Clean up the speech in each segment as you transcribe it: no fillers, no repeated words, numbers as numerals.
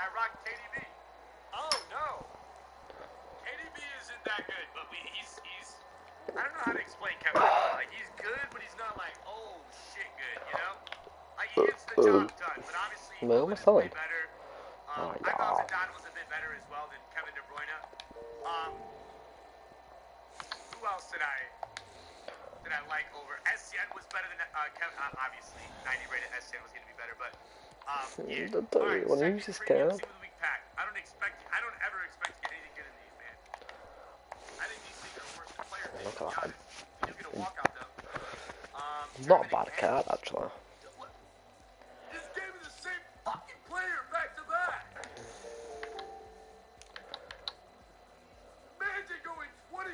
I rock KDB. Oh no, KDB isn't that good, but he's. I don't know how to explain Kevin. Like he's good, but he's not like shit good. You know, like he gets the job done, but obviously Owen is way better. I thought Zidane was a bit better as well than Kevin De Bruyne. Who else did I like over? SCN was better than Kevin. Obviously, 90 rated SCN was going to be better, but yeah. All right, second premium team of the week pack. I don't ever expect to get anything good in these, man. I think these things are worse than player things, to be honest. You do get a walkout though. Not a bad card actually. This game is the same fucking player back to back. Imagine going 27-2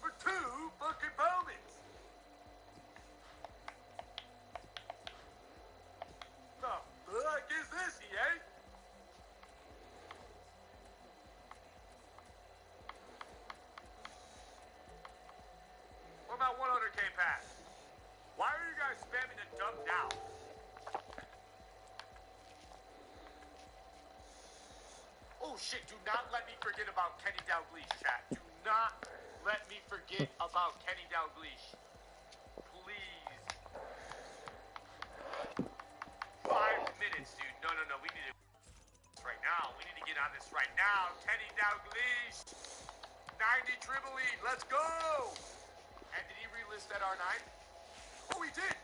for 2 fucking moments. The fuck is this, EA? What about 100K pass? Why are you guys spamming the dub now? Oh shit, do not let me forget about Kenny Dalglish, chat. Do not let me forget about Kenny Dalglish. Please. 5 minutes, dude. No. We need to right now. We need to get on this right now. Kenny Dalglish. 90 dribble lead. Let's go. And did he relist that R9? Oh, he did.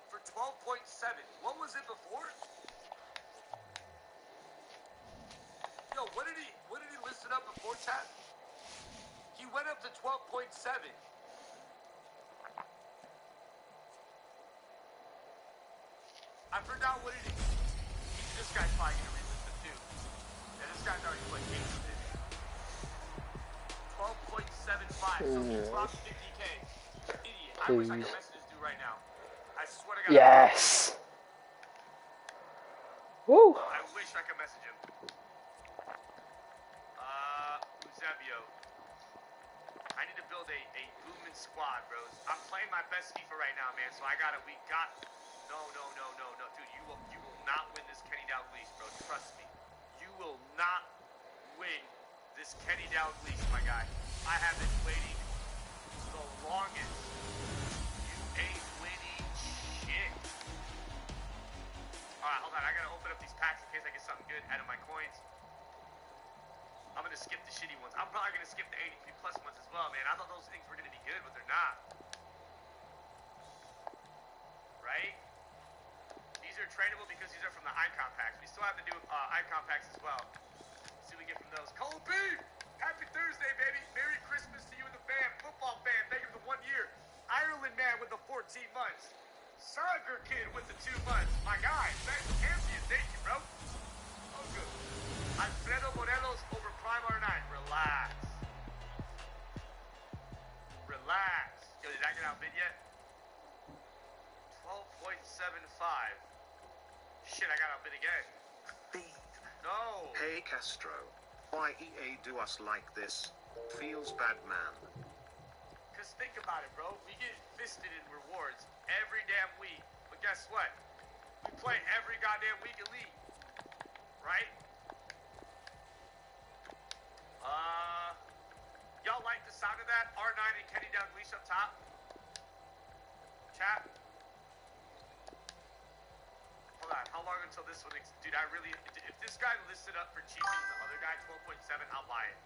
For 12.7. What was it before? Yo, what did he list it up before, chat? He went up to 12.7. I forgot what it is. This guy's probably gonna relist it too. Yeah, this guy's already played games with it. 12.75. So he dropped 50K. Idiot. I wish I could message this dude right now. I swear to God. Yes. Woo. I wish I could message him. Eusebio. I need to build a booming squad, bros. I'm playing my best FIFA right now, man. So we got. No. Dude, you will not win this Kenny Dalglish, bro. Trust me. You will not win this Kenny Dalglish, my guy. I have been waiting the longest. You ain't winning shit. Alright, hold on. I gotta open up these packs in case I get something good out of my coins. I'm gonna skip the shitty ones. I'm probably gonna skip the 83 plus ones as well, man. I thought those things were gonna be good, but they're not. Right? These are tradable because these are from the icon packs. We still have to do icon packs as well. Let's see what we get from those. Cole B! Happy Thursday, baby. Merry Christmas to you and the fam. Football fan, thank you for the 1 year. Ireland man with the 14 months. Soccer kid with the 2 months. My guy, champion, thank you, bro. Oh, good. Alfredo Morelos over Prime R9. Relax. Yo, did I get outbid yet? 12.75. Shit, I got outbid again. No. Hey Castro, why EA do us like this? Feels bad, man. Cause think about it, bro. We get fisted in rewards every damn week. But guess what? We play every goddamn week elite. Right? Y'all like the sound of that? R9 and Kenny Dalglish up top. Chat. Hold on. How long until this one? Dude, if this guy listed up for cheaper than the other guy, 12.7, I'll buy it.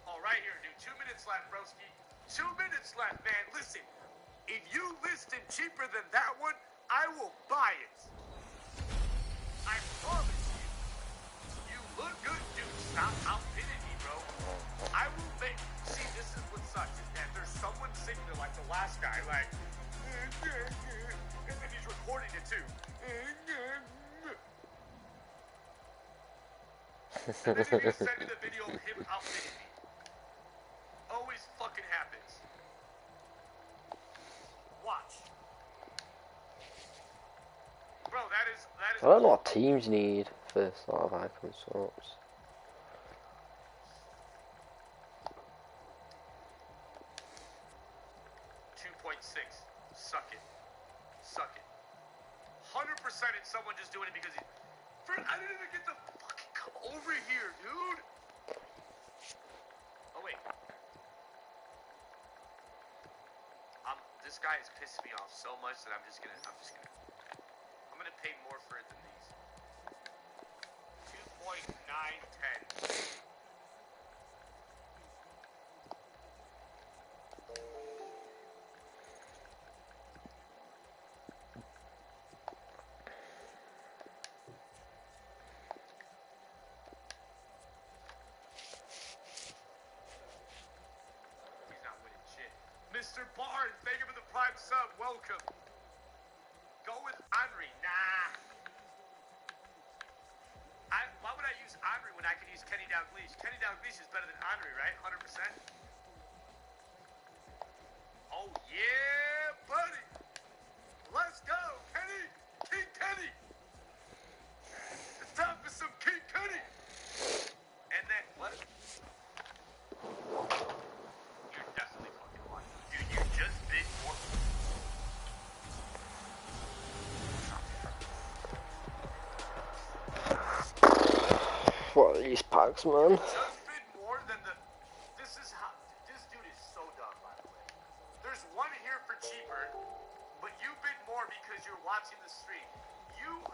All right, here, dude. 2 minutes left, broski. 2 minutes left, man. Listen, if you list it cheaper than that one, I will buy it. I promise you. You look good, dude. Stop outbidding me, bro. I will make. See, this is what sucks. Is that there's someone sitting there like the last guy, like, and then he's recording it too. And then he's gonna send me the video of him outbidding me. Always fucking happens. Watch. Bro, that is. I don't know what teams you need for sort of icon swaps. Suck it. Suck it. 100% it's someone just doing it because I didn't even get to fucking come over here, dude. Oh, wait. This guy is pissing me off so much that I'm gonna pay more for it than these. 2.910. Mr. Barnes, thank you for the prime sub. Welcome. Go with Henry. Nah. Why would I use Henry when I can use Kenny Dalglish? Kenny Dalglish is better than Henry, right? 100%. Oh, yeah, buddy. Let's go, Kenny. King Kenny. It's time for some King Kenny. And then, what? You're definitely fucking lying. Dude, you just bit more. What are these packs, man? Just bit more than the. This dude is so dumb, by the way. There's one here for cheaper, but you bid more because you're watching the stream.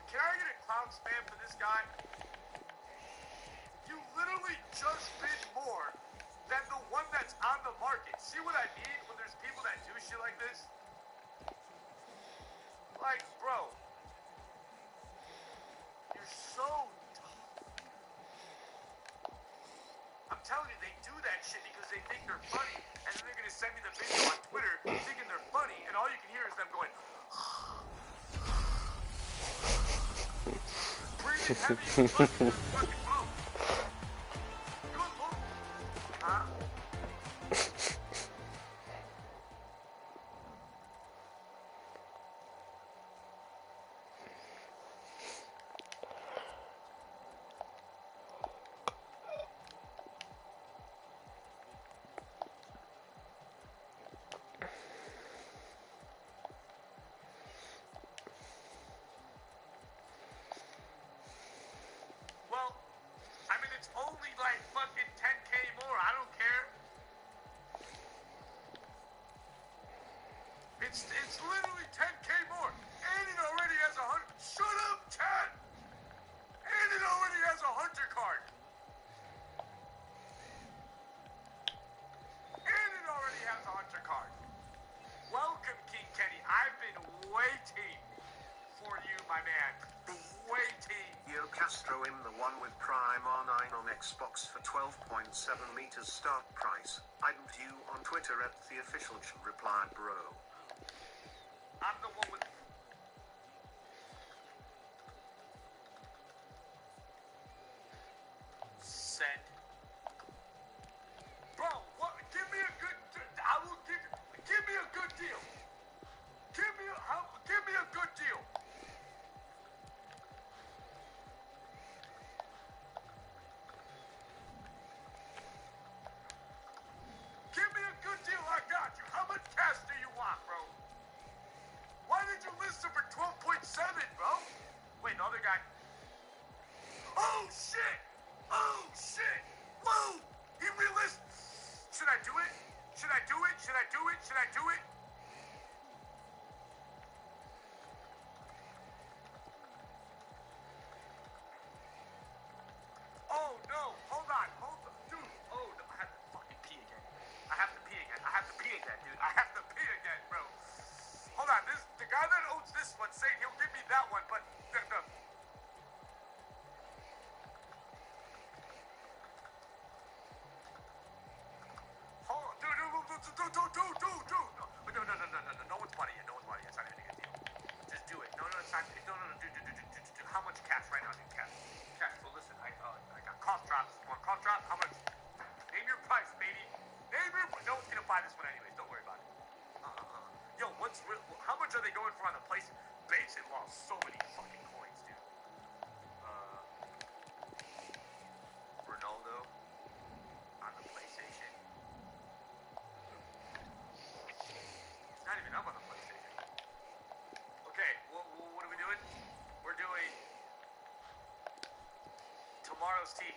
Can I get a clown spam for this guy? You literally just bid more than the one that's on the market. See what I mean when there's people that do shit like this? Like, bro. You're so dumb. I'm telling you, they do that shit because they think they're funny, and then they're gonna send me the video on Twitter thinking they're funny, and all you can hear is them going, breathing heavy and fucking boom. Good look. Huh? Well, I mean, it's only like fucking 10K more. I don't care. It's literally 10K more. And it already has a hunter. Shut up, Chad! And it already has a hunter card. And it already has a hunter card. Welcome, King Kenny. I've been waiting for you, my man. Waiting. Yo Castro in the one with Prime R9 on Xbox for 12.7 meters start price. I'm you on Twitter at the official reply bro. I'm the one with... Send. Bro, what? Give me a good... I will give... Give me a good deal. Give me a good deal. Give me a good deal, I got you. How much cash do you want, bro? Why did you list it for 12.7, bro? Wait, the other guy. Oh, shit! Oh, shit! Whoa! He relisted. Should I do it? Should I do it? Should I do it? Should I do it? Oh, no. Hold on. Dude. Oh, no. I have to fucking pee again. I have to pee again, dude. I have to pee again, bro. Hold on. The guy that owns this one saying he'll give me that one, but the hold on. Dude. No one's bought it yet. It's not even a good deal. Just do it. No, it's not. No, dude. How much cash right now, dude? Cash. So listen, I got cough drops. You want cough drop? How much? Name your price, baby. No one's gonna buy this one anyways. Don't worry about it. Yo, how much are they going for on the place? Basin lost so many fucking coins, dude. Ronaldo on the PlayStation. It's not even up on the PlayStation. Bro's team.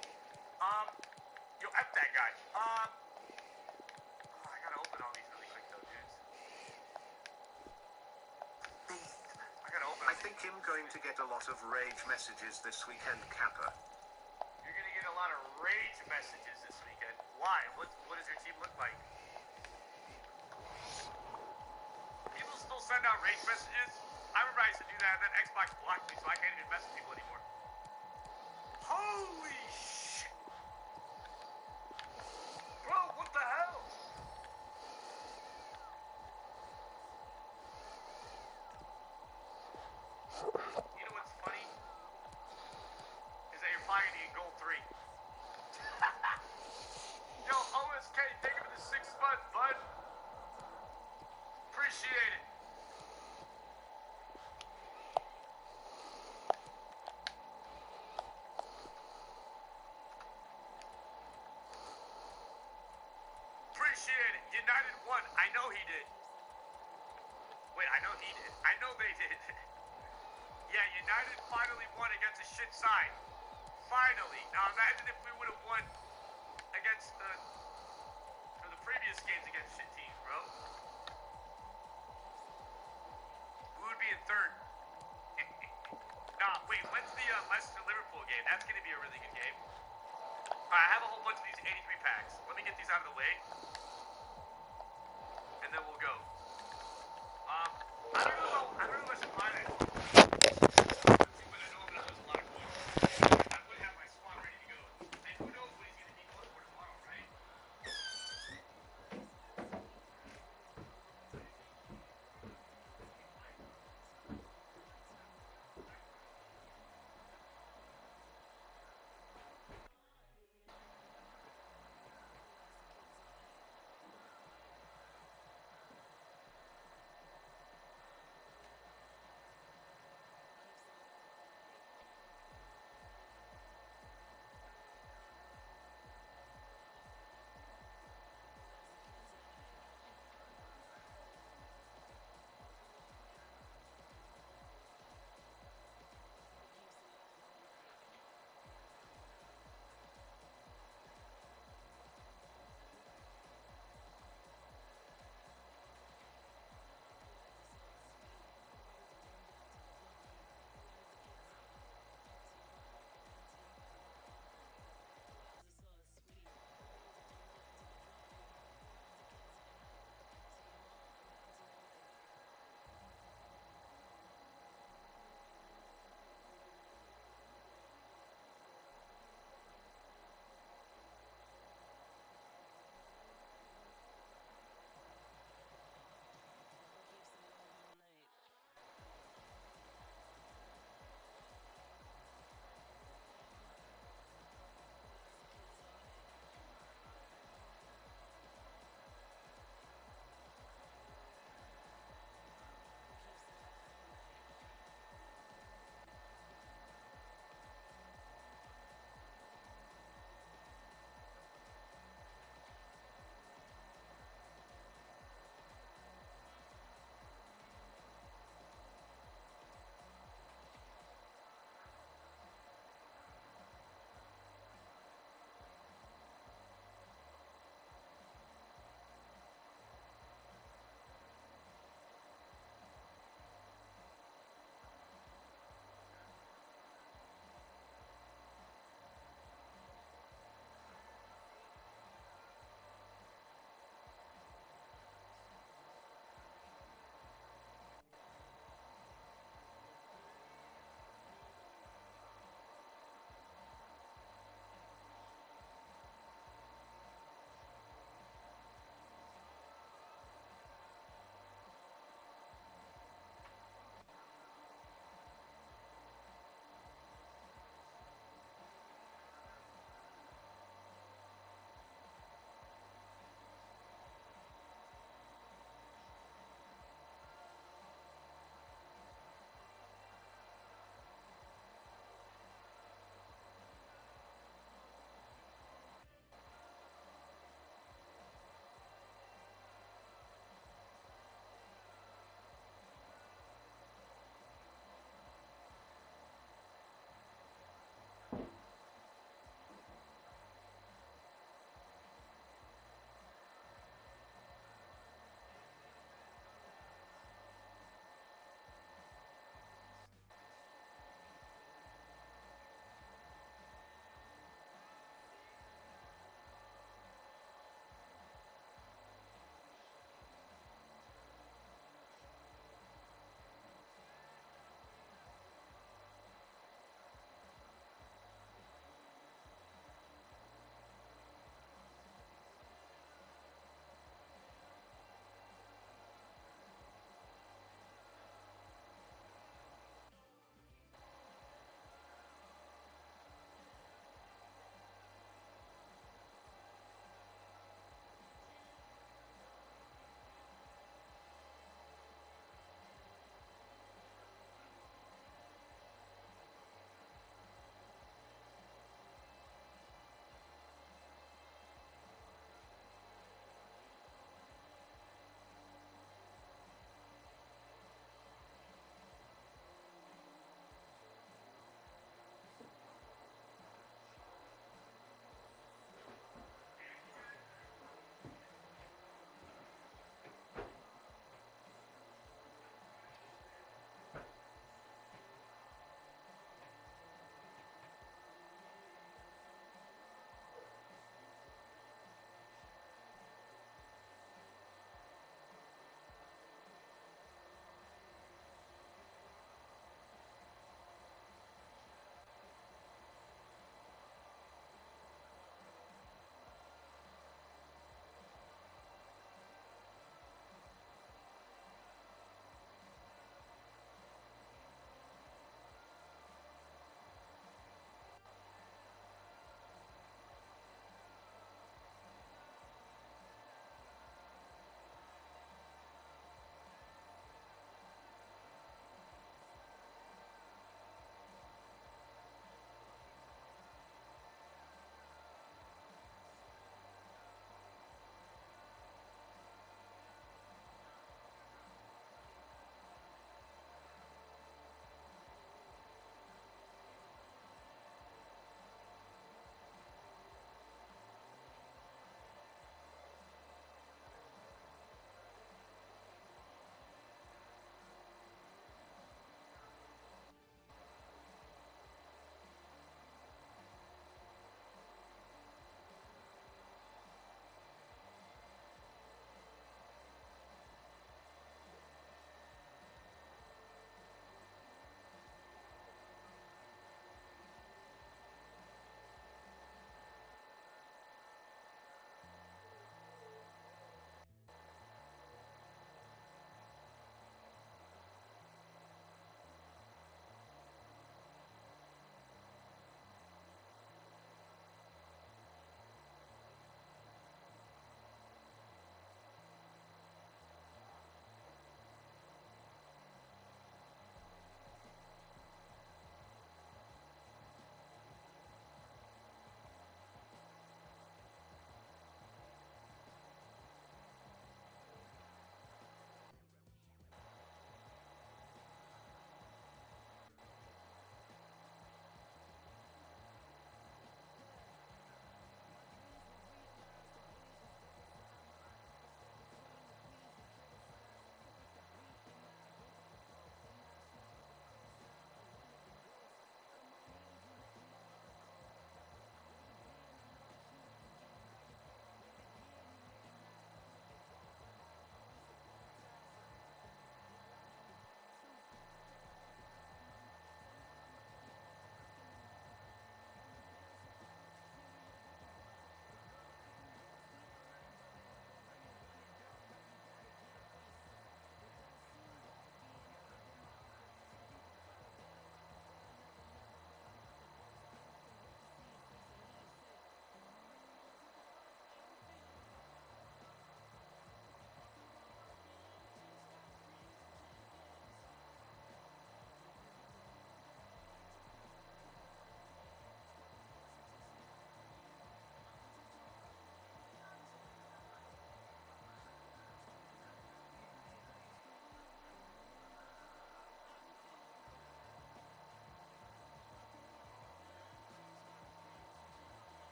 Yo, F that guy. I gotta open all these really quick though, dudes. I gotta open. I think I'm going to get a lot of rage messages this weekend, Kappa. You're gonna get a lot of rage messages this weekend. Why? What does your team look like? People still send out rage messages. I remember I used to do that, and then Xbox blocked me, so I can't even message people anymore. Holy shit! Bro, what the hell? You know what's funny? Is that you're probably gonna get goal 3. Yo, OSK, thank you for the 6 months, bud. Appreciate it. Appreciate it. United won. I know he did. Wait, I know he did. I know they did. Yeah, United finally won against a shit side. Finally. Now imagine if we would have won against for the previous games against shit teams, bro. We would be in 3rd. Nah, wait, when's the Leicester-Liverpool game? That's going to be a really good game. Alright, I have a whole bunch of these 83 packs. Let me get these out of the way. And then we'll go. I don't know if I should buy that. But I know I'm gonna lose a lot of coins. I would have my squad ready to go. And who knows what he's gonna be going for tomorrow, right?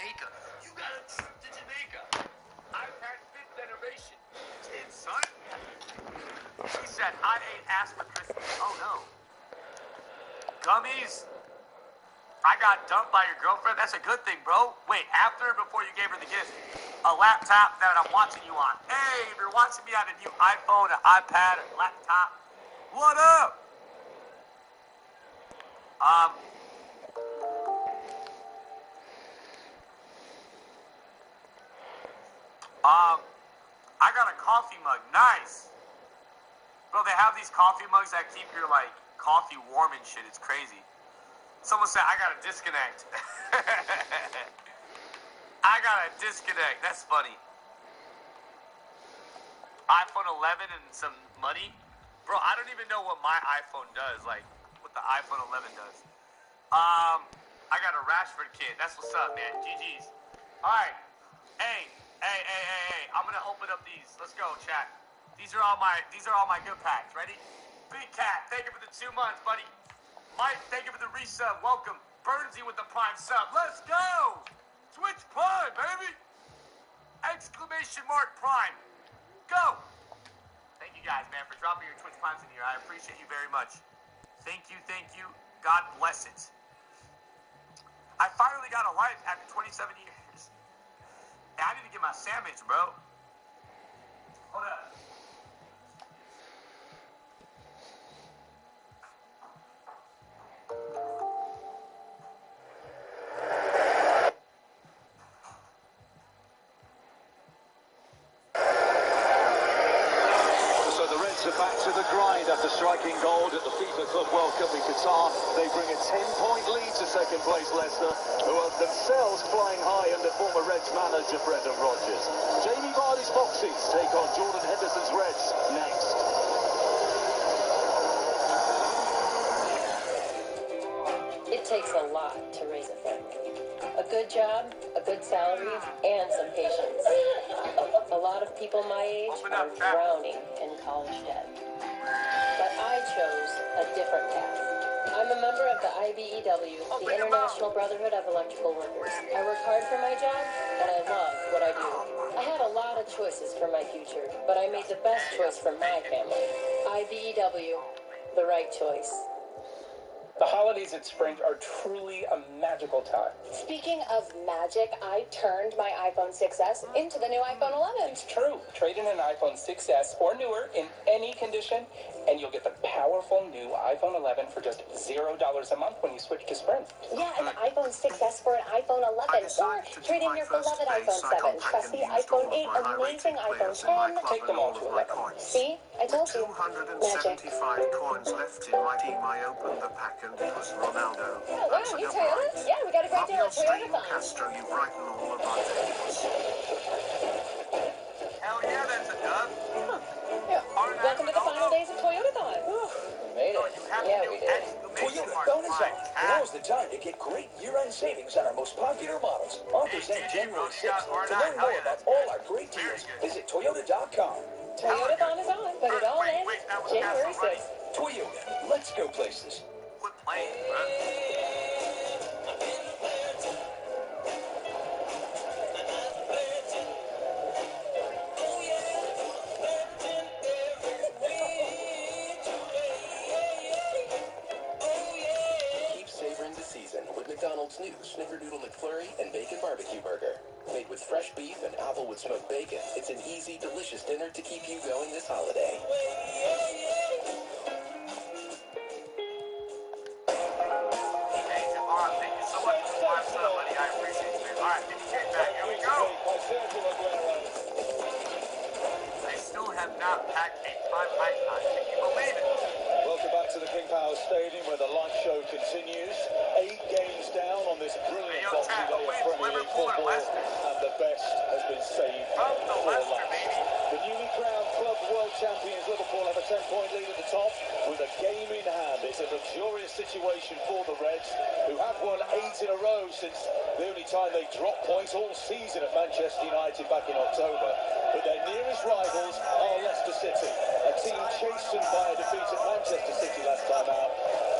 Jamaica. You got a trip to Jamaica. iPad 5th generation. Kid, son. He said, I ate ass for Christmas. Oh, no. Gummies? I got dumped by your girlfriend? That's a good thing, bro. Wait, after or before you gave her the gift? A laptop that I'm watching you on. Hey, if you're watching me on a new iPhone, an iPad, a laptop, what up? I got a coffee mug. Nice. Bro, they have these coffee mugs that keep your, like, coffee warm and shit. It's crazy. Someone said, I got to disconnect. I got to disconnect. That's funny. iPhone 11 and some money? Bro, I don't even know what my iPhone does. Like, what the iPhone 11 does. I got a Rashford kit. That's what's up, man. GG's. All right. Hey. I'm going to open up these. Let's go, chat. These are all my good packs. Ready? Big Cat, thank you for the 2 months, buddy. Mike, thank you for the resub. Welcome. Burnsy with the prime sub. Let's go. Twitch Prime, baby. Exclamation mark Prime. Go. Thank you guys, man, for dropping your Twitch Primes in here. I appreciate you very much. Thank you. God bless it. I finally got a life after 27 years. Hey, I need to get my sandwich, bro. Hold up. Are back to the grind after striking gold at the FIFA Club World Cup in Qatar. They bring a 10-point lead to second place Leicester, who are themselves flying high under former Reds manager Brendan Rodgers. Jamie Vardy's Foxes take on Jordan Henderson's Reds next. It takes a lot to raise a family. A good job, a good salary, and some patience. A lot of people my age are drowning in college debt. But I chose a different path. I'm a member of the IBEW, the International Brotherhood of Electrical Workers. I work hard for my job, and I love what I do. I had a lot of choices for my future, but I made the best choice for my family. IBEW, the right choice. The holidays at Sprint are truly a magical time. Speaking of magic, I turned my iPhone 6S into the new iPhone 11. It's true. Trade in an iPhone 6S or newer in any condition, and you'll get the powerful new iPhone 11 for just $0 a month when you switch to Sprint. Yeah, an iPhone 6S for an iPhone 11. Or trade in your beloved iPhone 7, trusty iPhone 8, amazing iPhone 10. Take them all to 11. See? I told you. Magic. 275 coins left in my team. I opened the pack and it was Ronaldo. Oh, wow, new Toyota? Yeah, we got a great deal at Toyota. Castro, you brighten all of our days. Hell yeah, that's a dub. Yeah. Welcome to the final days of Toyotathon. Made So it. you have Yeah, to do we did. exclamation Toyota mark bonus Prime. on. Now's the time to get great year-end savings on our most popular models. Offers end January 6th. To learn more about all our great deals, visit Toyota.com. Toyotathon is on. Put it all in. Wait, that was January Castle, 6th. Toyota, let's go places. Quit playing, bro. Keep savoring the season with McDonald's new Snickerdoodle McFlurry and Bacon Barbecue Burger. Made with fresh beef and applewood smoked bacon, it's an easy, delicious dinner to keep you going this holiday. Hey, Javon, thank you so much for the live sub, buddy. I appreciate you, man. All right, 50K back. Here we go. They still have not packed a prime icon. Can you believe it? Welcome back to the King Power Stadium where the live show continues. 8 games down on this brilliant Hey, yo, Boxing Tat, Day of who wins, Premier League Liverpool or football, Leicester? and the best has been saved From the for Leicester, last. baby. The newly crowned club world champions Liverpool have a 10-point lead at the top with a game in hand. It's a luxurious situation for the Reds, who have won 8 in a row since the only time they dropped points all season at Manchester United back in October. But their nearest rivals are Leicester City, a team chastened by a defeat at Manchester City last time out,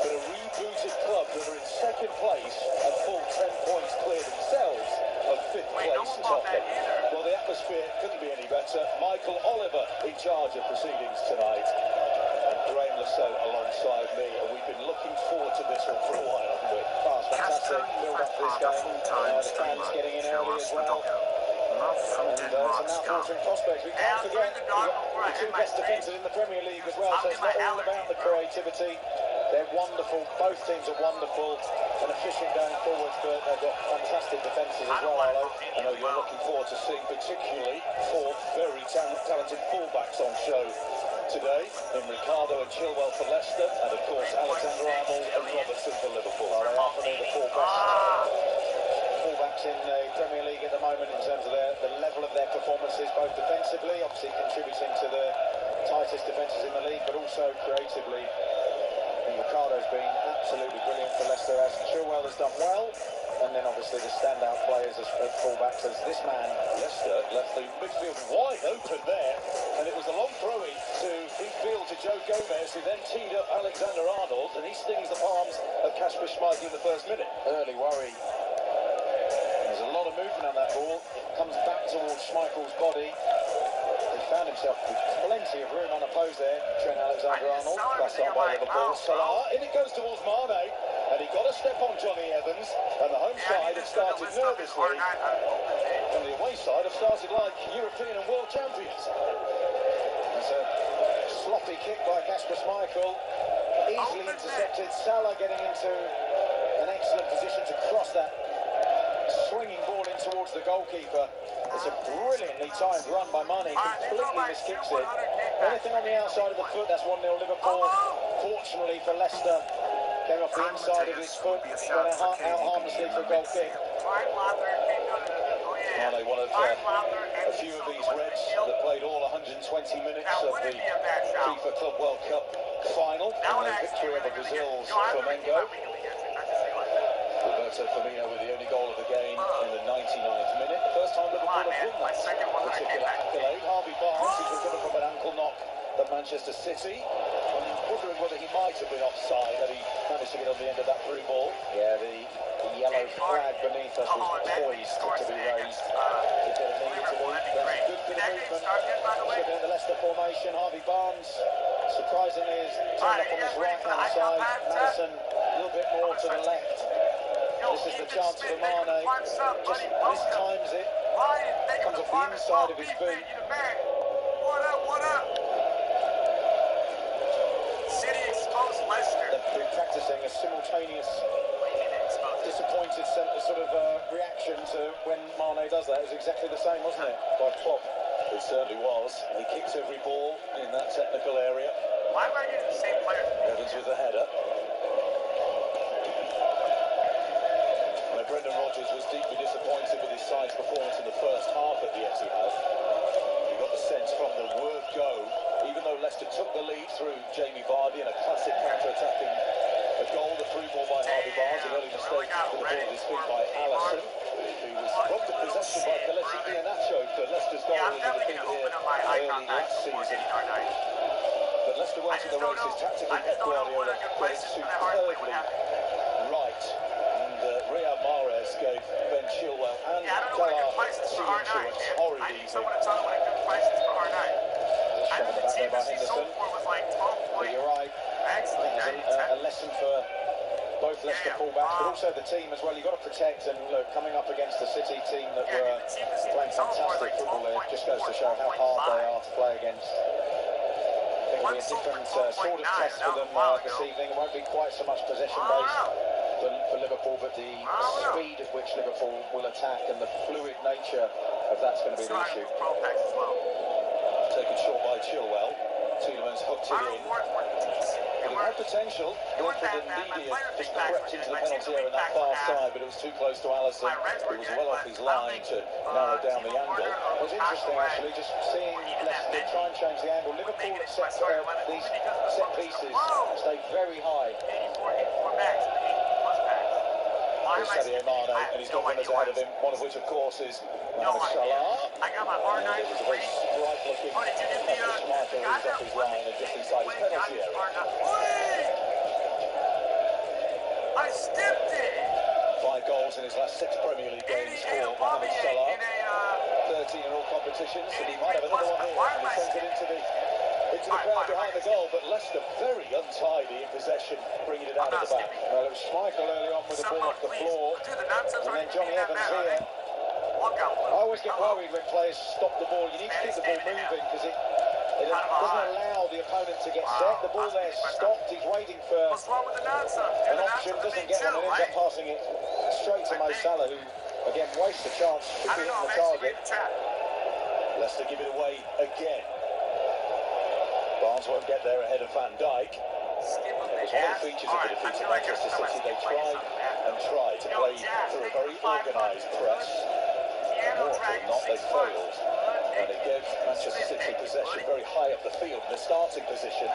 but a rebooted club that are in second place and full 10 points clear themselves of place to top them. Well, the atmosphere couldn't be any better. Michael Oliver in charge of proceedings tonight. And Graham Lasseau alongside me. And we've been looking forward to this one for a while, haven't we? Oh, it's fantastic. Build up to this game. The fans getting in early as well. And it's a mouth-watering prospect. We can't forget the two best defences in the Premier League as well. So it's not all about the creativity. They're wonderful. Both teams are wonderful and efficient going forwards, but they've got fantastic defences as well, Arlo. I know you're looking forward to seeing particularly 4 very talented fullbacks on show today in Ricardo and Chilwell for Leicester, and of course Alexander-Arnold and Robertson for Liverpool. They are for me the 4 best fullbacks in the Premier League at the moment in terms of the level of their performances, both defensively, obviously contributing to the tightest defences in the league, but also creatively. Ricardo's been absolutely brilliant for Leicester, as Chilwell has done well, and then obviously the standout players as fullbacks, as this man, Leicester, left the midfield wide open there, and it was a long throw-in to midfield to Joe Gomez, who then teed up Alexander-Arnold, and he stings the palms of Kasper Schmeichel in the first minute. Early worry. There's a lot of movement on that ball. It comes back towards Schmeichel's body. Found himself with plenty of room unopposed there. Trent Alexander-Arnold, passed on by Liverpool. Salah, in it goes towards Mane, and he got a step on Johnny Evans, and the home side have started nervously, and the away side have started like European and world champions. That's a sloppy kick by Kasper Schmeichel, easily intercepted. Salah getting into an excellent position to cross that swinging ball in towards the goalkeeper. It's a brilliantly timed run by Mane, completely miskicks it. Anything on the outside of the foot, that's 1-0 Liverpool. Fortunately for Leicester, came off the inside of his foot, went out harmlessly for a goal kick. Mane, one of a few of these Reds that played all 120 minutes of the FIFA Club World Cup final in the victory over Brazil's Flamengo. Roberto Firmino with the only goal of the game in the 99th minute. The first time Liverpool have won that particular accolade. Harvey Barnes, who's recovered from an ankle knock at Manchester City. I'm wondering whether he might have been offside had he managed to get on the end of that through ball. Yeah, the yellow flag beneath us was poised to be raised. If it needed to be. That's good bit of movement. Looking at the Leicester formation, Harvey Barnes surprisingly is turned up on his right-hand side. Madison a little bit more to the left. This is the chance for Mane, just mistimes it, comes off the inside of his boot. What up? City exposed Leicester. They've been practising a simultaneous disappointed sort of reaction to when Mane does that. It was exactly the same, wasn't it, by Klopp? It certainly was. He kicks every ball in that technical area. Why am I getting the same player? Evans with the header. Brendan Rodgers was deeply disappointed with his side's performance in the first half at the Etihad. You got the sense from the word go, even though Leicester took the lead through Jamie Vardy in a classic counter-attacking goal, the through ball by Harvey Barnes, an early mistake with the ball at his feet by Alisson, who was robbed of possession by Kelechi Iheanacho for Leicester's goal in the defeat here early last season. But Leicester weren't in the races tactically. Pep Guardiola got it superbly right. Riyad Mahrez gave Ben Chilwell and Salah sea insurance horrid evening. Someone to tell me what a good price is for R9. I think the cheapest he sold for was like 12 But you're right. A lesson for both Leicester fullbacks, but also the team as well. You've got to protect, and look, coming up against the City team that were playing fantastic football there, just goes to show how hard they are to play against. I think it'll be a different sort of test for them this evening. It won't be quite so much possession-based for Liverpool, but the speed at which Liverpool will attack and the fluid nature of that's going to be the issue. Taken short by Chilwell. Tielemans hooked it in. He had potential. Wilfred Ndidi just crept into the penalty area in that far side, but it was too close to Alisson, who was well off his line to narrow down the angle. It was interesting, actually, just seeing Leicester try and change the angle. Liverpool these set pieces stay very high. Here's Sadio Mane, and he's got runners ahead of him, one of which, of course, is Mohamed Salah. I got my R9 it was a very bright-looking Schmeichel who's off his line and just inside his penalty area. I stepped it! 5 goals in his last 6 Premier League games for Mohamed Salah. competitions, and he might have another one here. And he sends it into the crowd behind the goal, but Leicester very untidy in possession, bringing it out of the back. Well, it was Schmeichel early on with the ball off the floor, and then Johnny Evans here. I always get worried when players stop the ball. You need to keep the ball moving because it doesn't allow the opponent to get set. The ball there stopped. He's waiting for an option, doesn't get one, and ends up passing it straight to Mo Salah, who again wastes a chance. Could be hitting the target. Leicester give it away again. Barnes won't get there ahead of Van Dijk. It was one of the features of the defeat of Manchester City. They tried and tried to play through a very organised press. More often than not, they failed. And it gave Manchester City possession very high up the field. The starting position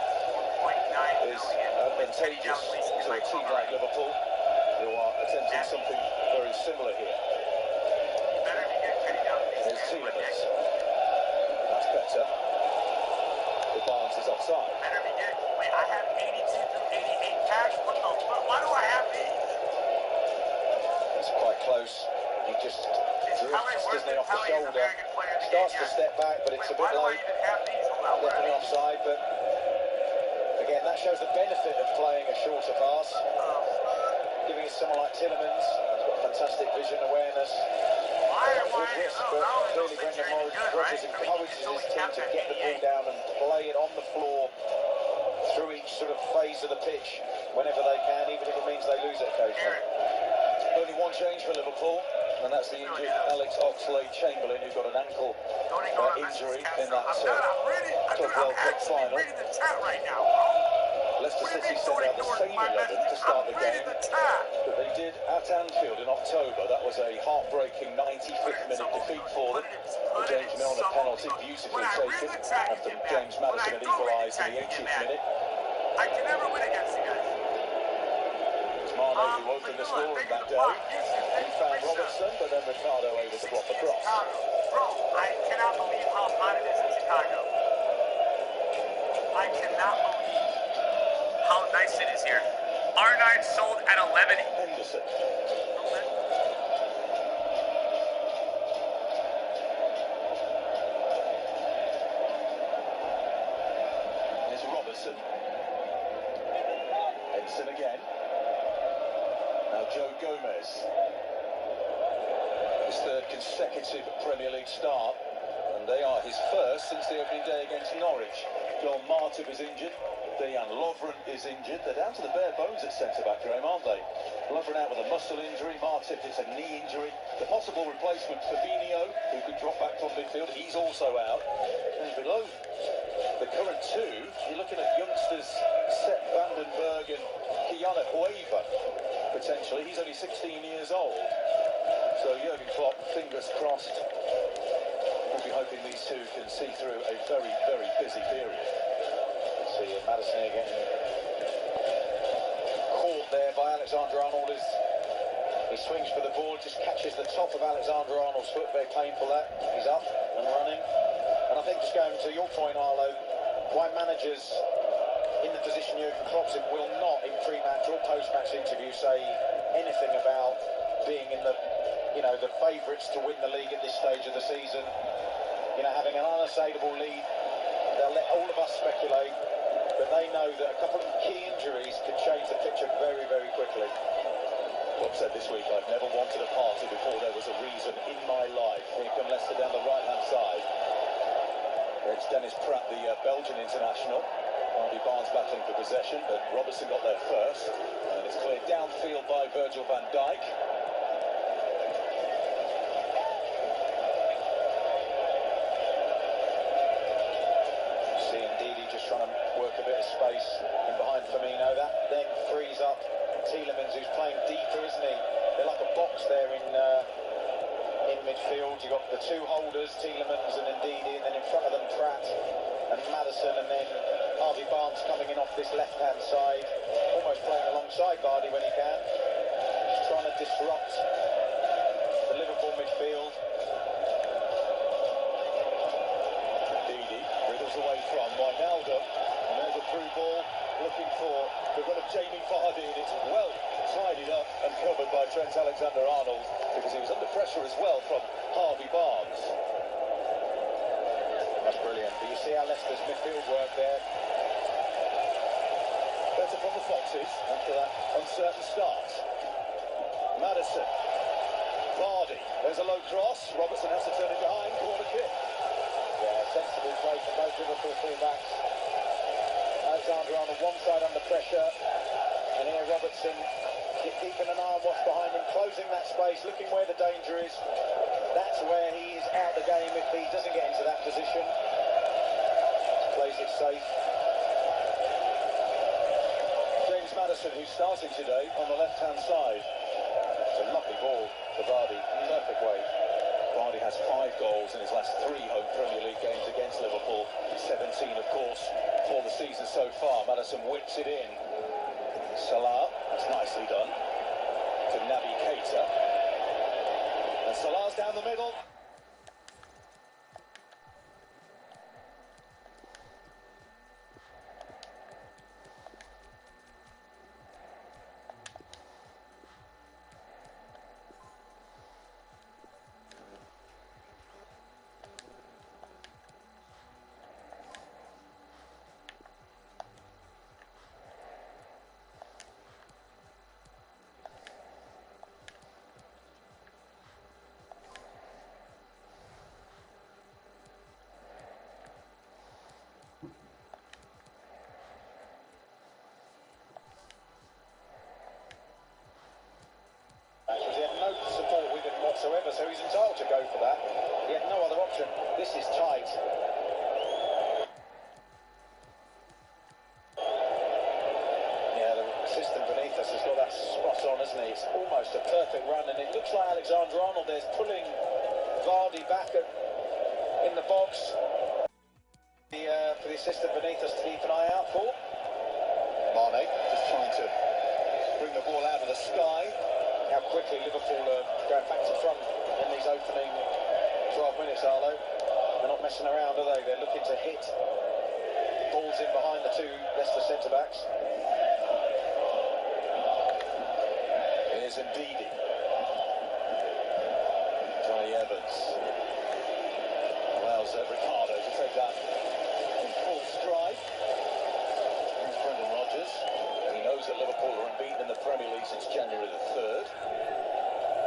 is advantageous to a team like Liverpool, who are attempting something very similar here. There's Tielemans. That's better. The Barnes is offside. Wait, I have 82 through 88 cash? What the fuck? Why do I have these? It's quite close. He just drifts, doesn't he, off the shoulder. Starts to step back, but it's a bit late. Definitely offside, but again, that shows the benefit of playing a shorter pass. Giving it to someone like Tielemans. He's got fantastic vision awareness. Good risk, but clearly Brendan Rodgers encourages his team to get the ball down and play it on the floor through each sort of phase of the pitch whenever they can, even if it means they lose it occasionally. Only one change for Liverpool, and that's the injured Alex Oxlade-Chamberlain, who got an ankle injury in that Club World Cup final. Leicester City sent out the same 11 to start the game that they did at Anfield in October. That was a heartbreaking 95th minute defeat for them. The James Milner penalty beautifully taken after James Maddison had equalised in the 80th minute. I can never win against you guys. It was Mane who opened the scoring that day. He found Robertson, but then Ricardo able to block the cross. Bro, I cannot believe how hot it is in Chicago. I cannot believe how nice it is here. R9 sold at 11. Henderson. Here's Robertson. Henderson again. Now Joe Gomez. His third consecutive Premier League start. And they are his first since the opening day against Norwich. Joel Martip is injured. Dejan Lovren is injured. They're down to the bare bones at centre-back, Graham, aren't they? Lovren out with a muscle injury. Martip, it's a knee injury. The possible replacement, Fabinho, who could drop back from midfield, he's also out. And below the current two, you're looking at youngsters Sepp Vandenberg and Kiana Cueva, potentially. He's only 16 years old. So Jurgen Klopp, fingers crossed, will be hoping these two can see through a very, very busy period. See Maddison again caught there by Alexander-Arnold as he swings for the ball, just catches the top of Alexander-Arnold's foot. Very painful that. He's up and running. And I think, just going to your point, Arlo, why managers in the position Jurgen Klopp's in will not in pre-match or post-match interviews say anything about being in the favourites to win the league at this stage of the season. Having an unassailable lead. They'll let all of us speculate, but they know that a couple of key injuries could change the picture very, very quickly. Klopp said this week, I've never wanted a party before there was a reason in my life. Here come Leicester down the right-hand side. It's Dennis Pratt, the Belgian international. Harvey Barnes battling for possession, but Robertson got there first. And it's cleared downfield by Virgil van Dijk. Trying to work a bit of space in behind Firmino. That then frees up Tielemans, who's playing deeper, isn't he? They're like a box there in midfield. You've got the two holders, Tielemans and Ndidi, and then in front of them Pratt and Maddison, and then Harvey Barnes coming in off this left-hand side, almost playing alongside Vardy when he can. Just trying to disrupt the Liverpool midfield. Away from Wijnaldum, and there's a through ball looking for the run of Jamie Vardy, and it's well tidied up and covered by Trent Alexander-Arnold, because he was under pressure as well from Harvey Barnes. But you see how Leicester's midfield work there. Better from the Foxes after that uncertain start. Maddison. Vardy. There's a low cross. Robertson has to turn it behind. Corner kick. Yeah, sensible play from both Liverpool full-backs. Alexander on one side under pressure. And here Robertson keeping an eye on what's behind him, closing that space, looking where the danger is. That's where he is out the game if he doesn't get into that position. Plays it safe. James Maddison, who's starting today on the left-hand side. It's a lovely ball for Vardy. Perfect way. Vardy has 5 goals in his last 3 home Premier League games against Liverpool. 17, of course, for the season so far. Maddison whips it in. Salah, that's nicely done. To Naby Keita. And Salah's down the middle. He had no support with him whatsoever, so he's entitled to go for that. He had no other option. This is tight. Yeah, the assistant beneath us has got that spot on, hasn't he? It's almost a perfect run, and it looks like Alexander-Arnold there's pulling Vardy back in the box. For the assistant beneath us to keep an eye out for. Mane just trying to bring the ball out of the sky. How quickly Liverpool are going back to front in these opening 12 minutes, Arlo. They're not messing around, are they? They're looking to hit balls in behind the 2 Leicester centre-backs. Here's Ndidi. Johnny Evans allows Ricardo to take that in full stride. Here's Brendan Rodgers. He knows that Liverpool are unbeaten in the Premier League since January the 3rd.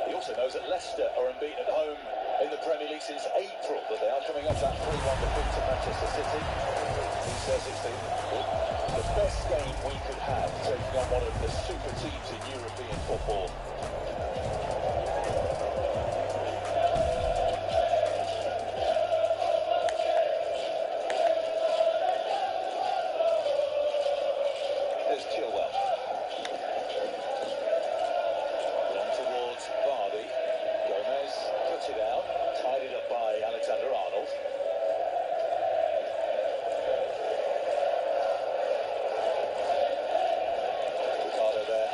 He also knows that Leicester are unbeaten at home in the Premier League since April, but they are coming off that 3-1 defeat to Manchester City. He says it's the best game we could have, taking on one of the super teams in European football. There's Chilwell. Long towards Vardy. Gomez cuts it out, tied it up by Alexander-Arnold. Ricardo there,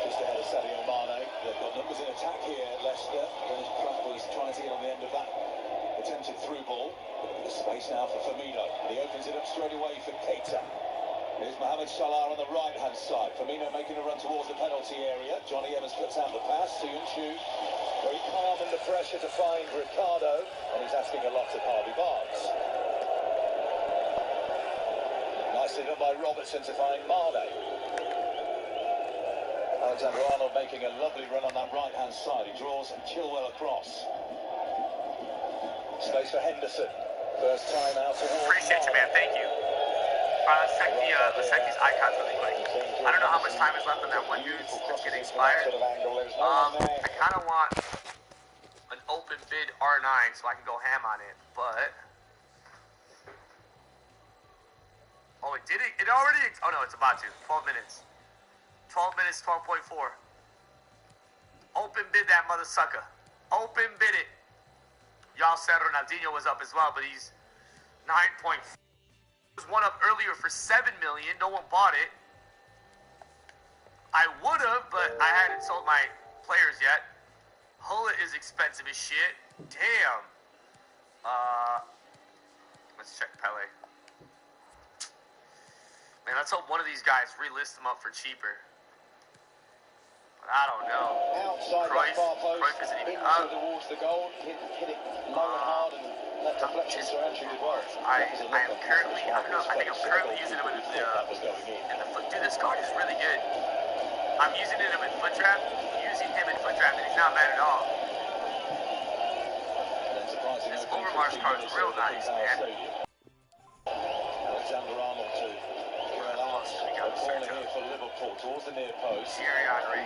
just ahead of Sadio Mane. They've got numbers in attack here, Leicester. Dennis Pratt was trying to get on the end of that attempted through ball. The space now for Firmino. He opens it up straight away for Keita. Here's Mohamed Salah on the right-hand side. Firmino making a run towards the penalty area. Johnny Evans cuts out the pass. Soon-Chu very calm under pressure to find Ricardo. And he's asking a lot of Harvey Barnes. Nicely done by Robertson to find Mane. Alexander-Arnold making a lovely run on that right-hand side. He draws Chilwell across. Space for Henderson. First time out towards Appreciate you, man. Thank you. Let's check these icons really quick. I don't know how much time is left on that one dude that's getting expired. I kind of want an open bid R9 so I can go ham on it, but... Oh, it did it? It already... Oh, no, it's about to. 12 minutes. 12 minutes, 12.4. Open bid that mother sucker. Open bid it. Y'all said Ronaldinho was up as well, but he's 9.4. Was one up earlier for $7 million. No one bought it. I would have, but I hadn't sold my players yet. Hullet is expensive as shit. Damn. Let's check Pele. Man, let's hope one of these guys relist them up for cheaper. But I don't know. Outside Cruyff, that far post, Cruyff isn't even into up. towards the goal, hit it low and hard, and That deflection to Andrew did well. I am currently, I don't know, I think I'm currently using him in the foot. Dude, this card is really good. I'm using him in foot trap, and he's not bad at all. This Overmars card is real nice, man. Alexander Arnold to corner here for Liverpool towards the near post. Thierry Henry.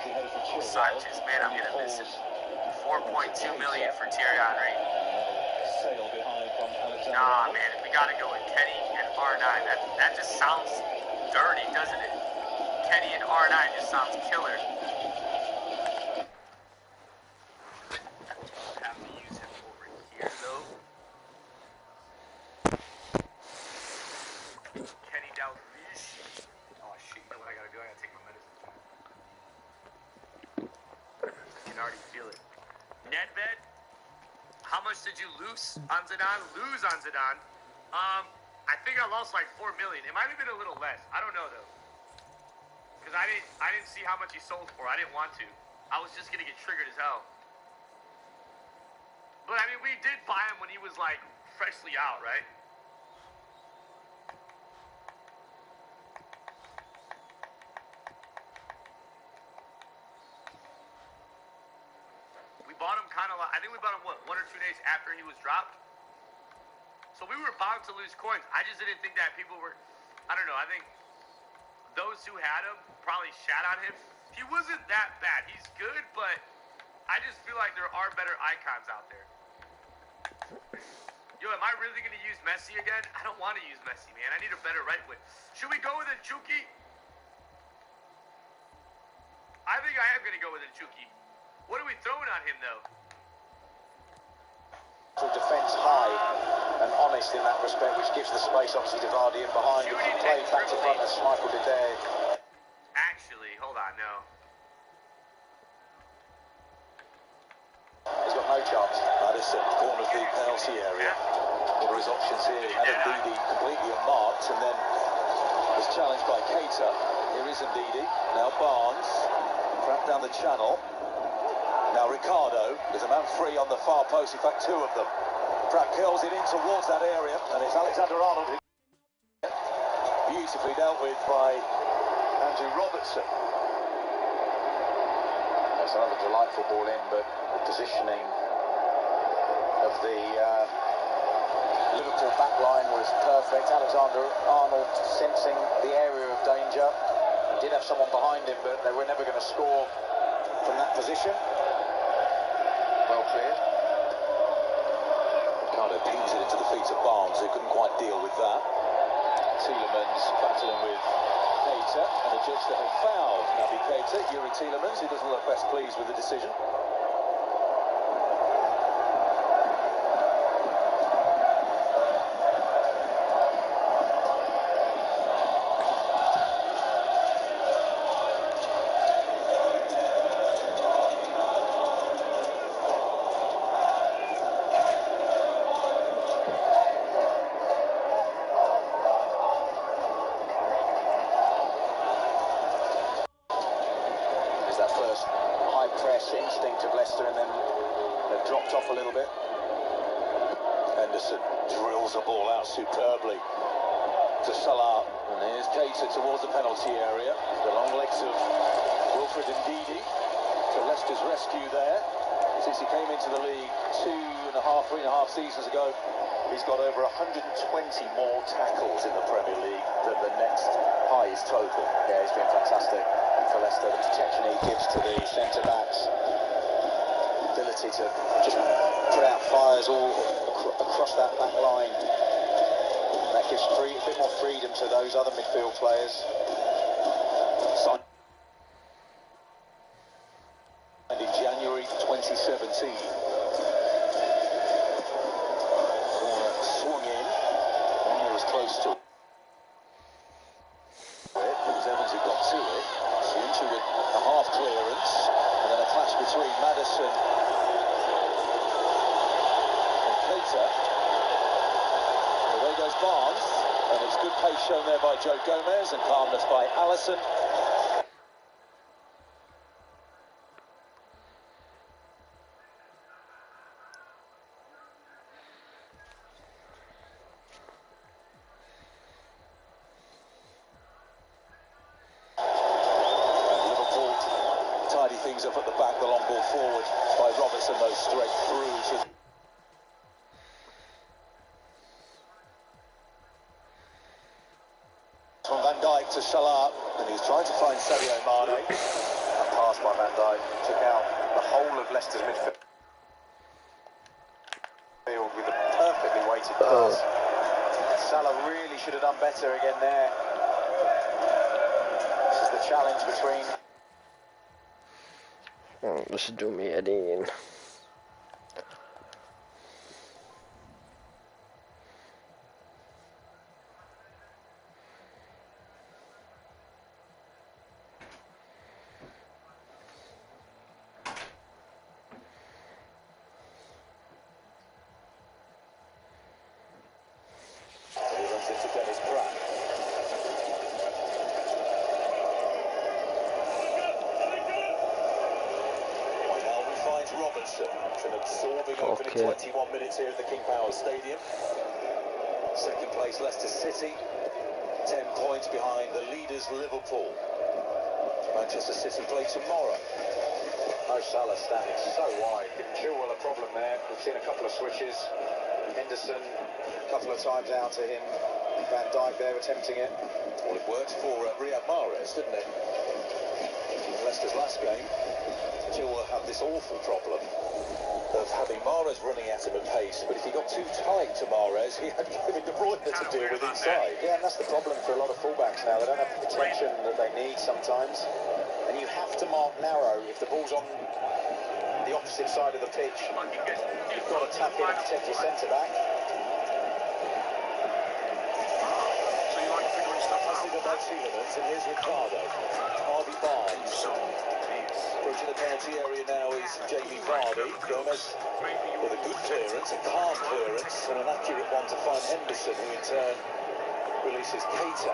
Sanchez, man, I'm gonna miss him. 4.2 million for Thierry Henry. Sail behind from Alexander Nah, Arnold. man, we gotta go with Kenny and R9. That just sounds dirty, doesn't it? Kenny and R9 just sounds killer. Have to use him over here, though. Kenny Dalglish. Oh, shit, you know what I gotta do? I gotta take my medicine. I can already feel it. Nedved, how much did you lose on Zidane? Lose on Zidane? I think I lost like 4 million. It might have been a little less. I don't know, though. Because I didn't see how much he sold for. I didn't want to. I was just going to get triggered as hell. But, I mean, we did buy him when he was, like, freshly out, right? We bought him kind of like, I think we bought him, what, 1 or 2 days after he was dropped? So we were bound to lose coins. I just didn't think that people were, I don't know, I think those who had him probably shat on him. He wasn't that bad. He's good, but I just feel like there are better icons out there. Yo, am I really going to use Messi again? I don't want to use Messi, man. I need a better right wing. Should we go with Nchuki? I think I am going to go with Nchuki. What are we throwing on him, though? Defence high and honest in that respect, which gives the space obviously to Vardy in behind. Played back to front as Michael did there. Actually, hold on, no. He's got no chance. Madison corners the penalty area. What are his options here? Ndidi completely unmarked and then was challenged by Keita. Here is Ndidi. Now Barnes. Trapped down the channel. Now Ricardo, there's a man free on the far post, in fact 2 of them. Pratt curls it in towards that area, and it's Alexander Arnold who beautifully dealt with by Andrew Robertson. That's another delightful ball in, but the positioning of the Liverpool back line was perfect. Alexander Arnold sensing the area of danger. He did have someone behind him, but they were never going to score from that position. Well cleared. Ricardo pings it into the feet of Barnes, who couldn't quite deal with that. Tielemans battling with Keita, and a judge that had fouled Naby Keita, Yuri Tielemans, who doesn't look best pleased with the decision. Instinct of Leicester, and then they've dropped off a little bit. Henderson drills the ball out superbly to Salah, and here's Keita towards the penalty area. The long legs of Wilfred Ndidi to Leicester's rescue there. Since he came into the league 3.5 seasons ago, he's got over 120 more tackles in the Premier League than the next highest total. Yeah, he's been fantastic for Leicester. The protection he gives to the centre-backs, ability to just put out fires all across that back line. That gives a bit more freedom to those other midfield players. Signed in January 2017. Corner swung in. Corner was close to it. It was Evans who got to it. Into with a half clearance, and then a clash between Madison and Keita. Away goes Barnes, and it's good pace shown there by Joe Gomez and calmness by Alisson. things up at the back. The long ball forward by Robertson, though, straight through. From Van Dijk to Salah, and he's trying to find Sadio Mane. And pass by Van Dijk took out the whole of Leicester's midfield with a perfectly weighted pass. Salah really should have done better again there. This is the challenge between. Oh, this should do me head in. Robertson, an absorbing opening 21 minutes here at the King Power Stadium. Second place Leicester City, 10 points behind the leaders Liverpool. Manchester City play tomorrow. Mo Salah standing so wide, giving Chilwell a problem there. We've seen a couple of switches. Henderson a couple of times out to him. Van Dijk there attempting it. Well, it worked for Riyad Mahrez, didn't it? In Leicester's last game, Chilwell had this awful problem of having Mahrez running at him at pace, but if he got too tight to Mahrez, he had Kevin De Bruyne to deal with inside. Yeah, and that's the problem for a lot of fullbacks now. They don't have the protection that they need sometimes. And you have to mark narrow. If the ball's on the opposite side of the pitch, you've got to tap in and protect your centre-back. And here's Ricardo. Harvey Barnes. Approaching the penalty area now is Jamie Vardy. Gomez with a good clearance, a calm clearance, and an accurate one to find Henderson, who in turn releases Keita.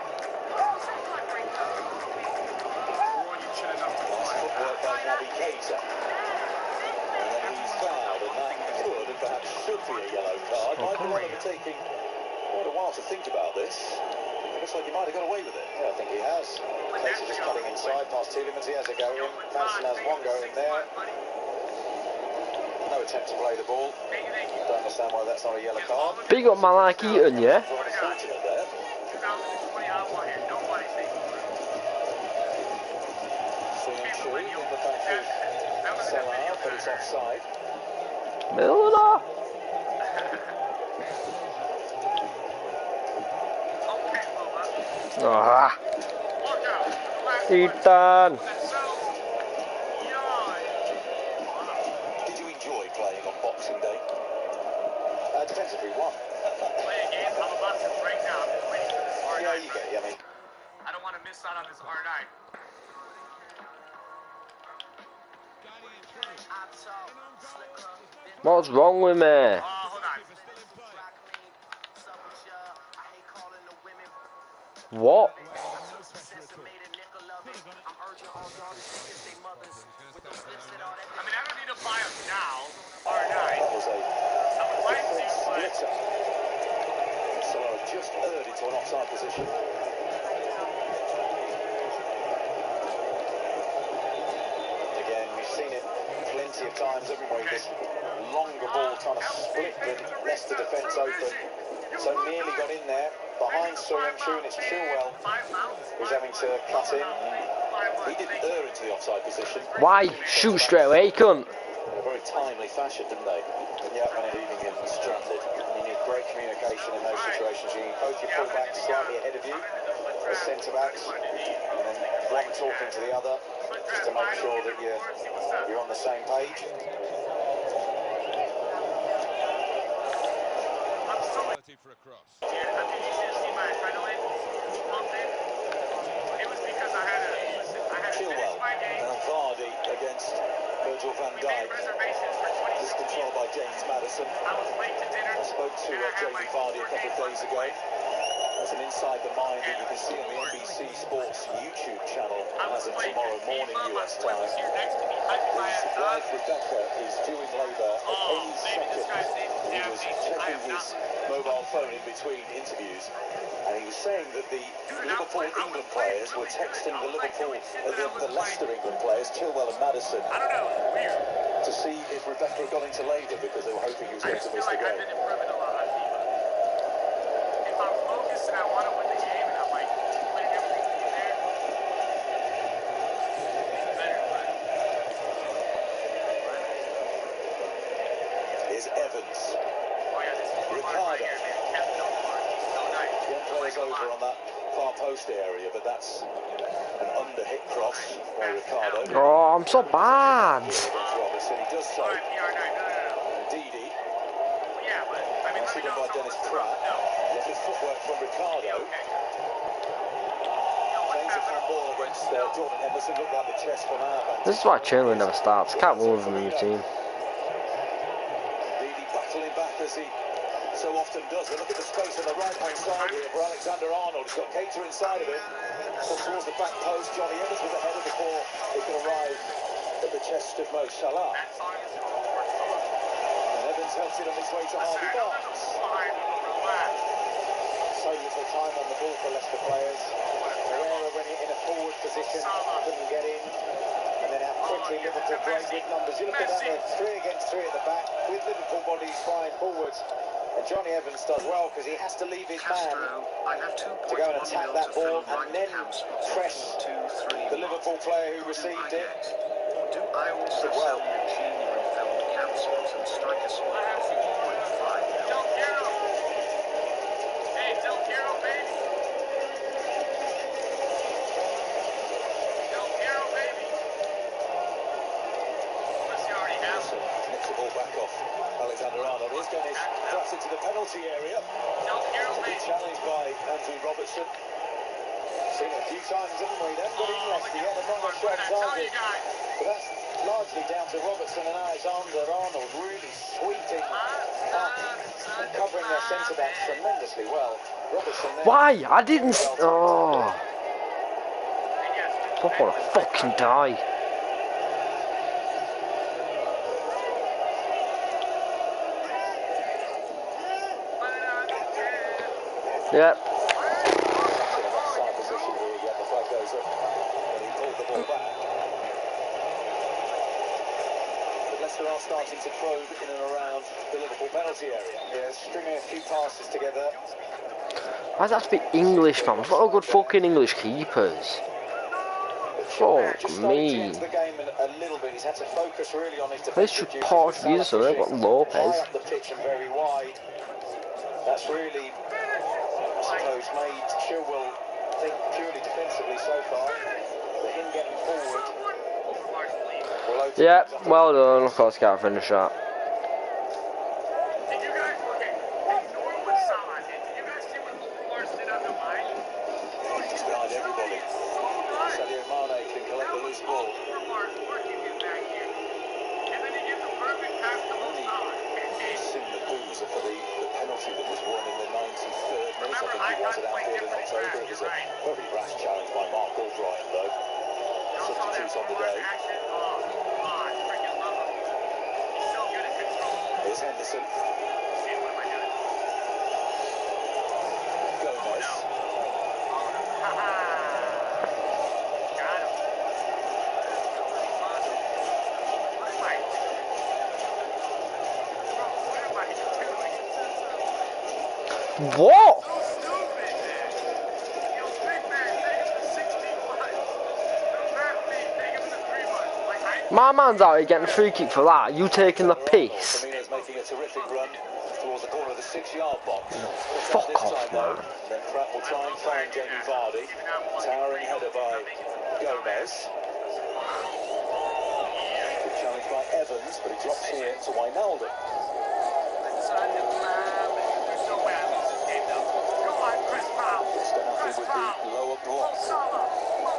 Nice footwork by Naby Keita. And then he's fouled, and that could and perhaps should be a yellow card. Michael Oliver taking quite a while to think about this. Looks like he might have got away with it. Yeah, I think he has. Keita just cutting inside past Tielemans. He has a go in. Madison has one go in there. No attempt to play the ball. Don't understand why that's not a yellow card. Big up Malak Eaton, yeah? Unfortunate there. In the back of Salah, but it's offside. Milner! Ah! Ethan! Did you enjoy playing on Boxing Day? Depends if we won. Yeah, you get it, I mean. I don't want to miss out on this R9. What's wrong with me? Hold on. What? I mean, I don't need to buy them now. R9. That was a I would like to, but... Salah just erred into an offside position. Again, we've seen it plenty of times, haven't we? This longer ball trying to split the Leicester defence open. So nearly got in there. Behind Soyuncu, and it's Chilwell who's having to cut in. He didn't err into the offside position. Why? Shoot straight away, cunt. In a very timely fashion, didn't they? Yeah, and leaving him stranded. You need great communication in those situations. You need both your full-backs slightly ahead of you, the centre-backs, and then one talking to the other, just to make sure that you're on the same page. For a cross. Chilwell and Vardy against Virgil van Dijk. This controlled by James Maddison. I spoke to Jamie Vardy a couple of days ago. There's an Inside the Mind that you can see on the NBC Sports YouTube channel as of tomorrow morning US time. His wife Rebecca is due in labour at any second. He was checking checking his mobile phone in between interviews, and he was saying that the Liverpool England players were texting the Leicester England players, Chilwell and Maddison, to see if Rebecca had gone into labour because they were hoping he was going to miss the game. If I'm focused and I want to win the game and I'm like putting everything in there, it's better. Here's Evans. Oh yeah, this is Ricardo. right here, man. Kept so far. So nice. One player's over on that far post area, but that's an under-hit cross by Ricardo. Oh, I'm so bad. Robertson, he does so. All right, PR9, no. Didi. Yeah, but I mean, let me know by if Dennis someone's Pratt. Lovely footwork from Ricardo. Plays a handball against Jordan Henderson. Looked like the chest from Arban. This is why Chamberlain never starts. Can't move him in the team. Didi battling back as he so often does. But look at the space on the right-hand side here for Alexander-Arnold. He's got Keita inside of it. Comes towards the back post. Johnny Evans with the header before he can arrive at the chest of Mo Salah. And Evans helps it on his way to Harvey Barnes. So little time on the ball for Leicester players. Herrera running in a forward position, couldn't get in. And then how quickly Liverpool break with numbers. You look at that, 3 against 3 at the back, with Liverpool bodies flying forwards. And Johnny Evans does well because he has to leave his man to go and attack that ball and then press the Liverpool player who received it. I also sell you genuine filmed cancels and strike a swap of 4.5 Del Piero. Hey, Del Piero, baby. Del Piero, baby. Unless you already have some. Nicks the ball back off Alexander-Arnold. Here's Dennis Pratt into the penalty area. Del Piero, baby. Challenged by Andrew Robertson. Seen it a few times, haven't we? They've got in Leicester yet. They're not a shot target. But that's largely down to Robertson and Alexander-Arnold really sweeping up and covering their centre backs tremendously well. Robertson there. Why? I didn't. Oh. I want to fucking die. Yep. Leicester are starting to probe in and around the Liverpool penalty area. Yeah, stringing a few passes together. Why does it have to be English, fam? What are good fucking English keepers? Fuck me. The game a little bit. He's had to focus really on his They should Portuguese, so they've got Lopez. High up the pitch and very wide. That's really, I suppose, made Chilwell think purely defensively so far. But him getting forward. Yeah, well done. Of course, can't finish that. Did you guys, okay, ignore what Salah did. Did you guys see what Overmars did on the line? He's behind everybody. Sadio Mane can collect the loose ball. Overmars working him back here. And then he gives a perfect pass to Mo Salah. Sing the boozer for the penalty that was won in the 93rd minute. I think it was at Anfield in October. It was a very rash challenge by Mark Albright, though. Substitutes on the day. Here's Henderson. Gomez. What? My man's out here getting a free kick for that. You taking the piss? Firmino's making a terrific run towards the corner of the 6-yard box. Fuck off, man. Then Pratt will try and find Jamie Vardy. Towering header by Gomez. Good challenge by Evans, but he drops here to Wijnaldum. With the lower block,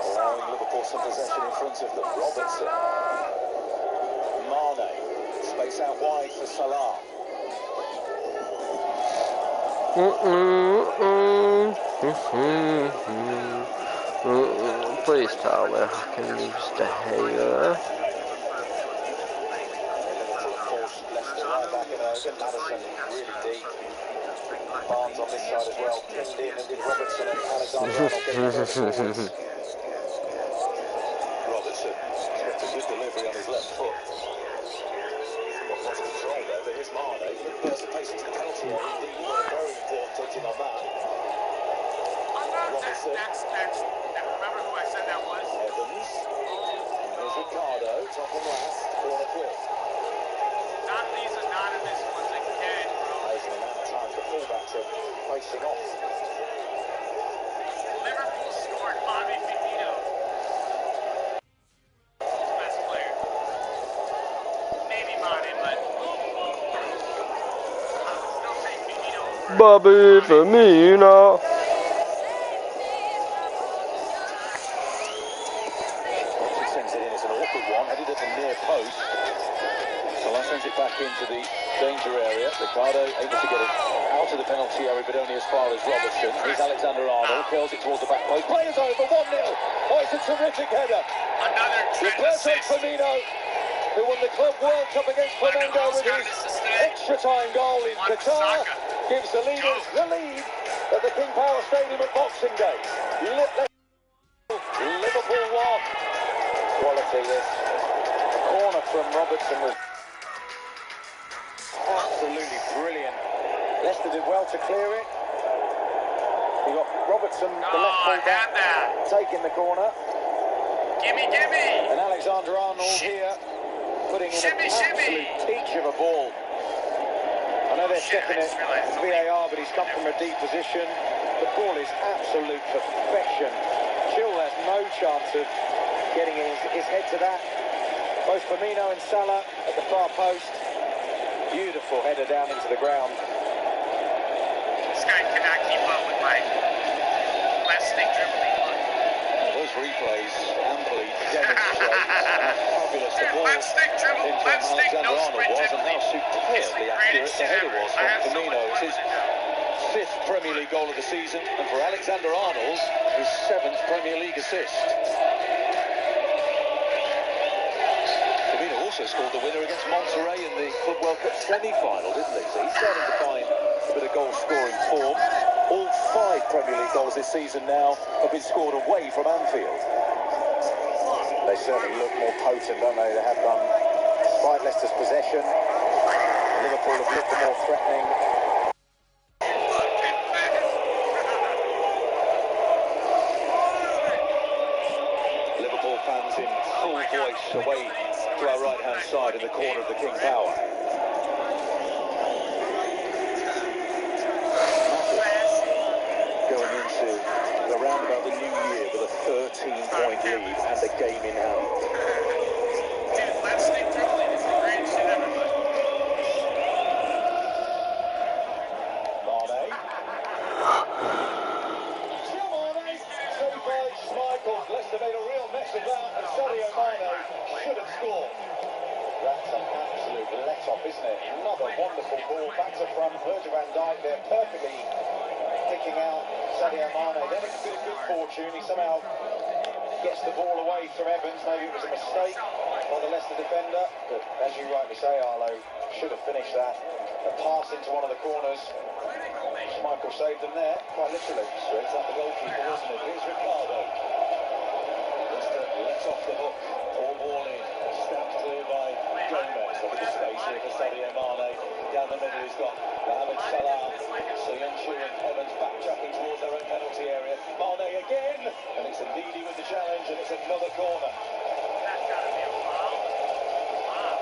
allowing Liverpool some possession in front of them. Robertson, Mane, space out wide for Salah. Please tell me I can use the hair. Forced Leicester right back in a Madison really deep. Barnes on this side as well, pinned in with Robertson and Alexander-Arnold getting further forwards. Robertson gets a good delivery on his left foot. Lost control there, but here's Mane. Good person facing to the penalty area. Indeed, he got a very important touching on that. Robertson. Remember who I said that was? Evans. There's Ricardo, top and last, corner kick. Not these anonymous ones again, bro. Amazing amount of time the fullbacks are facing off. Liverpool scored Bobby Firmino. Best player. Maybe Mane, but I would still say Firmino over Bobby Firmino. Sends it in, it's an awkward one, headed at the near post. Salah sends it back into the danger area. Ricardo able to get it out of the penalty area, but only as far as Robertson. Here's Alexander-Arnold, curls it towards the back post. Players over, 1-0. Oh, it's a terrific header. another Trent Roberto assist. Firmino, who won the Club World Cup against Flamengo with his extra time goal in Qatar, gives the leaders the lead at the King Power Stadium at Boxing Day. Liverpool 1. Quality this. The corner from Robertson was absolutely brilliant. Leicester did well to clear it. You got Robertson, the left full-back, taking the corner. Gimme. And Alexander-Arnold here, putting in an absolute peach of a ball. I know they're checking it VAR, but he's come from a deep position. The ball is absolute perfection. Chilwell has no chance of getting his head to that. Both Firmino and Salah at the far post. Beautiful header down into the ground. This guy cannot keep up with my left stick dribbling look. Those replays amply demonstrate how fabulous the ball left stick dribble, in from left stick, no Alexander-Arnold sprint was, and how superbly accurate the header was from Firmino. It's his 5th Premier League goal of the season, and for Alexander-Arnold, his 7th Premier League assist. Firmino also scored the winner against Monterrey in the Club World Cup semi-final, didn't he? So he's starting to find a bit of goal-scoring form. All 5 Premier League goals this season now have been scored away from Anfield. They certainly look more potent, don't they? They have done, despite Leicester's possession. Liverpool have looked more threatening. Liverpool fans in full voice away to our right-hand side in the corner of the King Power. Going into the roundabout the new year with a 13-point lead and a game in hand. Dude, left stick dribbling is the greatest shit ever, bud. Mane. Saved by Schmeichel. Leicester made a real mess of that, and Sadio Mane should have scored. That's an absolute let-off, isn't it? Another wonderful ball back to front. Virgil van Dijk there perfectly picking out Sadio Mane. Then it's a bit of good fortune. He somehow gets the ball away from Evans. Maybe it was a mistake by the Leicester defender. But as you rightly say, Arlo should have finished that. A pass into one of the corners. Schmeichel saved them there, quite literally. Straight up the goalkeeper, wasn't it? Here's Ricardo. Leicester let off the hook. All ball in. Stamped clear by Gomez. Look at the space here for Sadio Mane. Down the middle he's got Mohamed Salah. Soyuncu and Evans backtracking towards their own penalty area. Mane again. And it's a Ndidi with the challenge, and it's another corner. That's gotta be a foul. Wow.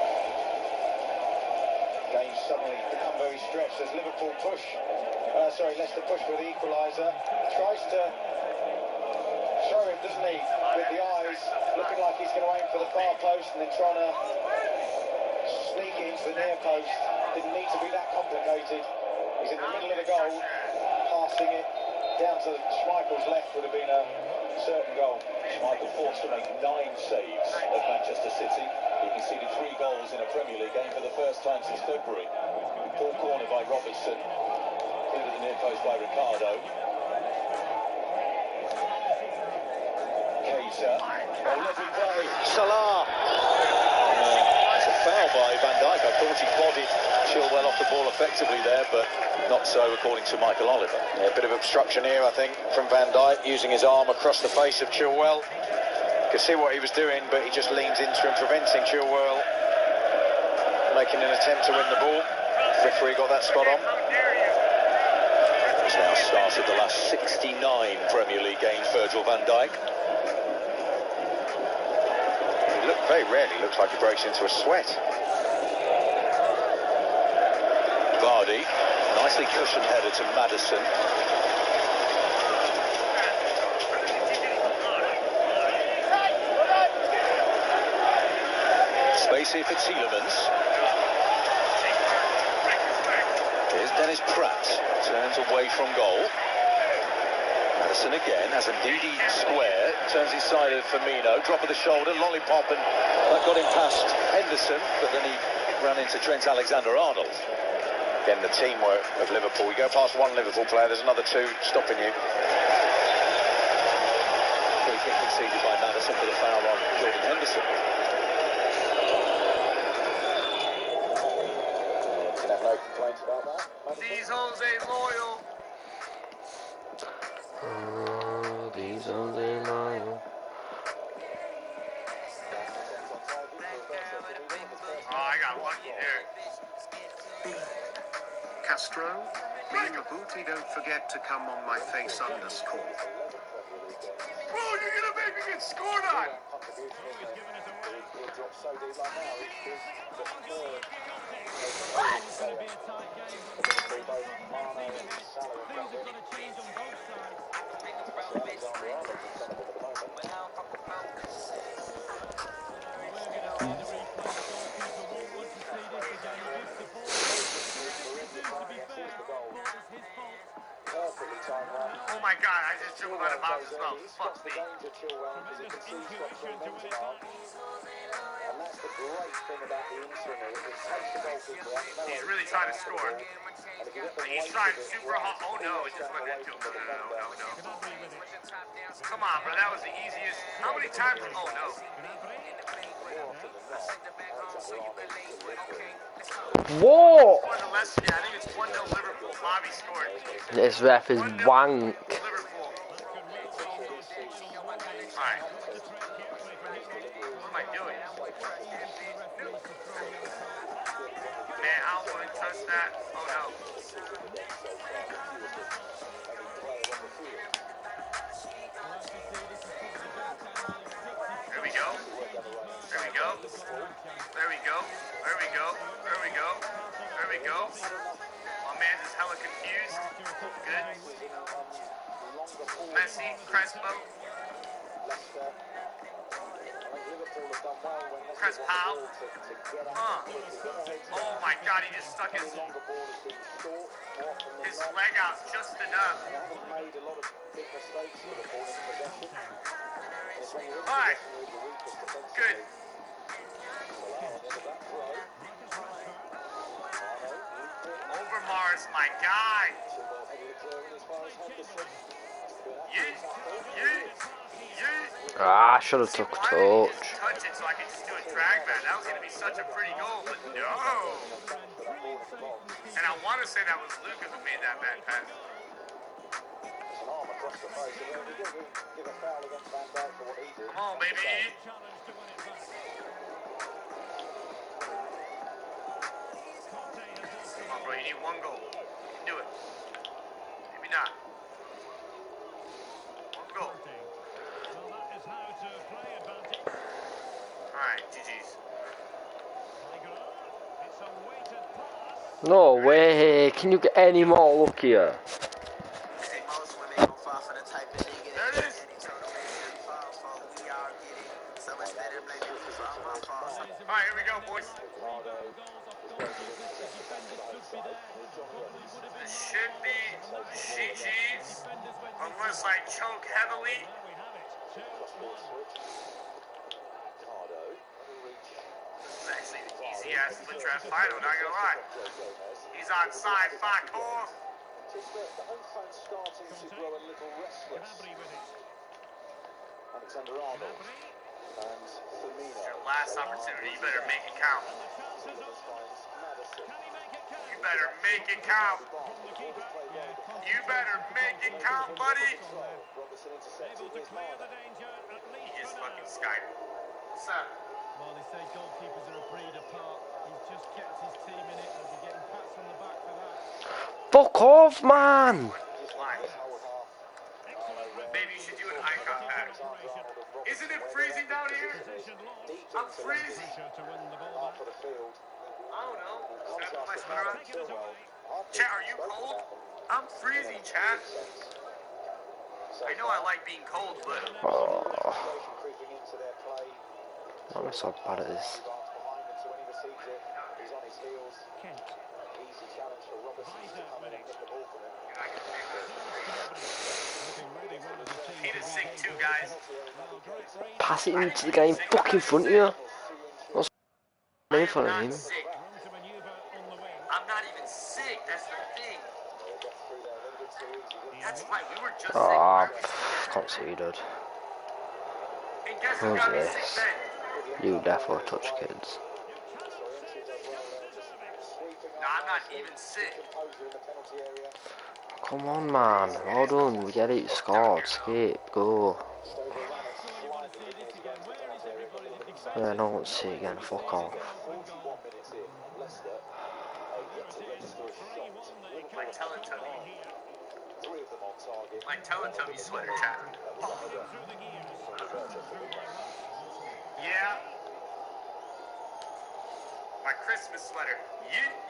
Game's suddenly become very stretched as Liverpool push. Leicester push for the equaliser. Tries to show him, doesn't he, with the eyes, looking like he's going to aim for the far post and then trying to sneak it into the near post. Didn't need to be that complicated. He's in the middle of the goal, passing it down to Schmeichel's left would have been a certain goal. Schmeichel forced to make 9 saves at Manchester City. He conceded 3 goals in a Premier League game for the first time since February. Poor corner by Robertson. Cleared at the near post by Ricardo. Keita. Oh, let him play. Salah! It's a foul by Van Dijk. I thought he bodied Chilwell off the ball effectively there, but not so according to Michael Oliver. Yeah, a bit of obstruction here, I think, from Van Dijk, using his arm across the face of Chilwell. Could see what he was doing, but he just leans into him, preventing Chilwell making an attempt to win the ball. Referee got that spot on. He's now started the last 69 Premier League games, Virgil van Dijk. Very rarely looks like he breaks into a sweat. Vardy, nicely cushioned header to Maddison. Space here for Tielemans. Here's Dennis Pratt, turns away from goal. Maddison again has a Ndidi square, turns inside of Firmino, drop of the shoulder, lollipop, and that got him past Henderson, but then he ran into Trent Alexander-Arnold. Again, the teamwork of Liverpool. You go past one Liverpool player, there's another two stopping you. Free kick conceded by Maddison for the foul on Jordan Henderson. Can have no complaints about that. These hoes ain't loyal. These hoes ain't loyal. Oh, I got lucky there. Castro, me and the booty, don't forget to come on my face _. Bro, you're gonna make me get scored on. Oh my god, I just dribbled out of bounds as well. Fuck me. And that's the great thing about the internet. It takes the goalkeeper. He's really trying to score. He's trying super hard. Oh no, it just went into him. No. Come on, bro, that was the easiest. How many times? Oh no. Whoa! I think it's 1-0 Liverpool. Bobby scored. This ref is wank. Liverpool. Alright. What am I doing? Man, I don't want to touch that. Oh no. There we go. There we go. There we go. There we go. There we go. There we go. My man is hella confused. Good. Messi, Crespo. Crespo. Oh my god, he just stuck his leg out just enough. Alright. Good. Over Mars, my guy. Ah, I should have took a touch. Touch it so I could just do a drag man. That was going to be such a pretty goal, but no. And I want to say that was Lucas who made that bad pass. Come on, baby. Come on, bro. You need one goal. You can do it. Maybe not. One goal. Alright, GG's. No way. Can you get any more luckier? Alright, here we go, boys. This should be GG's, unless I choke heavily. This is actually an easy-ass split trap fight, I'm not gonna lie. He's on side 5 core. Alexander-Arnold. It's your last opportunity. You better make it count. You better make it count. You better make it count, buddy. He is fucking Skype. What's up? Well, they say goalkeepers are a breed apart. He's just kept his team in it. He'll be getting pats on the back for that. Fuck off, man! Maybe you should do an icon pack. Isn't it freezing down here? I'm freezing. I don't know. Should I put my sweater on? Chat, are you cold? I'm freezing, chat. I know I like being cold, but... Oh. I'm so bad at this. Peter's sick too, guys. Pass it into the guy in fucking front of you. What's in front of him? Sick. I'm not even sick, that's the thing. That's right, we were just Ah, sick. conceded. And guess who Who's got me this? sick then? You definitely touch kids. No, I'm not even sick. Come on, man. Well done. We get it. Scored. Skip. Go. Yeah, I don't want to see it again. Fuck off. My Teletubby sweater, chat. Oh. Yeah. My Christmas sweater.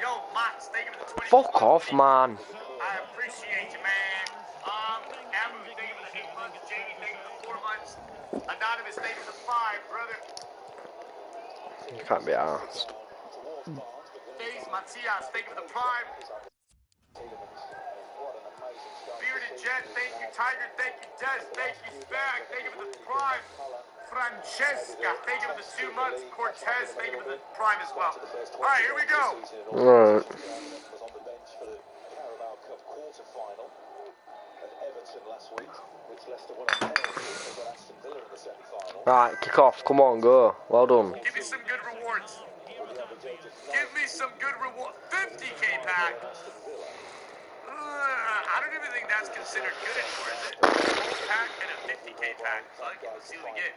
Yo, Mox, thank you for the 20. Fuck off, man. I appreciate you, man. Amber, thank you for the 8 months. Jamie, thank you for the 4 months. Anonymous, thank you for the 5, brother. You can't be arsed. Days, Matias, thank you for the Prime. Bearded Jet, thank you. Tiger, thank you. Des, thank you. Spag, thank you for the Prime. Francesca, thank you for the 2 months. Cortez, thank you for the Prime as well. Alright, here we go. Alright. Right, kick off. Come on, go. Well done. Give me some good rewards. Give me some good reward. 50k pack. I don't even think that's considered good anymore, is it? Gold pack and a 50k pack. Fuck it, let's see what we get.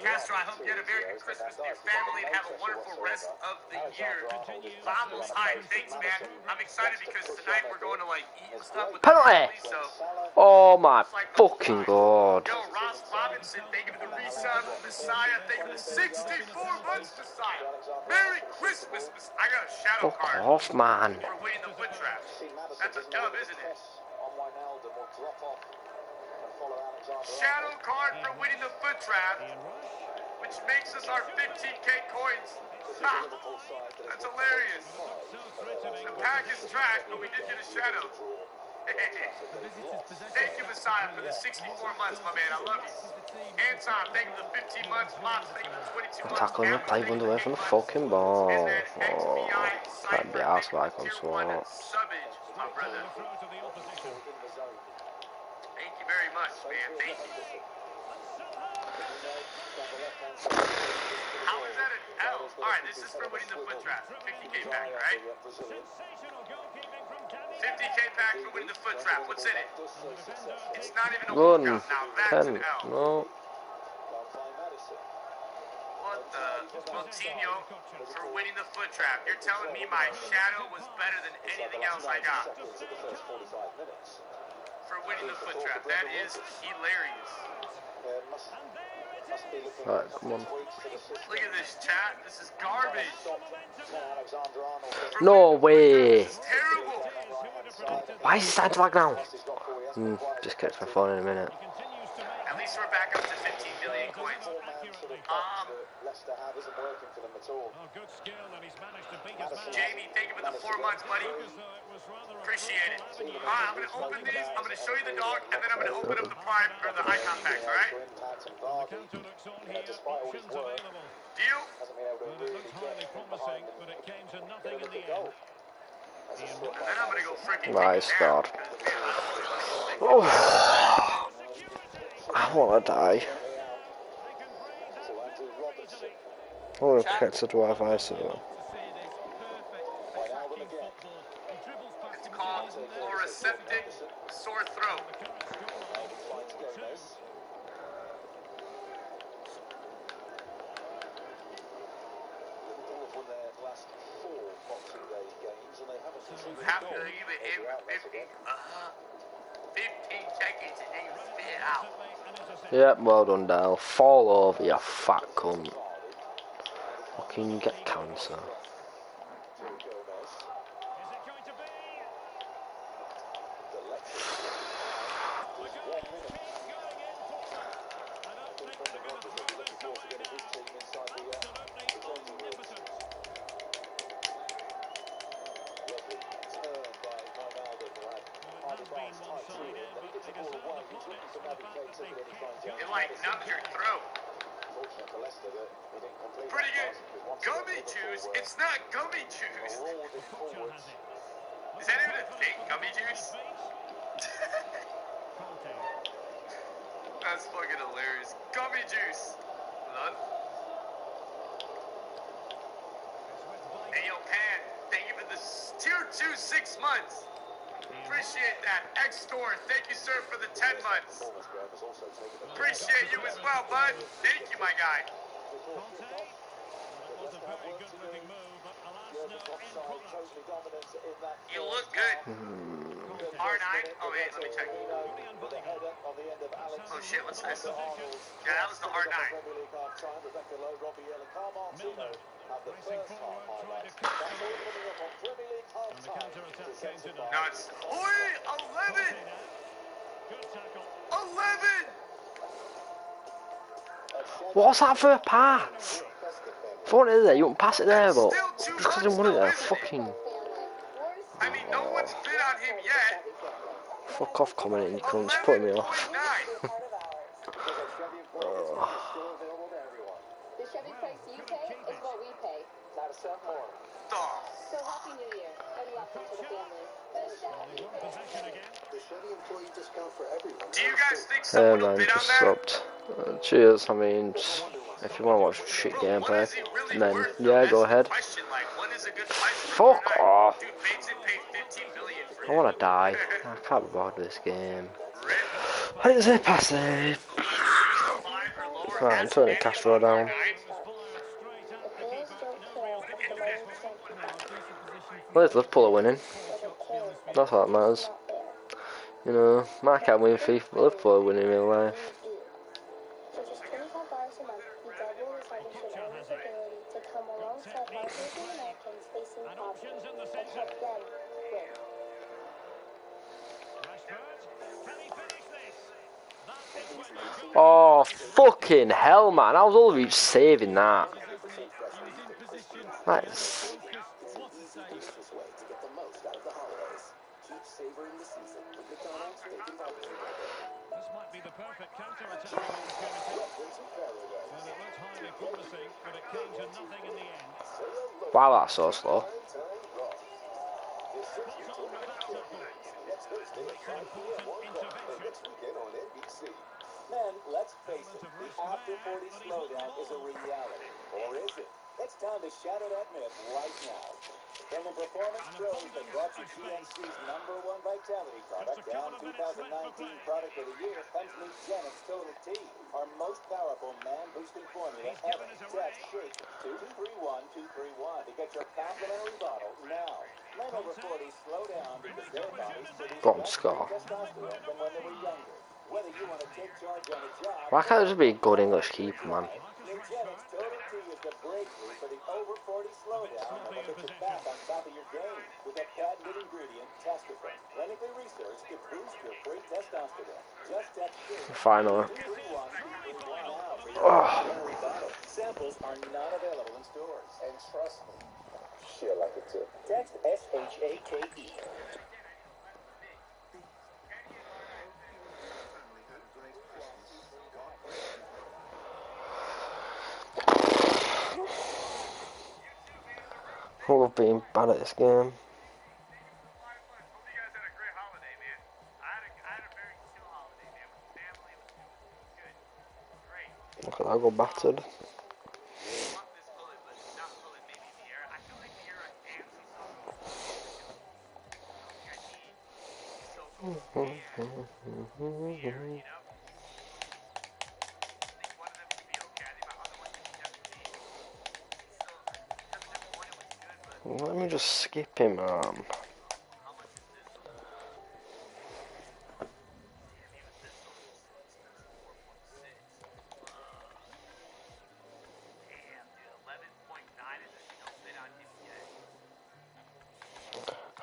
Castro, I hope you had a very good Christmas with your family and have a wonderful rest of the year. Vamos high. Thanks, man. I'm excited because tonight we're going to like eat and stuff with the Penalty! family, so... Oh my fucking god. Yo, Ross Robinson, thank you for the resub. Messiah, thank you for the 64 months, Messiah. Merry Christmas, Messiah. I got a shadow Fuck card off, man. for winning the foot trap. That's a dub, isn't it? Shadow card for winning the foot trap, which makes us our 15k coins. Ha! That's hilarious. The pack is trash, but we did get a shadow. Thank you, Messiah, for the 64 months, my man. I love you. Anton, thank you for the 15 months. Mops, thank you for the 22 months. Tackling the play one away from the fucking ball. Oh, can't be arsed like I'm swap. Subbage, my brother. Thank you very much, man. Thank you. How is that an L? Alright, this is for winning the foot trap. 50k pack, right? 50k pack for winning the foot trap. What's in it? It's not even a workout. Now that's an L. No. What the? Montinho for winning the foot trap. You're telling me my shadow was better than anything else I got. For winning the foot trap. That is hilarious. Right, come on. Look at this, chat. This is garbage. No way. This is terrible. Why is it starting to lag now? Just get to my phone in a minute. At least we're back up to 15 million coins. Jamie, thank you for the 4 months, buddy. Appreciate it. Alright, I'm going to open these, I'm going to show you the dog, and then I'm going to open up the prime, or the icon packs, alright? Deal? And then I'm going to go freaking Nice start. Oh, I want to die. I'm gonna connect to Wi-Fi so. It's called chloroseptic sore throat. You have to leave it in for 15 seconds and then you spit it out. Yep, well done, Dale. Fall over, you fat cunt. Fucking get cancer. It like numbs your throat. Pretty good. Gummy juice? It's not gummy juice. Is that even a thing, gummy juice? That's fucking hilarious. Gummy juice. Hold on. Hey, yo, Pan, thank you for the tier 2 6 months. Appreciate that. X-Store, thank you, sir, for the 10 months. Appreciate you as well, bud. Thank you, my guy. You look good. R9? Oh, wait, let me check. Oh, shit, what's this? Yeah, that was the R9. No, it's... Oi! 11! 11! What's that for a pass? If I wanted it there, you wouldn't pass it there, but just because I didn't want it there, fucking... I mean, no one's bid on him yet. Fuck off commenting, you cunts, it's putting me off. The Chevy price you pay is what we pay. Not a cent more. So happy New Year and welcome to the family. The Chevy employee discount for everyone. Do you guys think someone will Man, bid on just that? stopped. Cheers, I mean, if you want to watch shit gameplay, then yeah, go ahead. Fuck off. Dude, Bateson paid 15 million for I want to die. I can't be bothered with this game. I didn't say pass it. Right, I'm turning Castro down. Well, if Liverpool are winning, that's all that matters. You know, I can't win FIFA, but Liverpool are winning in real life. For just $25 a month, you double the salvation owner's ability to come alongside hardworking Americans facing poverty and help them win. Oh, fucking hell, man. I was already saving that. That's... This might be the perfect counter-attacking opportunity. Well, it looked highly promising, but it came to nothing in the end. Wow, that's so slow. Men, let's face it, the after 40 slowdown is a reality. Or is it? It's time to shatter that myth right now. From the Performance Pros that brought you GNC's #1 vitality product and 2019 Product of the Year comes Meet Genix Total T, our most powerful man-boosting formula ever. Text SHAKE 231231 to get your complimentary bottle now. Men over 40 slow down because their bodies produce less testosterone than when they were younger. Whether you want to take charge on a job... Why can't it just be a good English keeper, man? Nugenix Total T is the breakthrough for the over 40 slowdown that will get you back on top of your game with a patented ingredient, testosterone, clinically researched to boost your free testosterone. Just text SHAKE. Finally. Samples are not available in stores. And trust me, she'll like it too. Text SHAKE. I love being bad at this game. Look at that, go battered. Let me just skip him, man.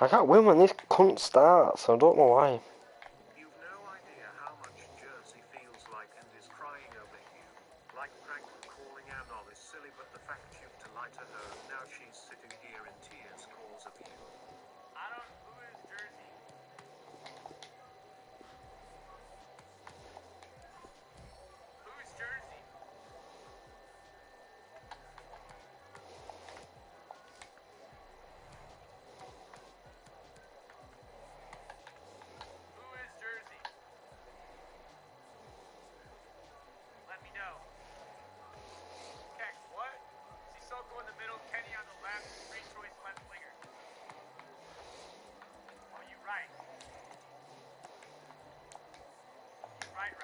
I can't win when this cunt starts, I don't know why. You've no idea how much Jersey feels like and is crying over you. Like prank calling Anol is silly, but the fact you've to lie to her and now she's sitting here in tears calls of you. Who is Jersey? Who is Jersey? Who is Jersey? Let me know. Keck, what? Sissoko in the middle, Kenny on the left, great choice left winger. Oh, you right. Right.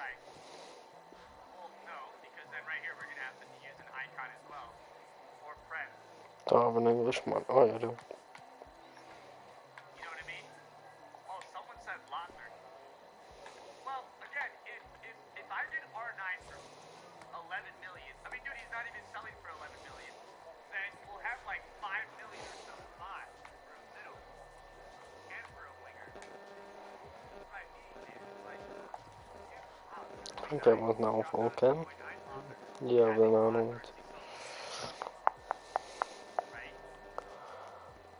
Well, no, because then right here we're going to have to use an icon as well. Or prep. Don't have an Englishman. Oh, yeah, I do. You know what I mean? Oh, someone said Lothar. Well, again, if I did R9 for 11 million, I mean, dude, he's not even selling for 11 million, then we'll have like 5 million or so to buy for a middle and for a winger. Right, like, I think it was now okay. Yeah, then Arnold. right?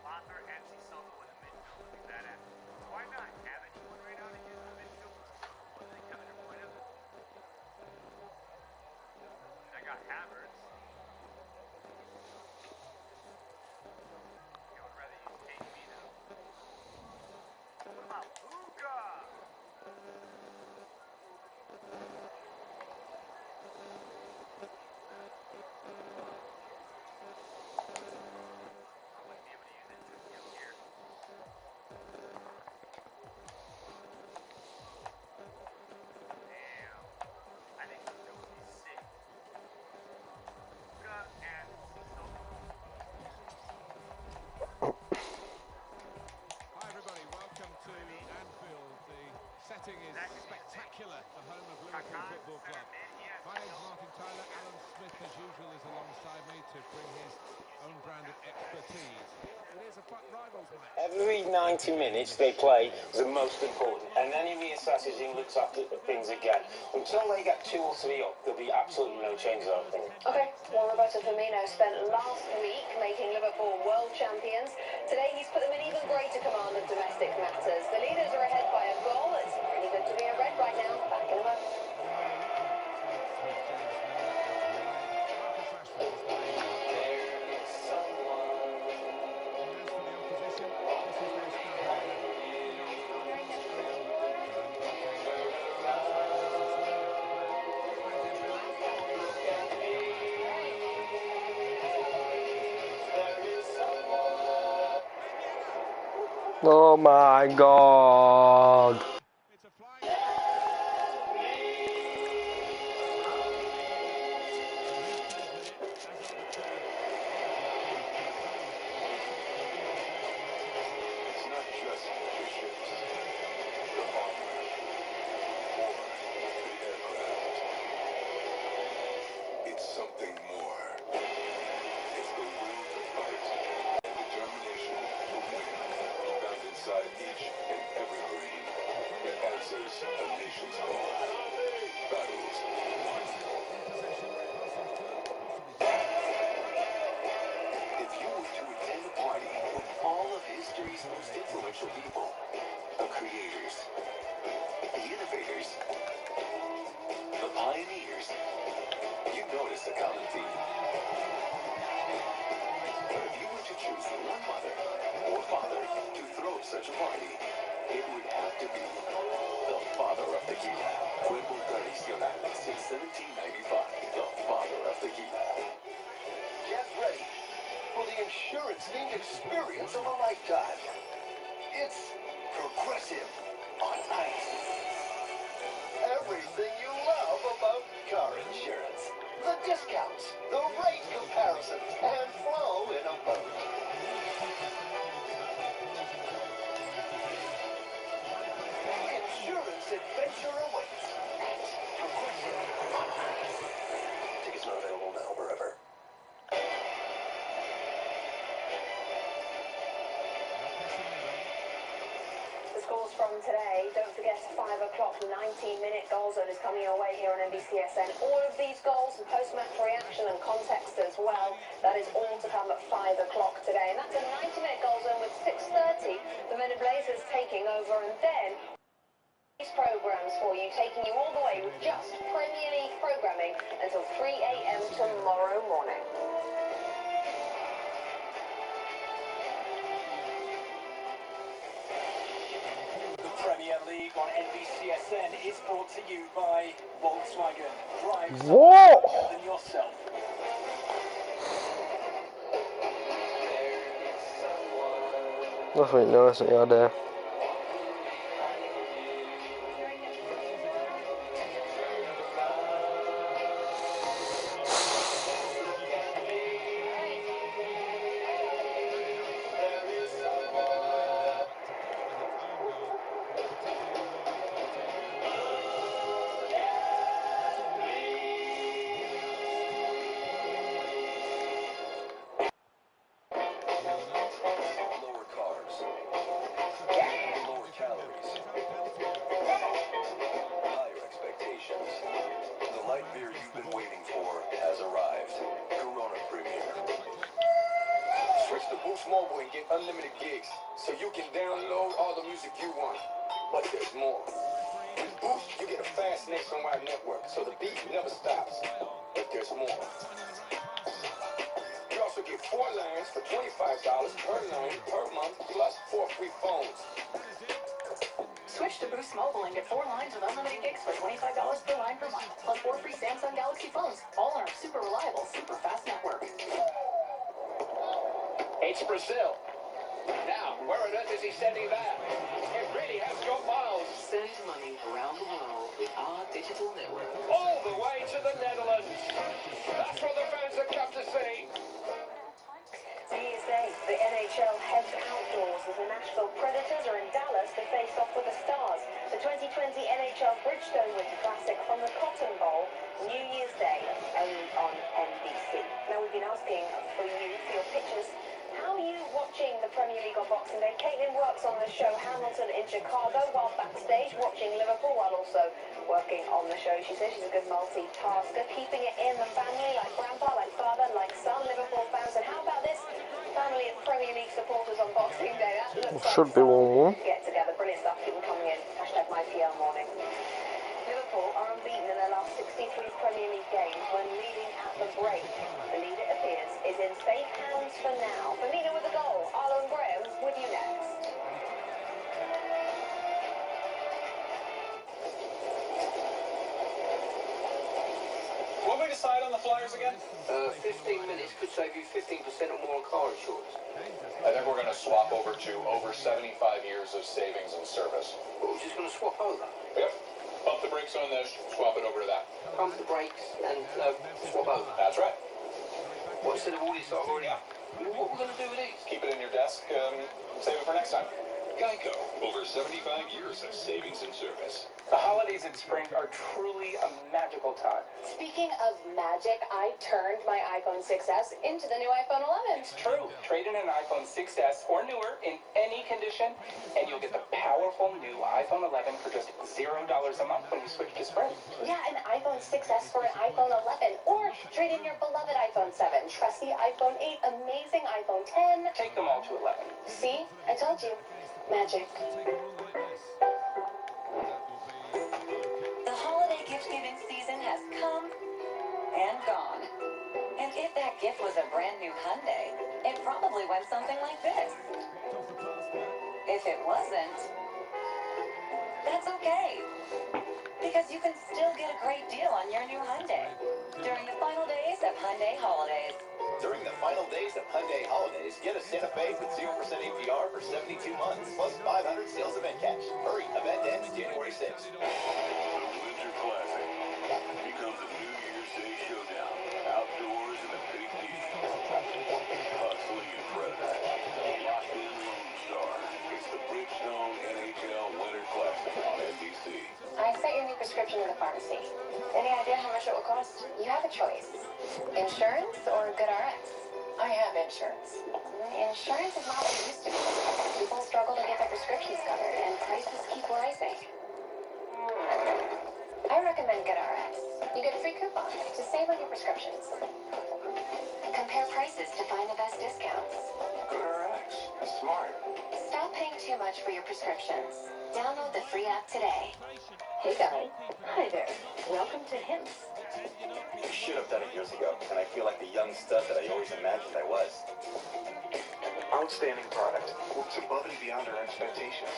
Lothar and Sissoko in the midfield would be badass. Why not have anyone right now to use the midfield with Sissoko? Wasn't it kind of the point of it? I got Havertz. I would rather use KDB though. What about Luka? I wouldn't be able to use it in midfield here. Damn. I think Luka would be sick. Luka and Sissoko. Hi everybody, welcome to Anfield. The setting is spectacular, the home of Liverpool Football Club. My name's Martin Tyler. Alan Smith, as usual, is alongside me to bring his own brand of expertise. It is a rivals match. Every 90 minutes they play is the most important, and then he reassesses and looks after things again. Until they get 2 or 3 up, there'll be absolutely no changes, I think. Okay, well, Roberto Firmino spent last week making Liverpool world champions. Today he's put them in even greater command of domestic matters. The leaders are ahead by a goal. It's pretty good to be a red right now. Back in a moment. Oh my god. It's something more. It's the will to fight and determination to win. Found inside each and every Marine. It answers a nation's call. Battles won. If you were to attend a party with all of history's most influential people, the creators, the innovators, the pioneers, you'd notice a common theme. But if you were to choose one mother or father to throw such a party, it would have to be the father of tequila. Cuervo Tradicional since 1795, the father of tequila. Get ready for the insurance-themed experience of a lifetime. It's Progressive on adventure awaits at Progressive Concerts. Tickets not available now wherever. The scores from today, don't forget 5 o'clock, 19-minute goal zone is coming your way here on NBCSN. All of these goals and post-match reaction and context as well, that is all to come at 5 o'clock today. And that's a 90-minute goal zone with 6:30, the Men in Blazers taking over, and then these programs for you, taking you all the way with just Premier League programming until 3 a.m. tomorrow morning. Premier League on NBCSN is brought to you by Volkswagen. Drive What? than yourself. Nothing nice at your day. Lower carbs. Lower calories. Higher expectations. The light beer you've been waiting for has arrived. Corona Premier. Switch to Boost Mobile and get unlimited gigs, so you can download all the music you want. But there's more. With Boost, you get a fast nationwide network, so the beat never stops. But there's more. You also get 4 lines for $25 per line per month, plus 4 free phones. Switch to Boost Mobile and get 4 lines with unlimited gigs for $25 per line per month, plus 4 free Samsung Galaxy phones, all on our super reliable, super fast network. It's Brazil. Now, where on earth is he sending that? It really has got miles. Send money around the world with our digital network. All the way to the Netherlands. That's what the fans have come to see. New Year's Day, the NHL heads outdoors as the Nashville Predators are in Dallas to face off with the Stars. The 2020 NHL Bridgestone Winter Classic from the Cotton Bowl, New Year's Day, only on NBC. Now, we've been asking for your pictures. How are you watching the Premier League on Boxing Day? Caitlin works on the show Hamilton in Chicago while backstage watching Liverpool while also working on the show. She says she's a good multitasker, keeping it in the family, like grandpa, like father, like son, Liverpool fans. And how about this? Family of Premier League supporters on Boxing Day. That looks like Should be 1-1. get together. Brilliant stuff. Keep them coming in. Hashtag MyPL morning. Liverpool are unbeaten in their last 63 Premier League games when leading at the break. The lead, it appears, is in safe hands for now. Firmino with the goal. Arlo and Graham with you next. What we decide on the Flyers again? 15 minutes could save you 15% or more on car insurance. I think we're going to swap over to over 75 years of savings and service. But we're just going to swap over. Yep. Pump the brakes on this, swap it over to that. Pump the brakes and swap over. That's right. What, instead of all this I've already... What are we going to do with these? Keep it in your desk, save it for next time. Geico, over 75 years of savings and service. The holidays in spring are truly a magical time. Speaking of magic, I turned my iPhone 6S into the new iPhone 11. It's true. Trade in an iPhone 6S or newer in any condition, and you'll get the powerful new iPhone 11 for just $0 a month when you switch to Sprint. Yeah, an iPhone 6S for an iPhone 11. Or trade in your beloved iPhone 7, trusty iPhone 8, amazing iPhone 10. Take them all to 11. See? I told you. Magic. The holiday gift-giving season has come and gone. And if that gift was a brand new Hyundai, it probably went something like this. If it wasn't, that's okay. Because you can still get a great deal on your new Hyundai during the final days of Hyundai Holidays. During the final days of Hyundai Holidays, get a Santa Fe with 0% APR for 72 months, plus 500 sales event cash. Hurry, event ends January 6th. The Winter Classic becomes a New Year's Day showdown. Outdoors in the Big D. Hustling and Predator. Locked in Lone Star. It's the Bridgestone NHL Winter Classic on NBC. I set prescription in the pharmacy. Any idea how much it will cost? You have a choice. Insurance or GoodRx? I have insurance. Insurance is not what it used to be. People struggle to get their prescriptions covered, and prices keep rising. I recommend GoodRx. You get a free coupon to save on your prescriptions. Compare prices to find the best discounts. GoodRx. Smart. Stop paying too much for your prescriptions. Download the free app today. Hey guys. Hi there. Welcome to HIMS. You should have done it years ago, and I feel like the young stud that I always imagined I was. Outstanding product. Works above and beyond our expectations.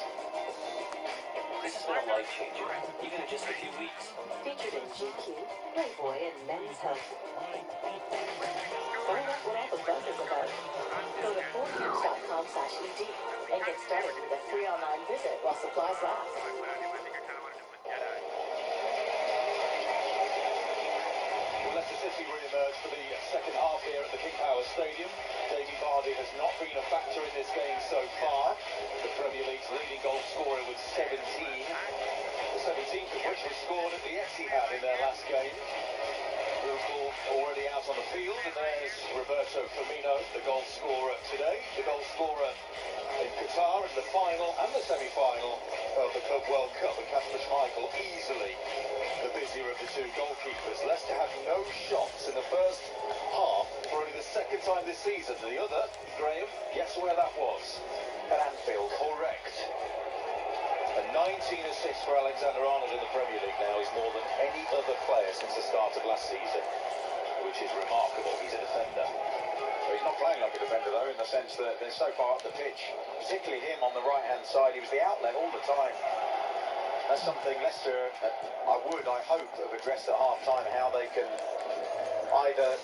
This has been a life changer, even in just a few weeks. Featured in GQ, Playboy, and Men's Health. Find out what all the buzz is about. Go to 4hims.com/ED and get started with a free online visit while supplies last. Leicester City re-emerge for the second half here at the King Power Stadium. Jamie Vardy has not been a factor in this game so far. The Premier League's leading goal scorer with 17. The 17th of which was scored at the Etihad in their last game. Liverpool already out on the field, and there's Roberto Firmino, the goal scorer today. The goal scorer in Qatar in the final and the semi-final of the Club World Cup, and Kasper Schmeichel easily the busier of the two goalkeepers. Leicester had no shots in the first half for only the second time this season. The other, Graham, guess where that was? At Anfield. Correct. And 19 assists for Alexander-Arnold in the Premier League now is more than any other player since the start of last season, which is remarkable. He's a defender. So he's not playing like a defender, though, in the sense that they're so far up the pitch, particularly him on the right-hand side. He was the outlet all the time. That's something Leicester, I hope, have addressed at half-time, how they can either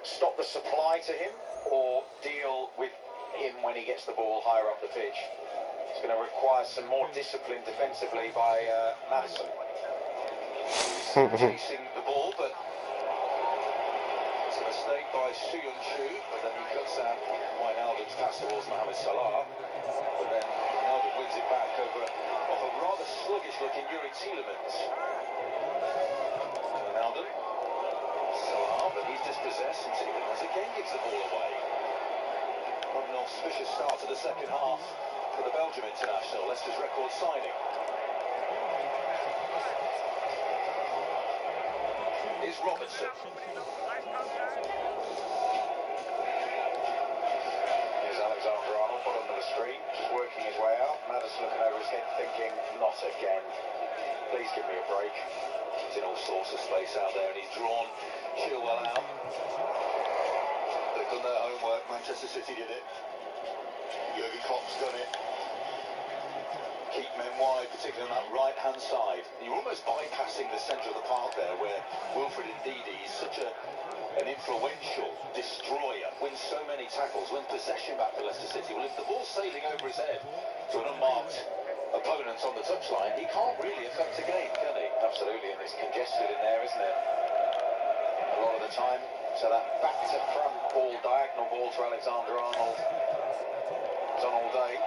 stop the supply to him or deal with him when he gets the ball higher up the pitch. It's going to require some more discipline defensively by Maddison. Chasing the ball, but it's a mistake by Suyun-Chu, but then he cuts out Wijnaldum's pass towards Mohamed Salah. But then Wijnaldum wins it back off a rather sluggish-looking Yuri Tielemans. Wijnaldum, Salah, but he's dispossessed, and Tielemans again gives the ball away. What an auspicious start to the second half for the Belgium international, Leicester's record signing. Is Robertson. Here's Alexander-Arnold, bottom of the screen, just working his way out. Maddison looking over his head thinking, not again. Please give me a break. He's in all sorts of space out there, and he's drawn Chilwell out. They've done their homework. Manchester City did it. Jurgen Klopp's done it. Keep men wide, particularly on that right-hand side. You're almost bypassing the centre of the park there, where Wilfred Ndidi is such an influential destroyer, wins so many tackles, wins possession back for Leicester City. Well, if the ball's sailing over his head to an unmarked opponent on the touchline, he can't really affect a game, can he? Absolutely, and it's congested in there, isn't it? A lot of the time. So that back-to-front ball, diagonal ball to Alexander-Arnold. It's on all day.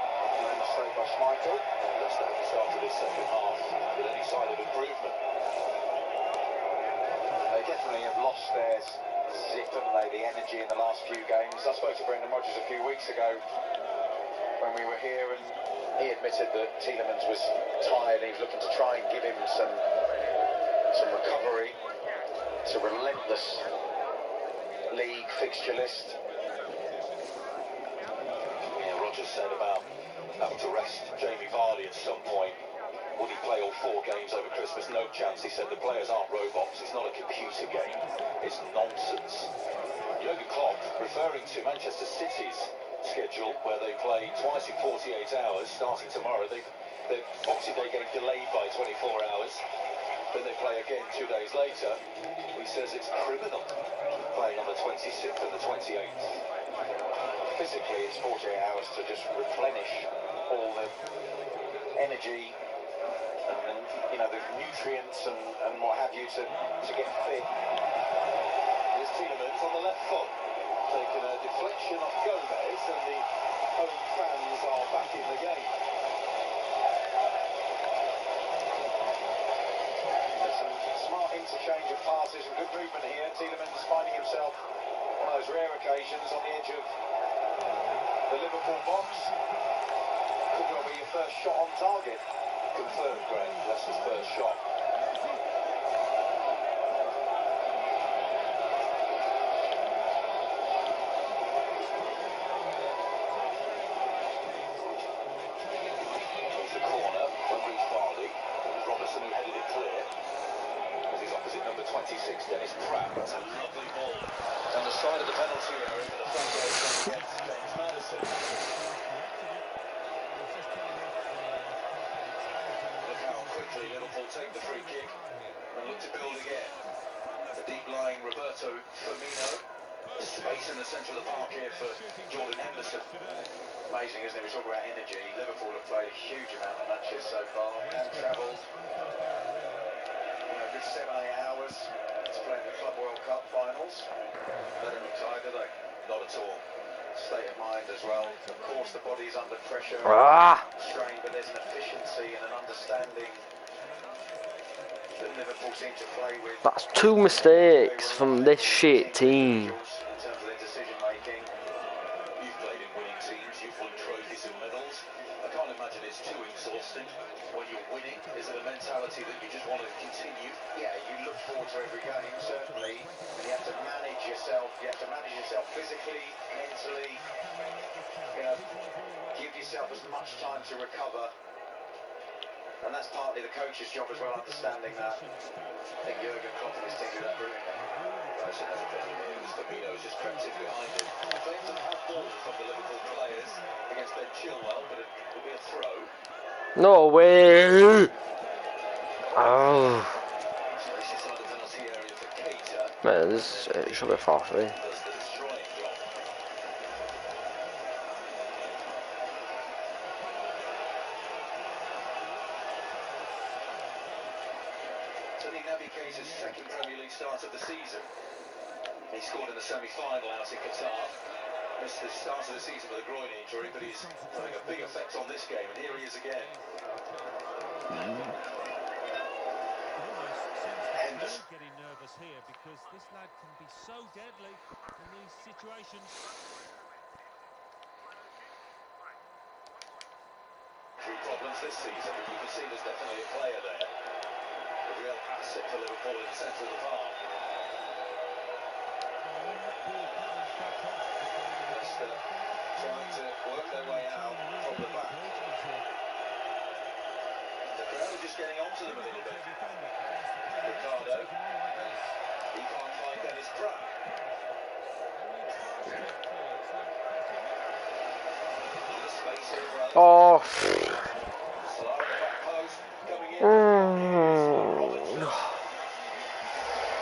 Mistake by Schmeichel. Leicester haven't started this second half with any sign of improvement. They definitely have lost their zip, haven't they, the energy in the last few games. I spoke to Brendan Rodgers a few weeks ago when we were here, and he admitted that Tielemans was tired. He was looking to try and give him some recovery. It's a relentless league fixture list. Rodgers said about having to rest Jamie Vardy at some point. Would he play all 4 games over Christmas? No chance. He said the players aren't robots. It's not a computer game. It's nonsense. Jurgen Klopp, referring to Manchester City's schedule, where they play twice in 48 hours, starting tomorrow. Their Boxing Day game delayed by 24 hours. Then they play again 2 days later. He says it's criminal playing on the 26th and the 28th. Physically, it's 48 hours to just replenish all the energy and the nutrients and what have you to get fit. Here's Tielemans on the left foot, taking a deflection off Gomez, and the home fans are back in the game. those rare occasions on the edge of the Liverpool box. Could well be your first shot on target. Confirmed, Greg. Leicester's first shot. Here's the corner from Reece Barley. Robertson who headed it clear. As his opposite number 26, Dennis Pratt. That's a lovely ball. On the side of the penalty area for the front row against James Maddison. Look how quickly Liverpool take the free kick and look to build again. The deep-lying Roberto Firmino. Space in the centre of the park here for Jordan Henderson. Amazing, isn't it? We talk about energy. Liverpool have played a huge amount of matches so far and travelled a good 7-8 hours to play in the Club World Cup finals. They don't look tired, do they? Not at all. State of mind as well. Of course, the body's under pressure, strain, but there's an efficiency and an understanding that Liverpool seem to play with. That's 2 mistakes from this shit team. In terms of their decision making. You've played in winning teams, you've won trophies and medals. I can't imagine it's too exhausting when you're winning. Is it a mentality that you just want to continue? Yeah, you look forward to every game, certainly. And you have to manage yourself. You have to manage yourself physically, mentally. You know, give yourself as much time to recover. And that's partly the coach's job as well, understanding that. I think Jurgen Klopp and his team do that brilliantly. Dyson has a bit of news. Firmino's just crept in behind him. Claims of handball from the Liverpool players against Ben Chilwell, but it will be a throw. No way! Oh. Space inside the penalty area for Keita. Man, this it should be far free. Does the destroying job. Tony Naby Keita's second Premier League start of the season. He scored in the semi-final out in Qatar. Missed the start of the season with a groin injury, but he's having a big effect on this game, and here he is again. Henderson. Getting nervous here because this lad can be so deadly in these situations. Few problems this season, but you can see there's definitely a player there. A real asset for Liverpool in the centre of the park. Leicester trying to work their way out from the back. The crowd are just getting onto them a little bit. Ricardo. He can't find Dennis Pratt. The space here for Oh. Salah at the back post, coming in.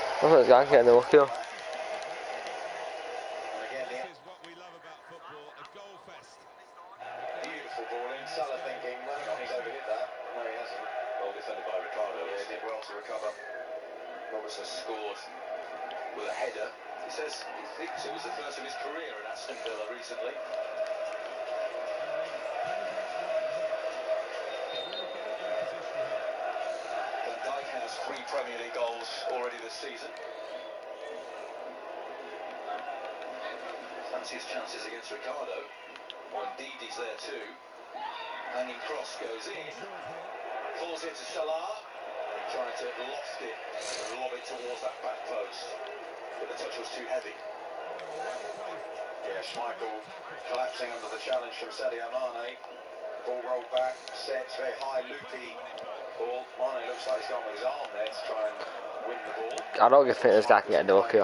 I thought it was getting the lucky. This is what we love about football, a goal fest. Beautiful ball in. Salah thinking, well, he's overhit that. No, he hasn't. Well defended by Ricardo. Yeah, he did well to recover. Robertson scored with a header. He says he thinks it was the first of his career at Aston Villa recently. Van Dijk has 3 Premier League goals already this season. Fancy his chances against Ricardo. Well, indeed he's there too. Hanging cross goes in. Falls into Salah. Trying to loft it and lob it towards that back post. But the touch was too heavy. Yeah, Schmeichel collapsing under the challenge from Sadio Mane. Ball rolled back, set, very high, loopy ball. Mane looks like he's gone with his arm there to try and win the ball. I don't think this guy can get a lucky.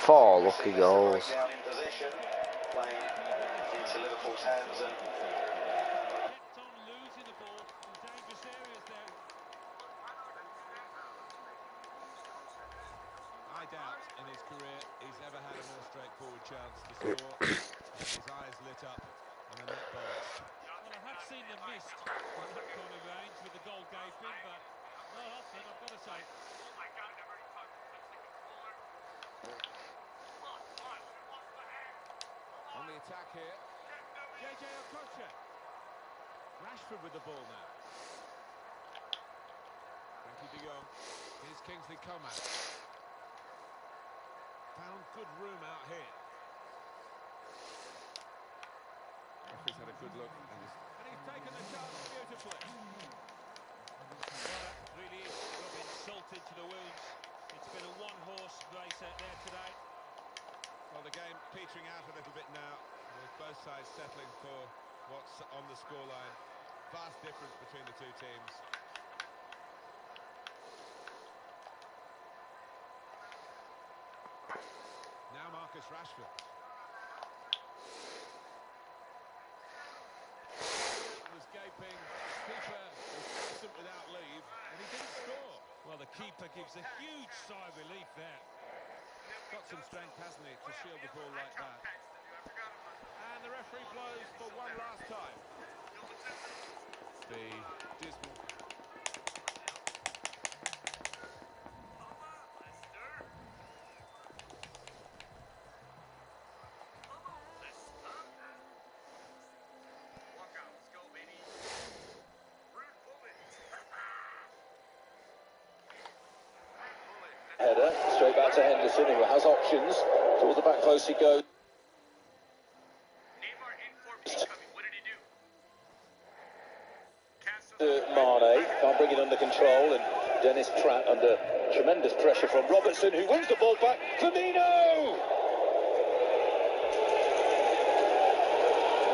4 lucky goals. Down in possession, playing into Liverpool's hands and I doubt in his career he's ever had a more straightforward chance to score. And his eyes lit up and the net bollocks. Well, I have seen them missed from that corner range with the goal gaping, but not often, I've got to say. On the attack here, JJ Okocha. Rashford with the ball now. Frankie de Jong. Here's Kingsley Coman. found good room out here. Referee's had a good look and he's taken the chance beautifully. Well, that really is rubbing salt into the wounds. It's been a one-horse race out there today. Well, the game petering out a little bit now, with both sides settling for what's on the scoreline. Vast difference between the two teams. Now Marcus Rashford. Was gaping, keeper was decent without leave, and he didn't score. Well, the keeper gives a huge sigh of relief there. Got some strength, hasn't he, to shield the ball like that. And the referee blows for one last time. The dismal... Header, straight back to Henderson, who has options. Towards the back post he goes. Mane, can't bring it under control, and Dennis Pratt under tremendous pressure from Robertson, who wins the ball back. Firmino!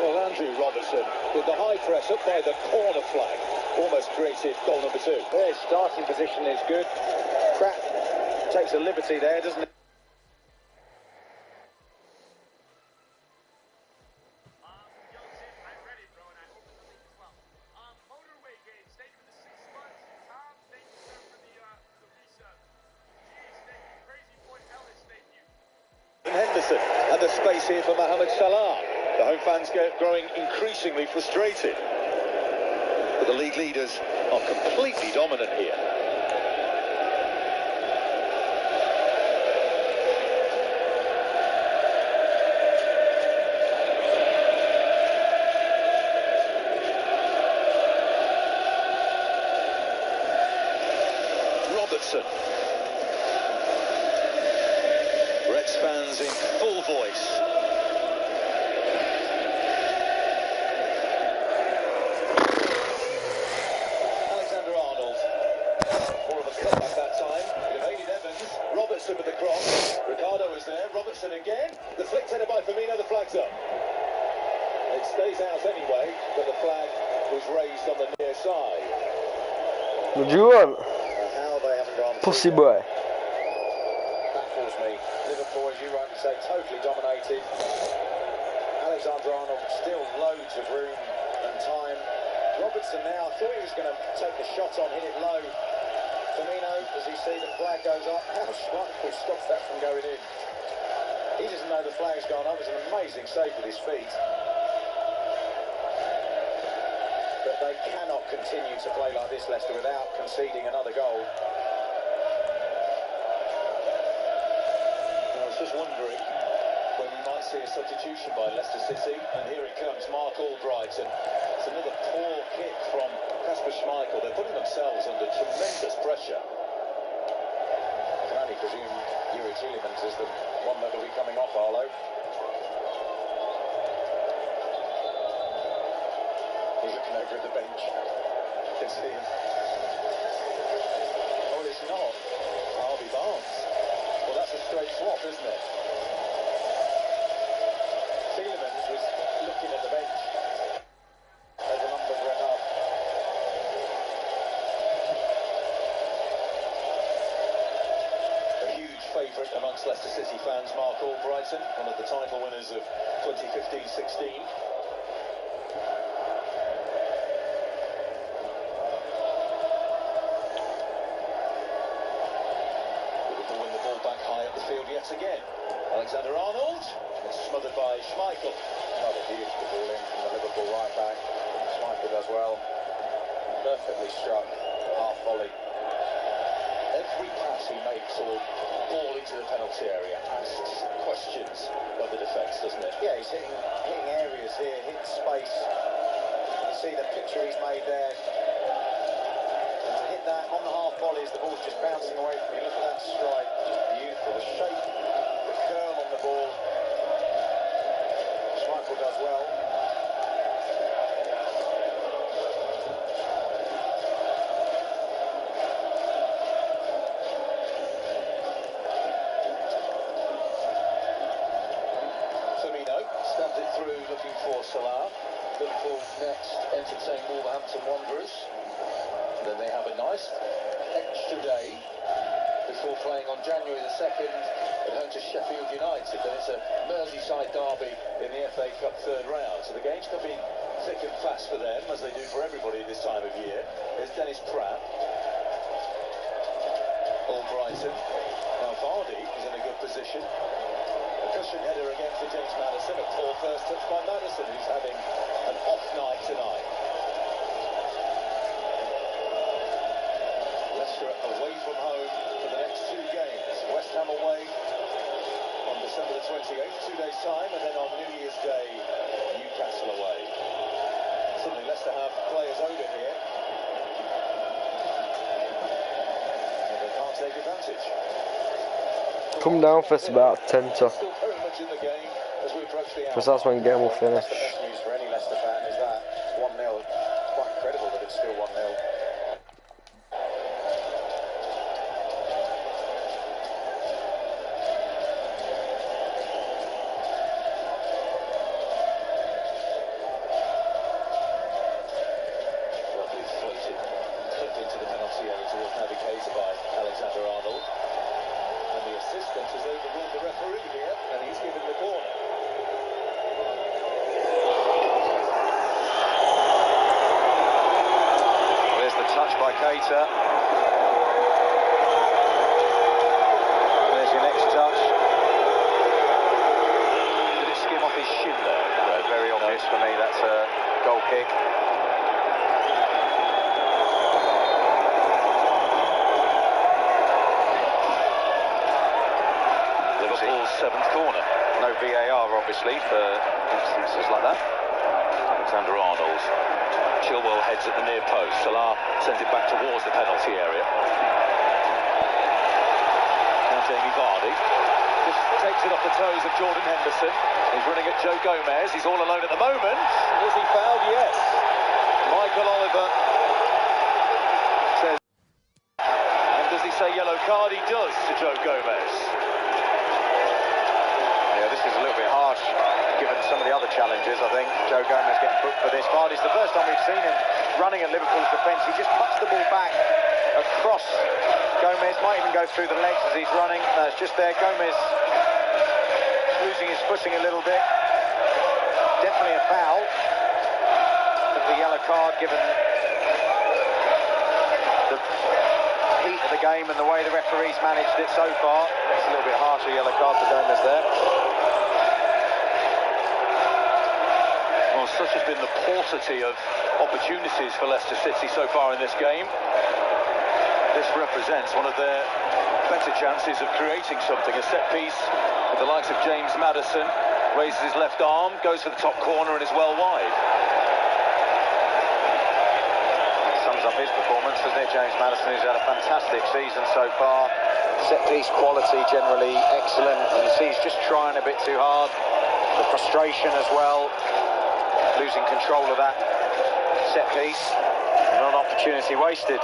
Well, Andrew Robertson, with the high press up by the corner flag, almost created goal number 2. Their starting position is good. Pratt takes a liberty there, doesn't it? Henderson, and the space here for Mohamed Salah. The home fans growing increasingly frustrated. But the league leaders are completely dominant here. Robertson. Reds fans in full voice. Alexander-Arnold. More of a cutback that time. It evaded Evans. Robertson with the cross. Ricardo is there. Robertson again. The flick headed by Firmino. The flag's up. It stays out anyway, but the flag was raised on the near side. How they haven't gone. Pussy boy. Baffles me. Liverpool, as you rightly say, totally dominated. Alexander-Arnold still loads of room and time. Robertson now, I thought he was going to take the shot on, hit it low. Firmino, as you see the flag goes up, how Schmeichel stops that from going in. He doesn't know the flag's gone up. It was an amazing save with his feet. But they cannot continue to play like this, Leicester, without conceding another goal. I was just wondering when we might see a substitution by Leicester City, and here it comes, Mark Albright, and it's another poor kick from Kasper Schmeichel. They're putting themselves under tremendous pressure. I can only presume Yuri Tielemans is the one that will be coming off, Arlo. He's looking over at the bench. You can see him. Oh, it's not. Harvey Barnes. Well, that's a straight swap, isn't it? Tielemans was looking at the bench as the numbers went up. A huge favourite amongst Leicester City fans, Mark Albrighton, one of the title winners of 2015-16. Yet again, Alexander-Arnold, it's smothered by Schmeichel. Another beautiful ball in from the Liverpool right back. Schmeichel does well. Perfectly struck, half volley. Every pass he makes or ball into the penalty area asks questions of the defence, doesn't it? Yeah, he's hitting areas here, hitting space. You see the picture he's made there. And to hit that on the half volley as the ball's just bouncing away from you. Look at that strike. Beautiful. The shape, the then they have a nice extra day before playing on January the 2nd at home to Sheffield United. Then it's a Merseyside derby in the FA Cup third round. So the game's coming thick and fast for them, as they do for everybody this time of year. There's Dennis Pratt. Albrighton. Now Vardy is in a good position. A cushion header again for James Maddison. A poor first touch by Maddison, who's having an off night tonight. Leicester away from home for the next 2 games. West Ham away on December the 28th, 2 days' time, and then on New Year's Day, Newcastle away. Suddenly Leicester have players owed here. And they can't take advantage. Come down for us about 10 to. Still very much in the game as we approach the hour. Because that's when game will finish. That's the best news for any Leicester fan, is that 1-0. Quite incredible that it's still 1-0. Lovely floated clip into the penalty area towards Navigator by Alexander Arnold. And the assistant has overruled the referee here, and he's given the corner. There's the touch by Keita. There's your next touch. Did it skim off his shin there? No, very obvious for me. That's a goal kick. Liverpool's 7th corner. No VAR, obviously, for instances like that. Alexander Arnold. Chilwell heads at the near post. Salah sends it back towards the penalty area. Now Jamie Vardy just takes it off the toes of Jordan Henderson. He's running at Joe Gomez. He's all alone at the moment. Was he fouled? Yes. Michael Oliver says. And does he say yellow card? He does to Joe Gomez. Yeah, this is a little bit harsh, given some of the other challenges. I think Joe Gomez getting booked for this. Vardy's the first time we've seen him running at Liverpool's defence. He just puts the ball back across. Gomez might even go through the legs as he's running. No, it's just there. Gomez losing his footing a little bit. Definitely a foul. But the yellow card, given the heat of the game and the way the referees managed it so far. It's a little bit harsher yellow card for Gomez there. Well, such has been the paucity of opportunities for Leicester City so far in this game. This represents one of their better chances of creating something. A set piece with the likes of James Maddison. Raises his left arm, goes for the top corner and is well wide. Sums up his performance, doesn't it? James Maddison, who's had a fantastic season so far. Set piece quality generally excellent. You see he's just trying a bit too hard. The frustration as well. Losing control of that set piece. And an opportunity wasted.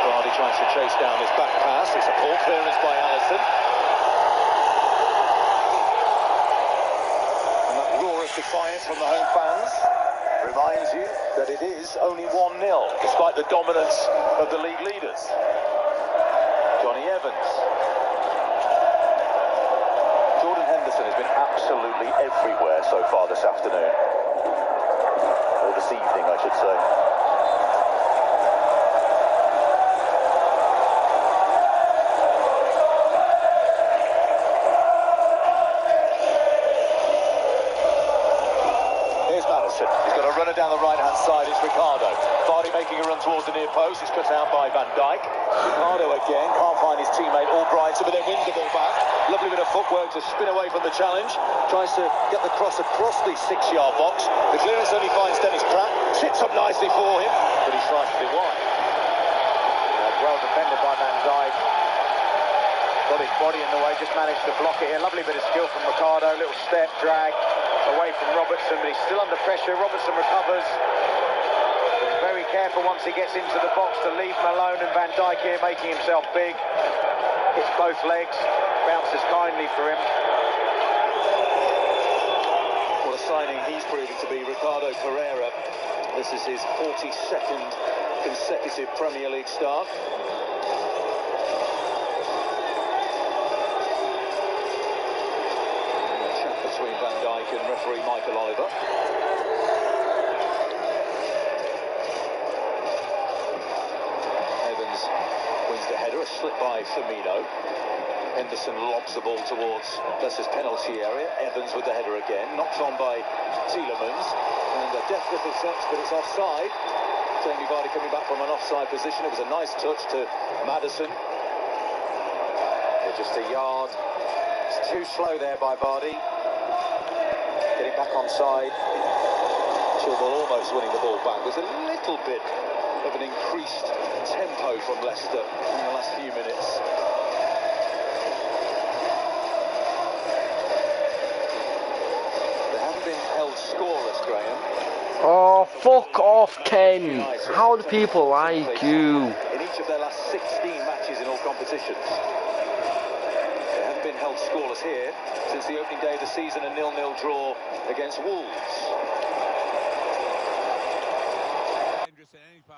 Vardy tries to chase down this back pass. It's a poor clearance by Alisson. And that roar of defiance from the home fans reminds you that it is only 1-0, despite the dominance of the league leaders. Johnny Evans. Jordan Henderson has been absolutely everywhere so far this afternoon. Or this evening, I should say. He's got a runner down the right-hand side. It's Ricardo. Vardy making a run towards the near post. It's cut out by Van Dijk. Ricardo again can't find his teammate Albrighton, but then wins the ball back. Lovely bit of footwork to spin away from the challenge. Tries to get the cross across the 6-yard box. The clearance only finds Dennis Pratt. Sits up nicely for him, but he slices it wide. Well defended by Van Dijk. Got his body in the way, just managed to block it here. Lovely bit of skill from Ricardo. Little step, drag away from Robertson, but he's still under pressure. Robertson recovers. He's very careful once he gets into the box to leave him alone, and Van Dijk here making himself big. Hits both legs, bounces kindly for him. What a signing he's proving to be, Ricardo Pereira. This is his 42nd consecutive Premier League start. A chat between Van Dijk and referee Michael Oliver. Evans wins the header, a slip by Firmino. Henderson lobs the ball towards Leicester's penalty area. Evans with the header again, knocked on by Tielemans, and a deft little touch, but it's offside. Jamie Vardy coming back from an offside position. It was a nice touch to Maddison. Just a yard. It's too slow there by Vardy. Getting back onside. Chilwell almost winning the ball back. There's a little bit of an increased tempo from Leicester in the last few minutes. Scoreless, Graham. Oh, fuck off, Ken. How do people like you? In each of their last 16 matches in all competitions. They haven't been held scoreless here since the opening day of the season, a 0-0 draw against Wolves.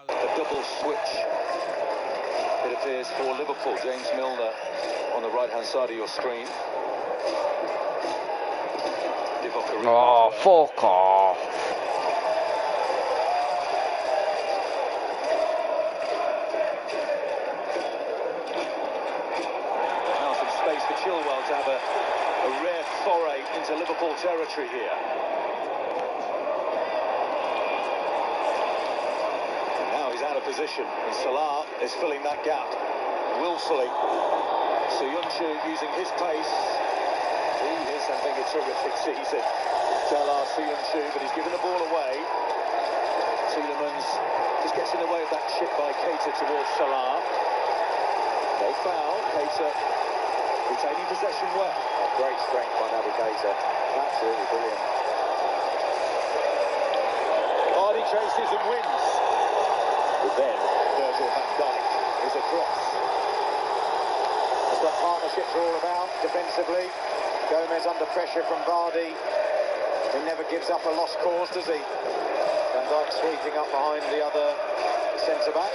A double switch, it appears, for Liverpool. James Milner on the right-hand side of your screen. Oh, fuck off. Now some space for Chilwell to have a rare foray into Liverpool territory here. And now he's out of position, and Salah is filling that gap willfully. Soyuncu using his pace. He is having a terrific season. Salah, Soyuncu, but he's given the ball away. Tielemans just gets in the way of that chip by Keita towards Salah. No foul. Keita retaining possession well. Great strength by Naby Keita. Absolutely brilliant. Vardy chases and wins. But then Virgil van Dijk is across. That's what partnerships are all about defensively. Gomez under pressure from Vardy. He never gives up a lost cause, does he? Van Dijk sweeping up behind the other centre-back.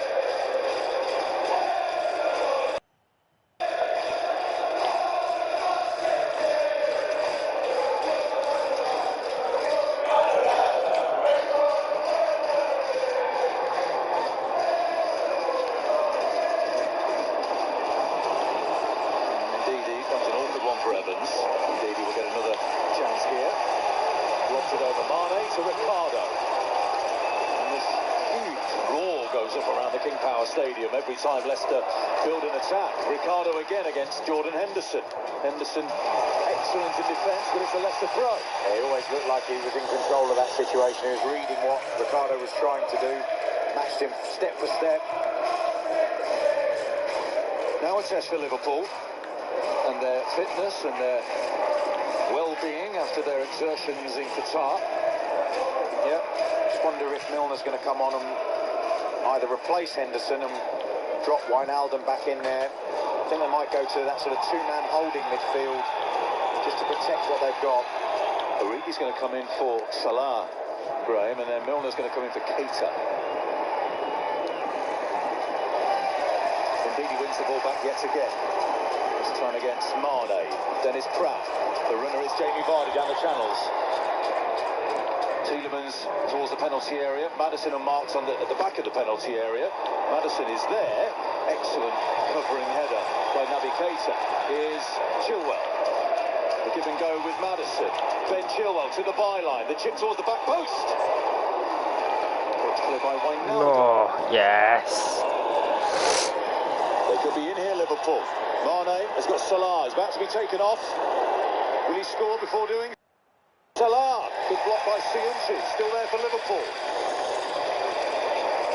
Stadium every time Leicester build an attack. Ricardo again against Jordan Henderson. Henderson excellent in defence, but it's a Leicester throw. Yeah, he always looked like he was in control of that situation. He was reading what Ricardo was trying to do, matched him step for step. Now a test for Liverpool and their fitness and their well-being after their exertions in Qatar. Yeah, just wonder if Milner's going to come on and either replace Henderson and drop Wijnaldum back in there. I think they might go to that sort of two-man holding midfield just to protect what they've got. Origi's going to come in for Salah, Graham, and then Milner's going to come in for Keita. Indeed, he wins the ball back yet again. This time against Mane. Dennis Pratt. The runner is Jamie Vardy down the channels. Tielemans towards the penalty area. Maddison and Marks at the back of the penalty area. Maddison is there. Excellent covering header by Naby Keita. Here's Chilwell. The give and go with Maddison. Ben Chilwell to the byline. The chip towards the back post. It's clear by Wijnaldum. Oh, yes. They could be in here, Liverpool. Mane has got Salah. He's about to be taken off. Will he score before doing? Salah, good block by Soyuncu, still there for Liverpool.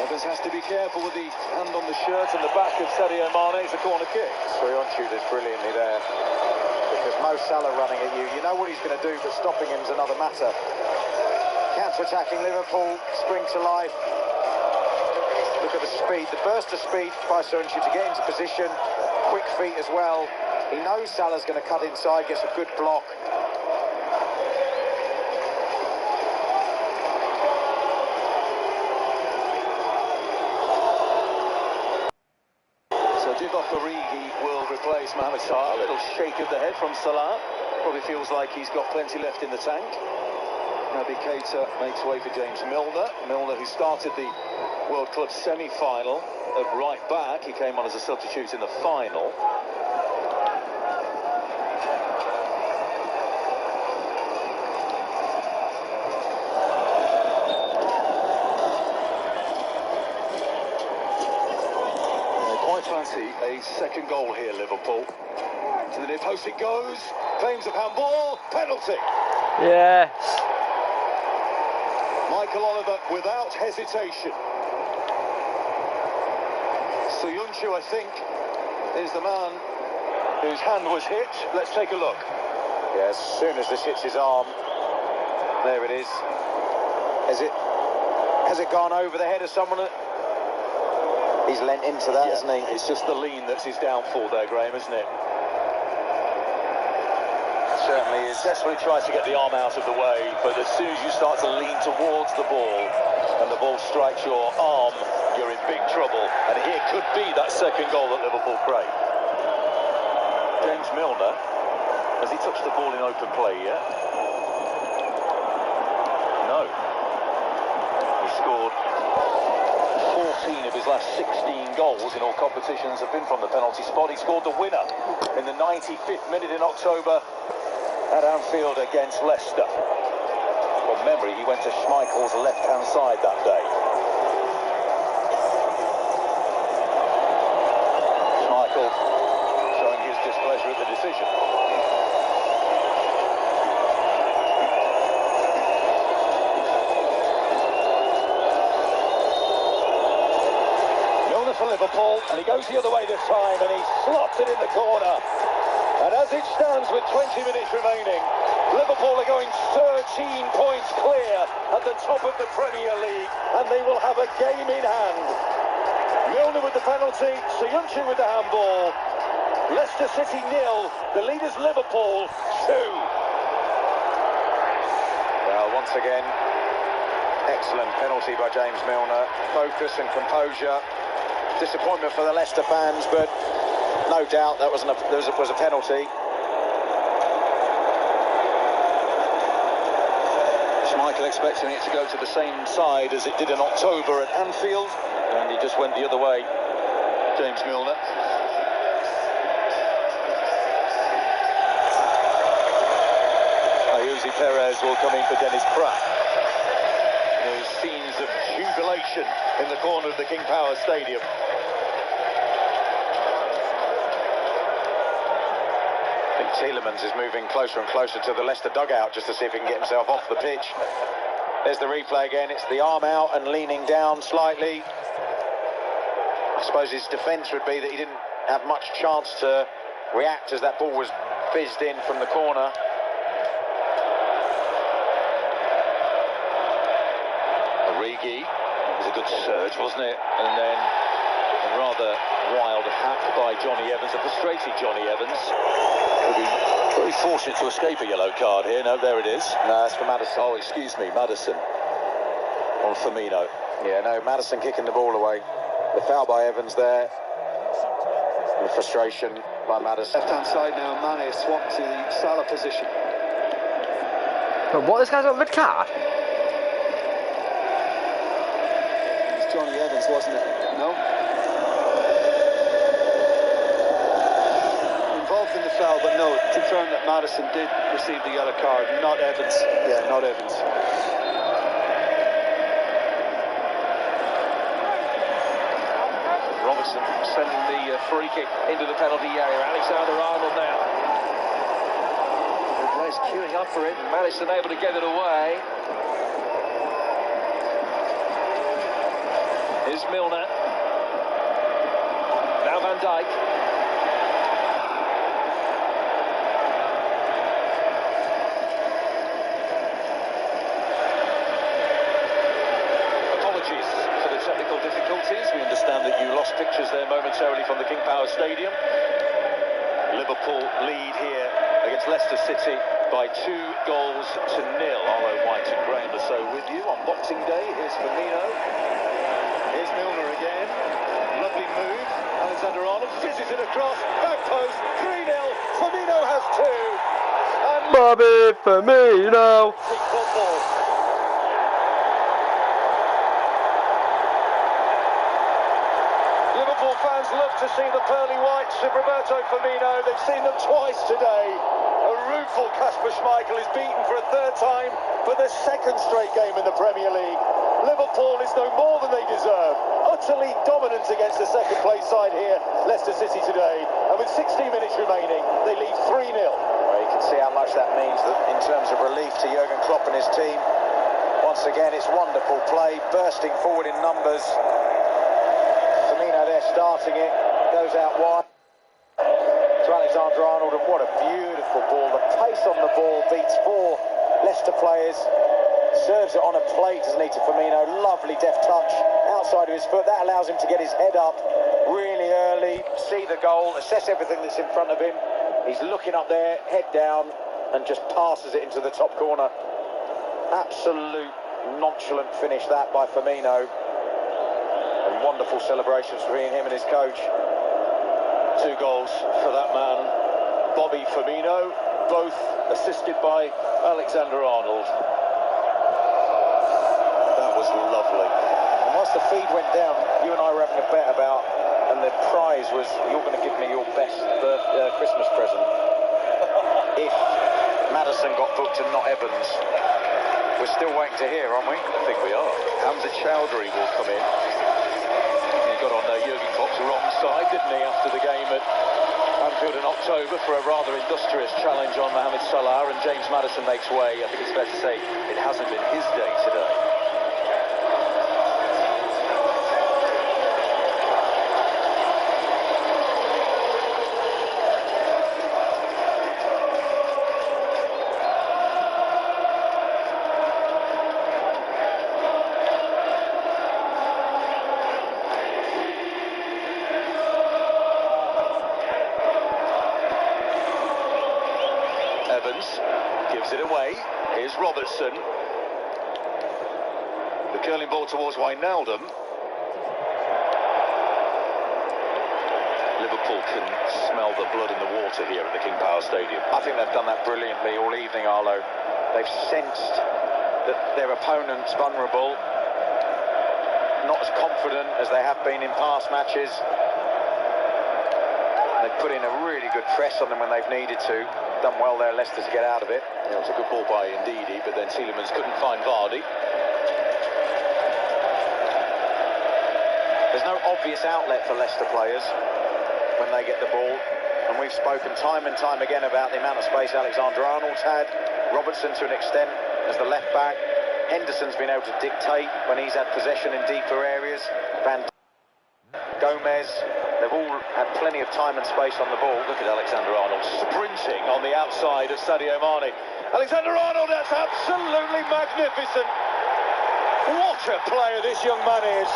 Evans has to be careful with the hand on the shirt and the back of Sadio Mane. It's a corner kick. Soyuncu does brilliantly there. Because Mo Salah running at you, you know what he's going to do, but stopping him is another matter. Counter-attacking Liverpool, spring to life. Look at the speed, the burst of speed by Soyuncu to get into position. Quick feet as well. He knows Salah's going to cut inside, gets a good block. Origi will replace Mohamed Salah. A little shake of the head from Salah. Probably feels like he's got plenty left in the tank. Naby Keita makes way for James Milner. Milner, who started the World Club semi-final at right back. He came on as a substitute in the final. Fancy a second goal here, Liverpool. To the near post it goes. Claims of handball. Penalty. Yes. Michael Oliver without hesitation. Soyuncu, I think, is the man whose hand was hit. Let's take a look. Yeah, as soon as this hits his arm, there it is. Has it gone over the head of someone? He's lent into that, hasn't he? It's just the lean that's his downfall there, Graham, isn't it? Certainly is. Desperately tries to get the arm out of the way, but as soon as you start to lean towards the ball and the ball strikes your arm, you're in big trouble. And here could be that second goal that Liverpool crave. James Milner, has he touched the ball in open play yet? No. He scored 14 of his last 16 goals in all competitions have been from the penalty spot. He scored the winner in the 95th minute in October at Anfield against Leicester. From memory, he went to Schmeichel's left-hand side that day. Schmeichel showing his displeasure at the decision. For Liverpool, and he goes the other way this time, and he slots it in the corner. And as it stands with 20 minutes remaining, Liverpool are going 13 points clear at the top of the Premier League, and they will have a game in hand. Milner with the penalty, Soyuncu with the handball. Leicester City 0, the leaders Liverpool 2. Well, once again, excellent penalty by James Milner. Focus and composure. Disappointment for the Leicester fans, but no doubt that was a penalty. Schmeichel expecting it to go to the same side as it did in October at Anfield, and he just went the other way. James Milner. Ayuso Perez will come in for Dennis Pratt. Those scenes of jubilation in the corner of the King Power Stadium. I think Tielemans is moving closer and closer to the Leicester dugout just to see if he can get himself off the pitch. There's the replay again. It's the arm out and leaning down slightly. I suppose his defence would be that he didn't have much chance to react as that ball was fizzed in from the corner. Origi, it was a good surge, wasn't it? And then a rather wild hack by Johnny Evans, a frustrated Johnny Evans. Would be very fortunate to escape a yellow card here. No, there it is. No, that's for Maddison. Oh, excuse me, Maddison on Firmino. Yeah, no, Maddison kicking the ball away. The foul by Evans there. The frustration by Maddison. Left-hand side now, Mane swapped to the Salah position. But what, this guy's got a red card? Johnny Evans, wasn't it? No? Involved in the foul, but no, confirmed that Maddison did receive the yellow card, not Evans. Yeah, not Evans. Robertson sending the free kick into the penalty area. Alexander-Arnold now. The players queuing up for it, and Maddison able to get it away. Here's Milner. Now Van Dijk. Apologies for the technical difficulties. We understand that you lost pictures there momentarily from the King Power Stadium. Liverpool lead here against Leicester City by 2 goals to 0. Arlo White and Graham Lasso with you on Boxing Day. Here's Firmino. Here's Milner again. Lovely move. Alexander-Arnold fizzes it across, back post, 3-0, Firmino has 2. And Bobby Firmino. football. Liverpool fans love to see the pearly whites of Roberto Firmino. They've seen them twice today. A rueful Kasper Schmeichel is beaten for a third time for the second straight game in the Premier League. Liverpool is no more than they deserve. Utterly dominant against the second place side here, Leicester City today. And with 60 minutes remaining, they lead 3-0. Well, you can see how much that means in terms of relief to Jurgen Klopp and his team. Once again, it's wonderful play, bursting forward in numbers. Firmino there starting it, goes out wide to Alexander-Arnold, and what a beautiful ball. The pace on the ball beats 4 Leicester players. Serves it on a plate, doesn't he, to Firmino. Lovely deft touch outside of his foot. That allows him to get his head up really early, see the goal, assess everything that's in front of him. He's looking up there, head down, and just passes it into the top corner. Absolute nonchalant finish that by Firmino. And wonderful celebrations for him and his coach. 2 goals for that man, Bobby Firmino, both assisted by Alexander-Arnold. That was lovely. And once the feed went down, you and I were having a bet about, and the prize was, you're going to give me your best Christmas present if Maddison got booked and not Evans. We're still waiting to hear, aren't we? I think we are. Hamza Chowdhury will come in. He got on Jurgen Klopp's wrong side, didn't he, after the game at Anfield in October for a rather industrious challenge on Mohamed Salah, and James Maddison makes way. I think it's fair to say it hasn't been his day today. Evans gives it away. Here's Robertson. The curling ball towards Wijnaldum. Liverpool can smell the blood in the water here at the King Power Stadium. I think they've done that brilliantly all evening, Arlo. They've sensed that their opponent's vulnerable, not as confident as they have been in past matches. They've put in a really good press on them when they've needed to. Done well there, Leicester, to get out of it. Yeah, it was a good ball by Ndidi, but then Tielemans couldn't find Vardy. There's no obvious outlet for Leicester players when they get the ball, and we've spoken time and time again about the amount of space Alexander-Arnold's had, Robertson to an extent as the left back, Henderson's been able to dictate when he's had possession in deeper areas, Gomez, they've all had plenty of time and space on the ball. Look at Alexander-Arnold sprinting on the outside of Sadio Mane. Alexander-Arnold, that's absolutely magnificent. What a player this young man is.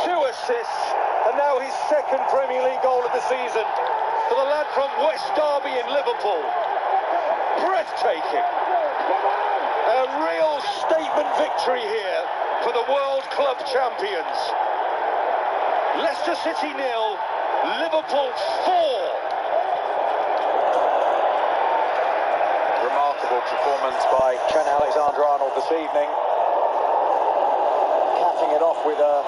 2 assists, and now his second Premier League goal of the season for the lad from West Derby in Liverpool. Breathtaking. A real statement victory here for the World Club champions. Leicester City 0, Liverpool 4. Remarkable performance by Trent Alexander-Arnold this evening. Capping it off with a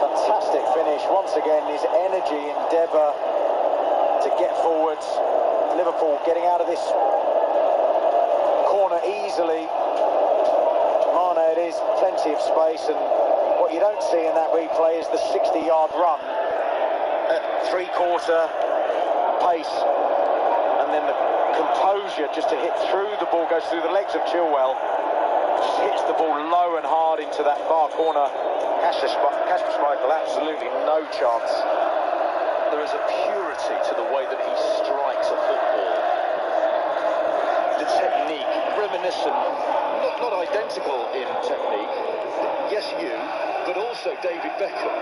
fantastic finish. Once again, his energy, endeavour to get forwards. Liverpool getting out of this corner easily. Mane, it is plenty of space, and what you don't see in that replay is the 60-yard run at 3/4 pace, and then the composure just to hit through the ball, goes through the legs of Chilwell, just hits the ball low and hard into that far corner. Kasper Schmeichel, absolutely no chance. There is a purity to the way that he strikes a football. The technique, reminiscent, not identical in technique. Yes, but also David Beckham.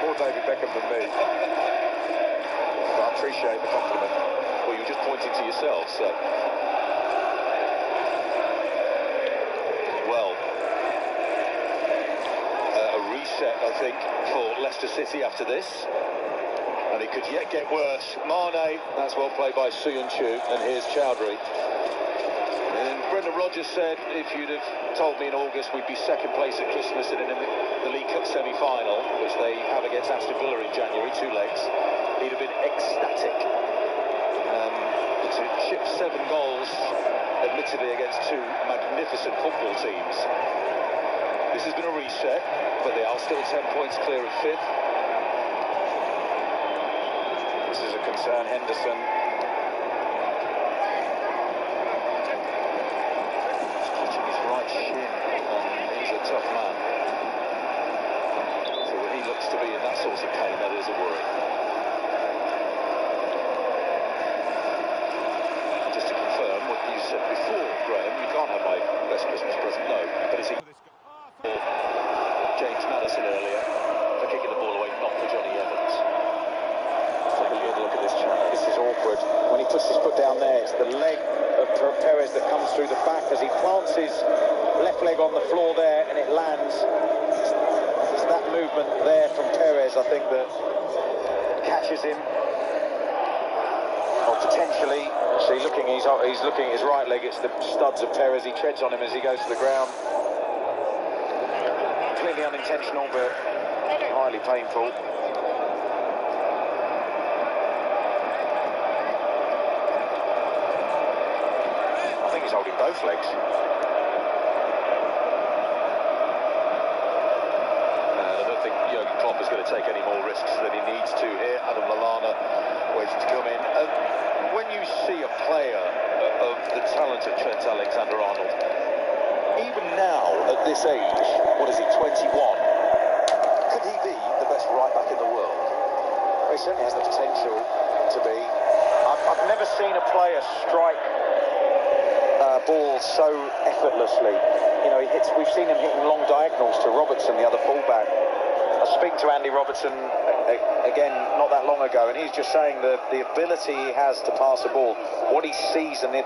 More David Beckham than me. But I appreciate the compliment. Well, you're just pointing to yourself, so. Well, a reset I think, for Leicester City after this. And it could yet get worse. Mane, that's well played by Suyunchu, and here's Chowdhury. And Brendan Rodgers said, if you'd have told me in August we'd be second place at Christmas and in the League Cup semi-final, which they have against Aston Villa in January, 2 legs, he'd have been ecstatic. To chip 7 goals, admittedly against 2 magnificent football teams. This has been a reset, but they are still 10 points clear of 5th. This is a concern, Henderson. Touching his right shin, and he's a tough man. So when he looks to be in that sort of pain, that is a worry. What you said before, Graham, you can't have my best Christmas present, no. But is he James Maddison earlier for kicking the ball away, not for Johnny Evans? Take a good look at this challenge. This is awkward. When he puts his foot down there, it's the leg of Perez that comes through the back as he plants his left leg on the floor there and it lands. It's that movement there from Perez, I think, that catches him. Or potentially, see, he's looking at his right leg, it's the studs of Perez, he treads on him as he goes to the ground. Clearly unintentional, but highly painful. I think he's holding both legs. I don't think Jurgen Klopp is going to take any more risks than he needs to here. Adam Lallana waiting to come in. When you see a player of the talent of Trent Alexander-Arnold, even now at this age, what is he, 21? Could he be the best right back in the world? He certainly has the potential to be. I've never seen a player strike balls so effortlessly. You know, we've seen him hitting long diagonals to Robertson, the other fullback. I was speaking to Andy Robertson again not that long ago, and he's just saying the ability he has to pass a ball, what he sees, and the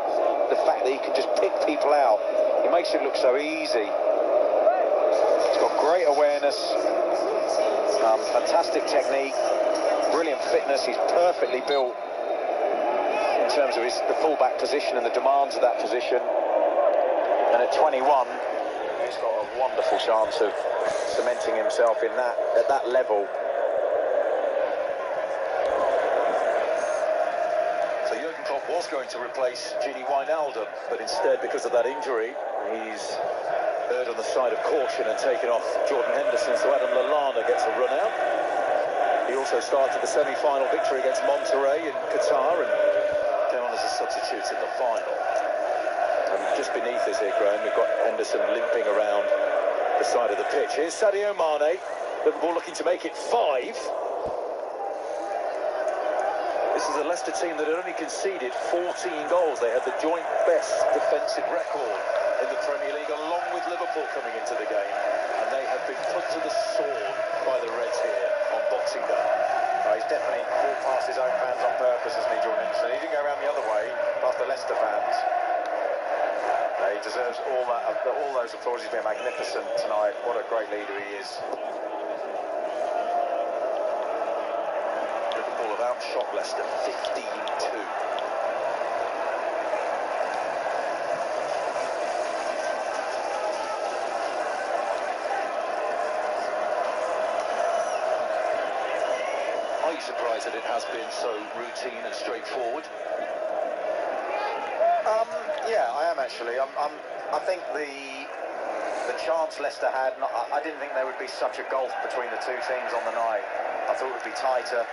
fact that he can just pick people out, it makes it look so easy. He's got great awareness, fantastic technique, brilliant fitness. He's perfectly built in terms of the fullback position and the demands of that position. And at 21, he's got a wonderful chance of cementing himself at that level. So Jurgen Klopp was going to replace Gini Wijnaldum, but instead, because of that injury, he's erred on the side of caution and taken off Jordan Henderson, so Adam Lallana gets a run out. He also started the semi-final victory against Monterrey in Qatar and came on as a substitute in the final. And just beneath us here, Graham, we've got Henderson limping around the side of the pitch. Here's Sadio Mane, Liverpool looking to make it 5. This is a Leicester team that had only conceded 14 goals. They had the joint best defensive record in the Premier League, along with Liverpool coming into the game. And they have been put to the sword by the Reds here on Boxing Day. He's definitely walked past his own fans on purpose, hasn't he, Jordan Henderson? He didn't go around the other way, past the Leicester fans. He deserves all those applause. He's been magnificent tonight. What a great leader he is. Liverpool have outshot Leicester 15-2. Are you surprised that it has been so routine and straightforward? Yeah, I am actually. I think the chance Leicester had, I didn't think there would be such a gulf between the two teams on the night. I thought it would be tighter.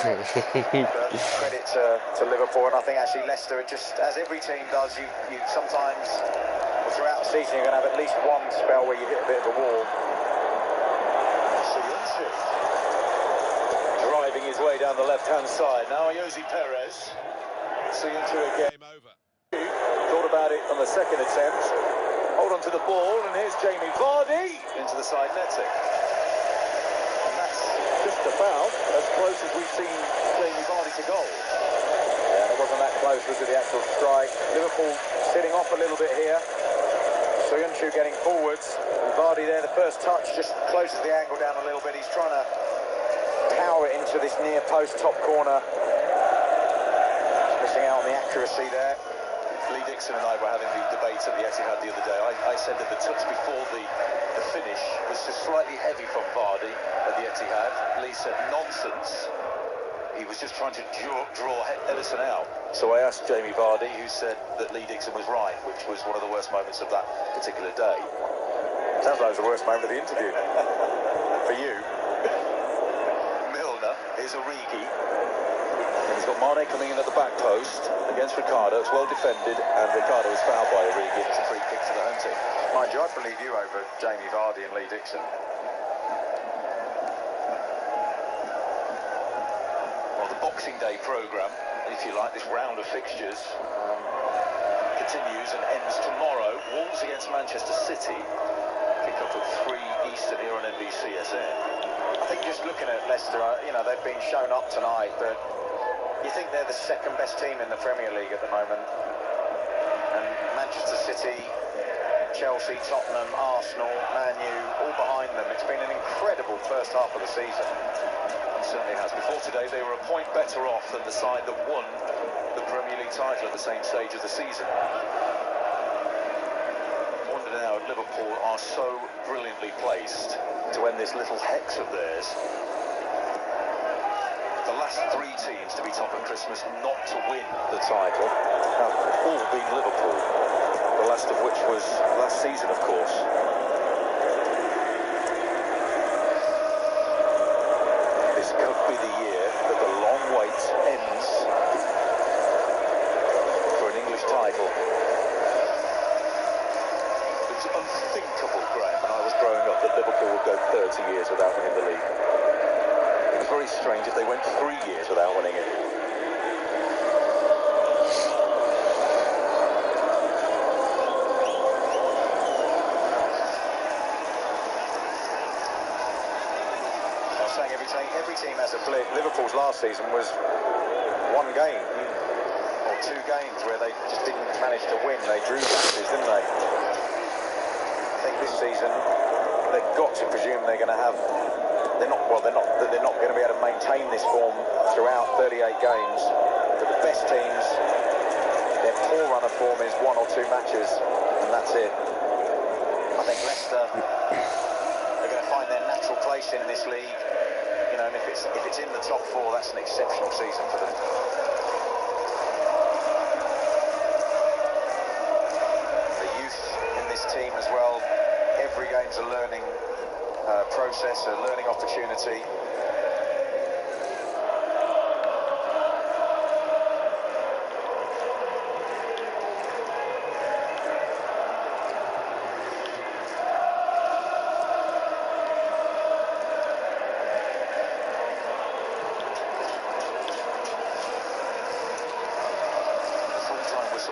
But credit to Liverpool, and I think actually Leicester, just as every team does, you sometimes, throughout the season, you're going to have at least one spell where you hit a bit of a wall. Driving his way down the left-hand side. Now Jose Perez. Suyunchu again. Thought about it on the second attempt. Hold on to the ball, and here's Jamie Vardy into the side netting. And that's just about as close as we've seen Jamie Vardy to goal. Yeah, it wasn't that close, was it, the actual strike? Liverpool sitting off a little bit here. Soyuncu getting forwards. Vardy there, the first touch, just closes the angle down a little bit. He's trying to power it into this near post top corner. Missing out on the accuracy there. Lee Dixon and I were having the debate at the Etihad the other day. I said that the touch before the finish was just slightly heavy from Vardy at the Etihad. Lee said nonsense. He was just trying to draw Ederson out. So I asked Jamie Vardy, who said that Lee Dixon was right, which was one of the worst moments of that particular day. Sounds like it was the worst moment of the interview. For you. Milner, here's Origi. And he's got Mane coming in at the back post against Ricardo. It's well defended, and Ricardo is fouled by Origi. It's a free kick to the home team. Mind you, I'd believe you over Jamie Vardy and Lee Dixon. Well, the Boxing Day programme, if you like, this round of fixtures, continues and ends tomorrow. Wolves against Manchester City. Kick up at 3 Eastern here on NBCSN. I think just looking at Leicester, you know, they've been shown up tonight, but you think they're the second best team in the Premier League at the moment. And Manchester City, Chelsea, Tottenham, Arsenal, Man U, all behind them. It's been an incredible first half of the season. It certainly has. Before today, they were a point better off than the side that won the Premier League title at the same stage of the season. I wonder now if Liverpool are so brilliantly placed to end this little hex of theirs. The last 3 teams to be top of Christmas not to win the title have all been Liverpool. The last of which was last season, of course. This could be the year that the long wait ends for an English title. It was unthinkable, Graham, when I was growing up, that Liverpool would go 30 years without winning the league. It was very strange if they went 3 years without winning it. Every team has a blip. Liverpool's last season was 1 game or 2 games where they just didn't manage to win. They drew matches, didn't they? I think this season they've got to presume they're going to have. They're not going to be able to maintain this form throughout 38 games. But the best teams, their poor run of form is 1 or 2 matches, and that's it. I think Leicester are going to find their natural place in this league. You know, and if it's in the top 4, that's an exceptional season for them. The youth in this team as well. Every game's a learning process, a learning opportunity.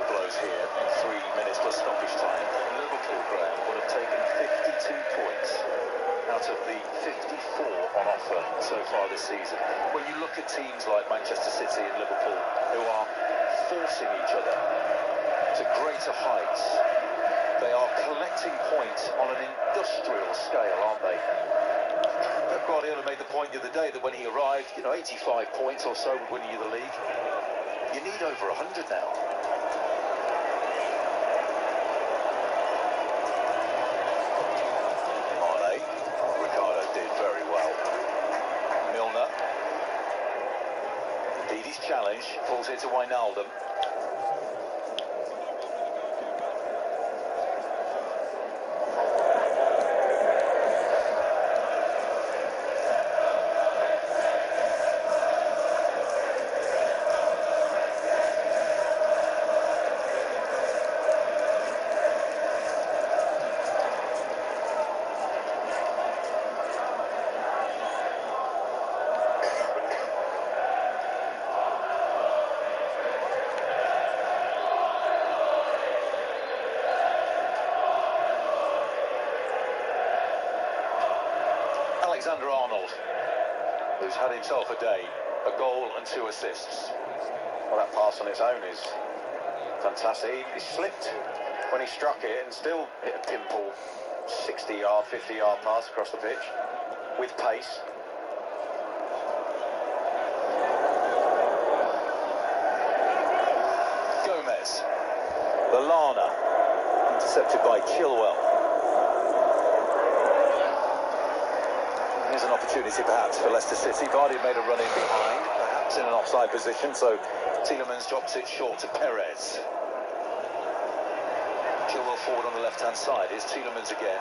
Blows here in 3 minutes plus stoppage time. Liverpool, Graham, would have taken 52 points out of the 54 on offer so far this season. When you look at teams like Manchester City and Liverpool, who are forcing each other to greater heights, they are collecting points on an industrial scale, aren't they? Pep Guardiola made the point the other day that when he arrived, 85 points or so would win you the league. You need over 100 now. Challenge falls here to Wijnaldum. Alexander-Arnold, who's had himself a day, a goal and 2 assists. Well, that pass on its own is fantastic. He slipped when he struck it and still hit a pimple 60-yard, 50-yard pass across the pitch with pace. Gomez, Lallana, intercepted by Chilwell. Here's an opportunity perhaps for Leicester City. Vardy made a run in behind, perhaps in an offside position, so Tielemans drops it short to Perez. Chilwell forward on the left-hand side. Here's Tielemans again.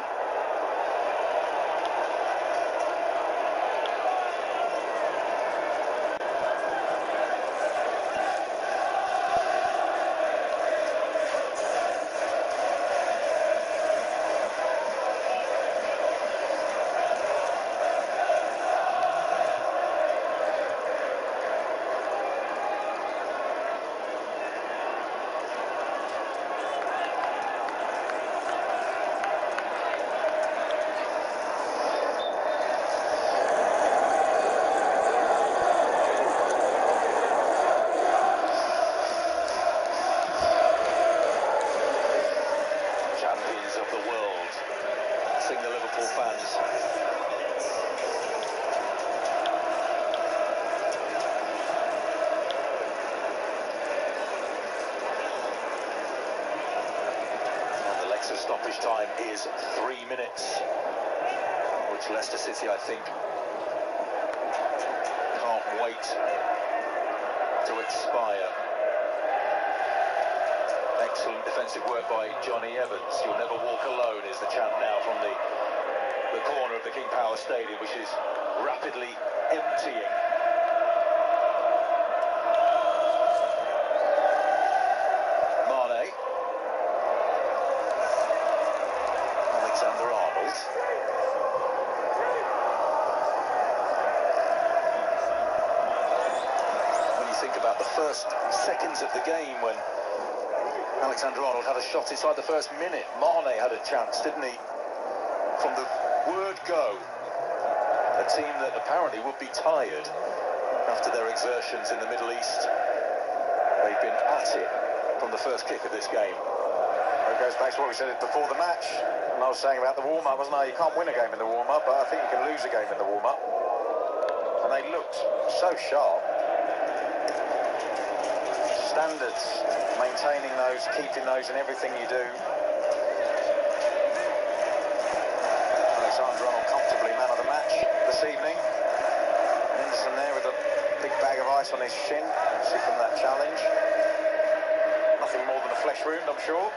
Stoppage time is 3 minutes, which Leicester City, I think, can't wait to expire. Excellent defensive work by Johnny Evans. You'll never walk alone is the chant now from the corner of the King Power Stadium, which is rapidly emptying. First seconds of the game when Alexander-Arnold had a shot inside the first minute. Mane had a chance, didn't he? From the word go, a team that apparently would be tired after their exertions in the Middle East. They've been at it from the first kick of this game. It goes back to what we said before the match. And I was saying about the warm-up, wasn't I? You can't win a game in the warm-up, but I think you can lose a game in the warm-up. And they looked so sharp. Standards, maintaining those, keeping those in everything you do. Alexander-Arnold comfortably man of the match this evening. Henderson there with a big bag of ice on his shin, obviously from that challenge. Nothing more than a flesh wound, I'm sure.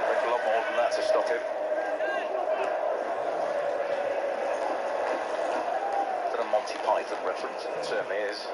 Take a lot more than that to stop him. Bit of Monty Python reference, it certainly is.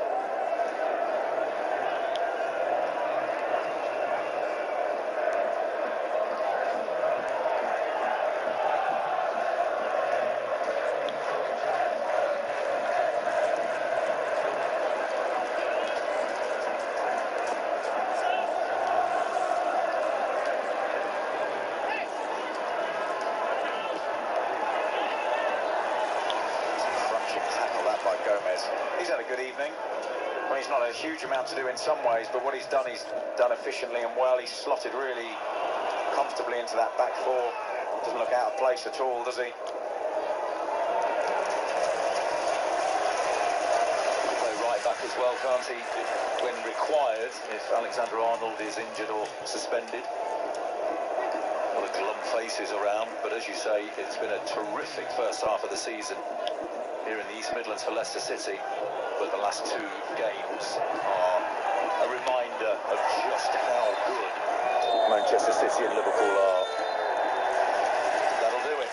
He's had a good evening. Well, he's not a huge amount to do in some ways, but what he's done efficiently and well. He's slotted really comfortably into that back four. Doesn't look out of place at all, does he? Play right back as well, can't he? When required, if Alexander-Arnold is injured or suspended. A lot of glum faces around, but as you say, it's been a terrific first half of the season here in the East Midlands for Leicester City, but the last two games are a reminder of just how good Manchester City and Liverpool are. That'll do it.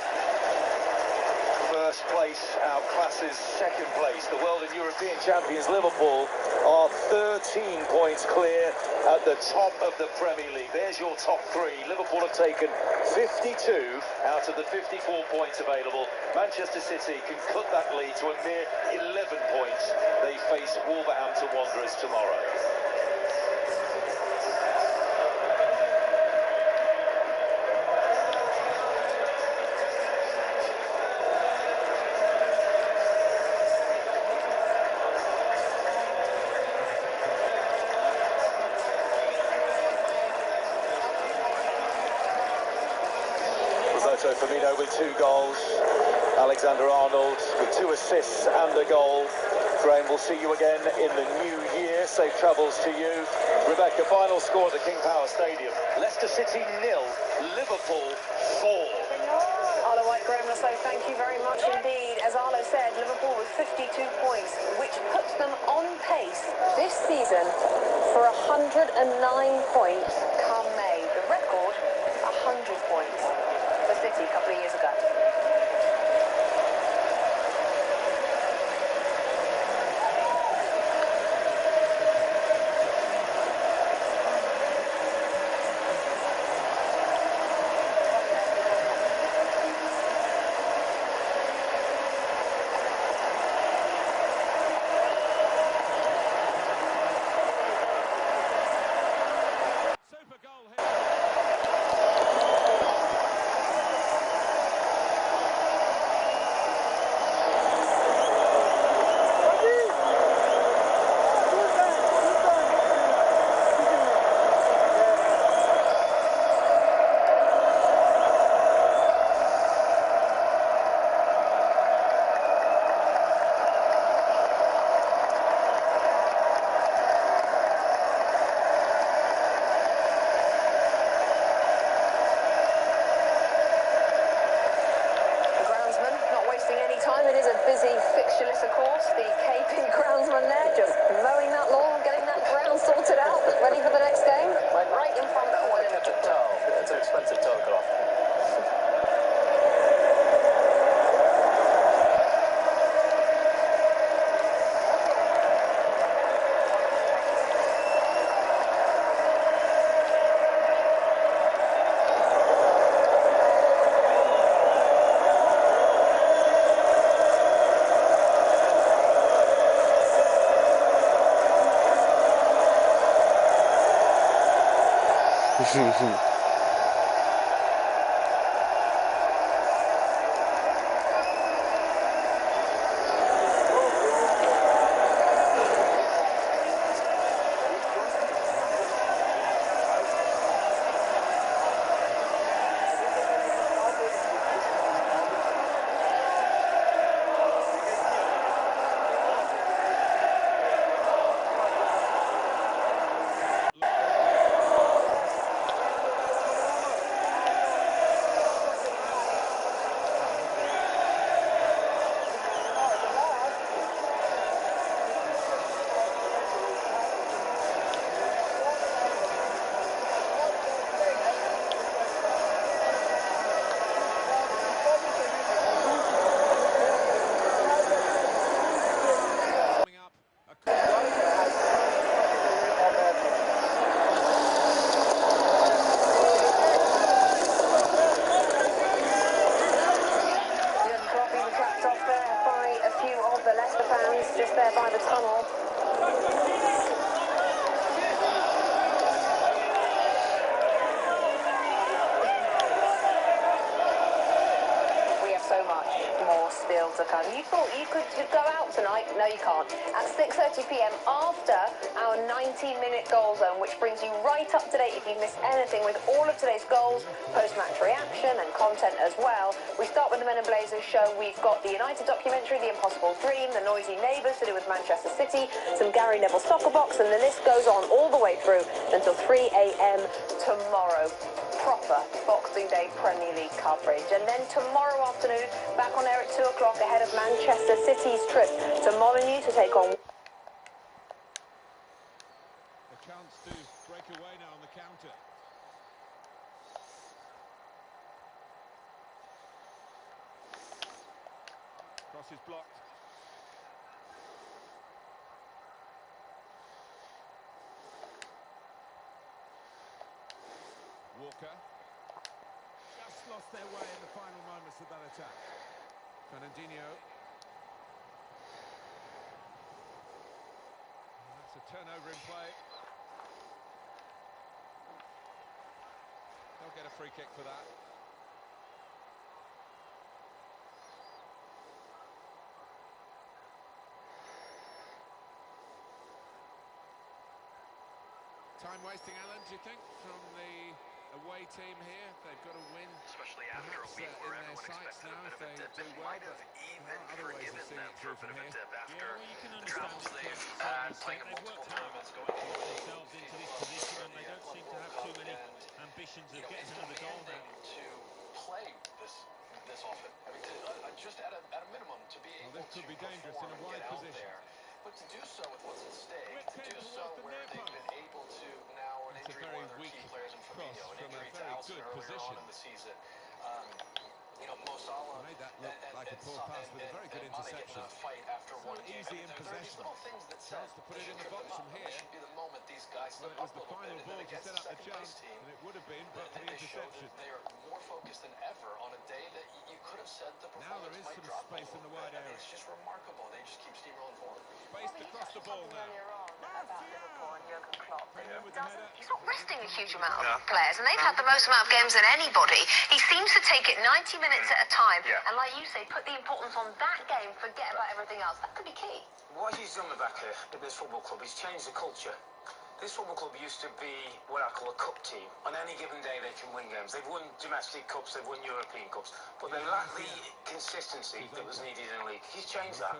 First place outclasses second place. The world and European champions Liverpool are 13 points clear at the top of the Premier League. There's your top three. Liverpool have taken 52 out of the 54 points available. Manchester City can cut that lead to a mere 11 points. They face Wolverhampton Wanderers tomorrow. Roberto Firmino with 2 goals. Alexander-Arnold with 2 assists and a goal. Graham, we'll see you again in the new year. Safe travels to you. Rebecca, final score at the King Power Stadium. Leicester City 0, Liverpool 4. Arlo White, Graham Lasso, thank you very much indeed. As Arlo said, Liverpool with 52 points, which puts them on pace this season for 109 points come May. The record, 100 points for City a couple of years ago. It is a busy fixture list, of course. The KP groundsman there just mowing that lawn, getting that ground sorted out, ready for the next game. Went right in front of one. It's a towel. It's an expensive towel to cut off. Just there by the tunnel. We have so much more still to come. You thought you could go out tonight? No, you can't. At 6:30 p.m. after our 90-minute goal zone, which brings you right up to date if you've missed anything with all of today's goals, post-match reaction and content as well. We start with the Men in Blazers show. We've got the United documentary, The Impossible Dream, The Noisy Neighbours to do with Manchester City, some Gary Neville soccer box, and the list goes on all the way through until 3 a.m. tomorrow. Proper Boxing Day Premier League coverage. And then tomorrow afternoon, back on air at 2 o'clock ahead of Manchester City's trip to Molineux to take on... A chance to break away now on the counter. Cross is blocked. Walker. Just lost their way in the final moments of that attack. Fernandinho. That's a turnover in play. They'll get a free kick for that. Time wasting, Alan, do you think, from the away team here. They've got to win. Especially after a week where everyone expected a bit of a dip, and you might have even forgiven them for a bit of a dip after the travels they've had, playing in multiple tournaments, going all the way themselves into this position, and they don't seem to have too many ambitions of getting another goal now. To play this often, I mean, just at a minimum, to be able this could to be dangerous in a wide position. there, but to do so with what's at stake, to do so where they've been able to now an injury one of their key players in Fabinho, an injury to Alisson earlier on in the season. You know, Mo Salah made that look like a poor pass with a very good interception. Fight after one game. Easy in possession. Chance to put it in the box from here. Should be the moment these guys Well, it was the final ball to set up the chance, and it would have been, but for the interception. They are more focused than ever on a day that you could have said the Now there is some space in the wide area. It's just remarkable. They just keep steamrolling forward. Space to cross the ball now. About Liverpool and Jurgen Klopp. He's not resting a huge amount of players, and they've had the most amount of games than anybody. He seems to take it 90 minutes at a time, and like you say, put the importance on that game, forget about everything else. That could be key. What he's done back here at this football club, he's changed the culture. This football club used to be what I call a cup team. On any given day, they can win games. They've won domestic cups, they've won European cups, but they lack the consistency that was needed in the league. He's changed that.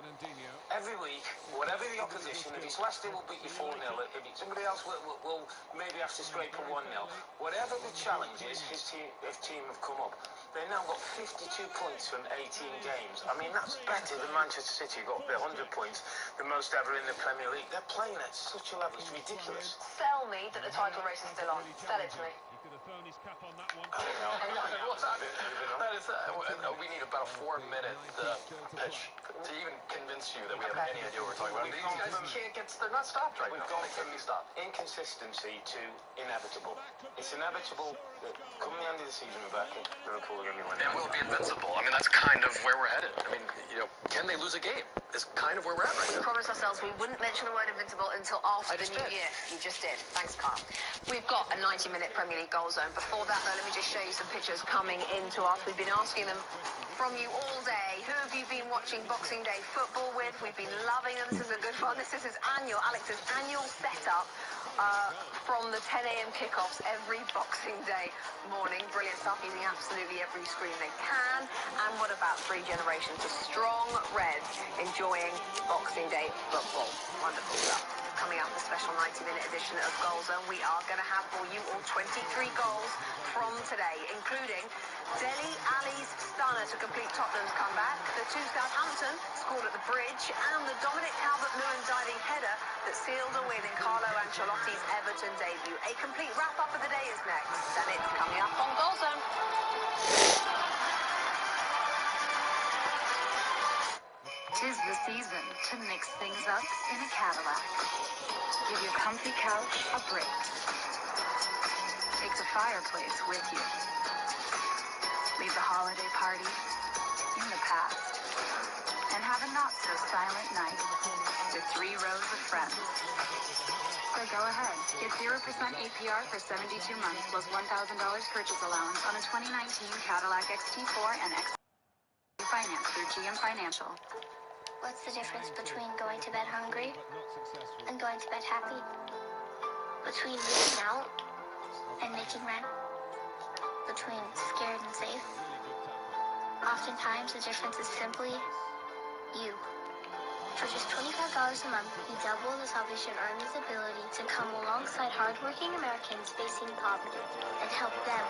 Every week, whatever the opposition, if it's Leicester, will beat you 4-0. If it's somebody else, will maybe have to scrape a 1-0. Whatever the challenge is, his team have come up. They've now got 52 points from 18 games. I mean, that's better than Manchester City, who got 100 points, the most ever in the Premier League. They're playing at such a level, it's ridiculous. Sell me that the title race is still on. Sell it to me. He could have thrown his cap on that one. We need about a 4-minute pitch to even convince you that we have any idea what we're talking about. These guys can't get, they're not stopped right now. They couldn't be stopped. Inconsistency to inevitable. It's inevitable that come the end of the season, Rebecca, Liverpool are going to win. And we'll be invincible. I mean, that's kind of where we're headed. I mean, you know, can they lose a game? Is kind of where we're at right now. We promised ourselves we wouldn't mention the word invincible until after the new year. You just did. Thanks, Carl. We've got a 90-minute Premier League goal zone. Before that, though, let me just show you some pictures coming into us. We've been asking them from you all day. Who have you been watching Boxing Day football with? We've been loving them. This is a good one. This is Alex's annual setup from the 10 a.m. kickoffs every Boxing Day morning. Brilliant stuff, using absolutely every screen they can. And what about 3 generations of strong Reds enjoying Boxing Day football? Wonderful stuff. Coming up, a special 90-minute edition of Goal Zone. We are going to have for you all 23 goals from today, including Dele Alli's stunner to complete Tottenham's comeback, the 2 Southampton scored at the Bridge, and the Dominic Calvert-Lewin diving header that sealed a win in Carlo Ancelotti's Everton debut. A complete wrap-up of the day is next, and it's coming up on Goal Zone. Tis the season to mix things up in a Cadillac. Give your comfy couch a break. Take the fireplace with you. Leave the holiday party in the past. And have a not-so-silent night with 3 rows of friends. So go ahead. Get 0% APR for 72 months plus $1,000 purchase allowance on a 2019 Cadillac XT4 and XT finance through GM Financial. What's the difference between going to bed hungry and going to bed happy? Between moving out and making rent? Between scared and safe? Oftentimes the difference is simply you. For just $25 a month, you double the Salvation Army's ability to come alongside hardworking Americans facing poverty and help them.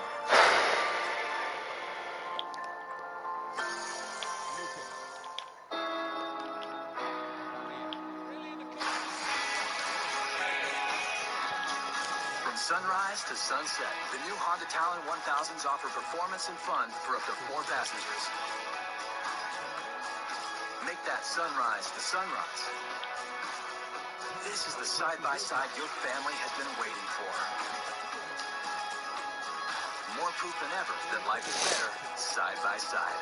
Sunrise to sunset, the new Honda Talon 1000s offer performance and fun for up to 4 passengers. Make that sunrise the sunrise. This is the side-by-side your family has been waiting for. More proof than ever that life is better side by side.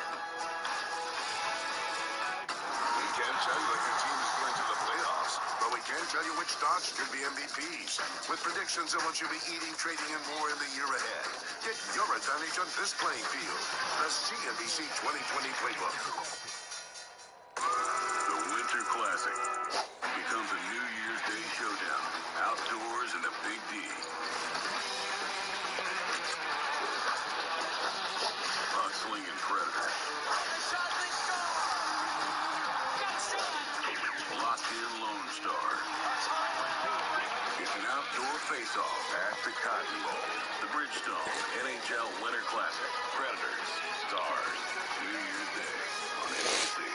We can't tell you if your team is going to the playoffs, but we can tell you which stocks should be MVPs, with predictions of what you'll be eating, trading, and more in the year ahead. Get your advantage on this playing field. The CNBC 2020 Playbook. The Winter Classic becomes a New Year's Day showdown, outdoors in the Big D. slinging predator. Locked-in Lone Star. It's an outdoor face-off at the Cotton Bowl. The Bridgestone NHL Winter Classic. Predators, Stars, New Year's Day on NBC.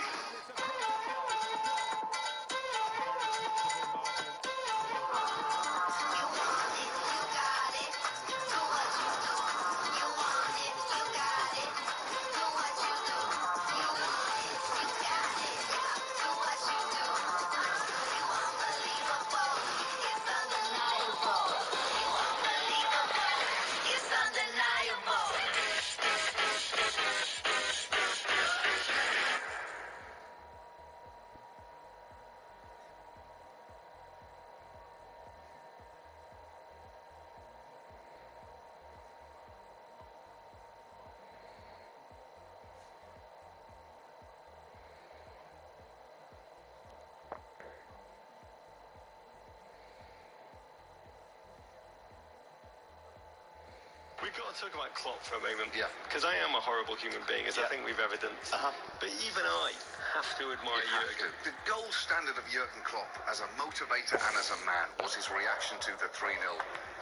We've got to talk about Klopp for a moment, because I am a horrible human being, as I think we've evidenced. But even I have to admire Jurgen. The gold standard of Jurgen Klopp as a motivator and as a man was his reaction to the 3-0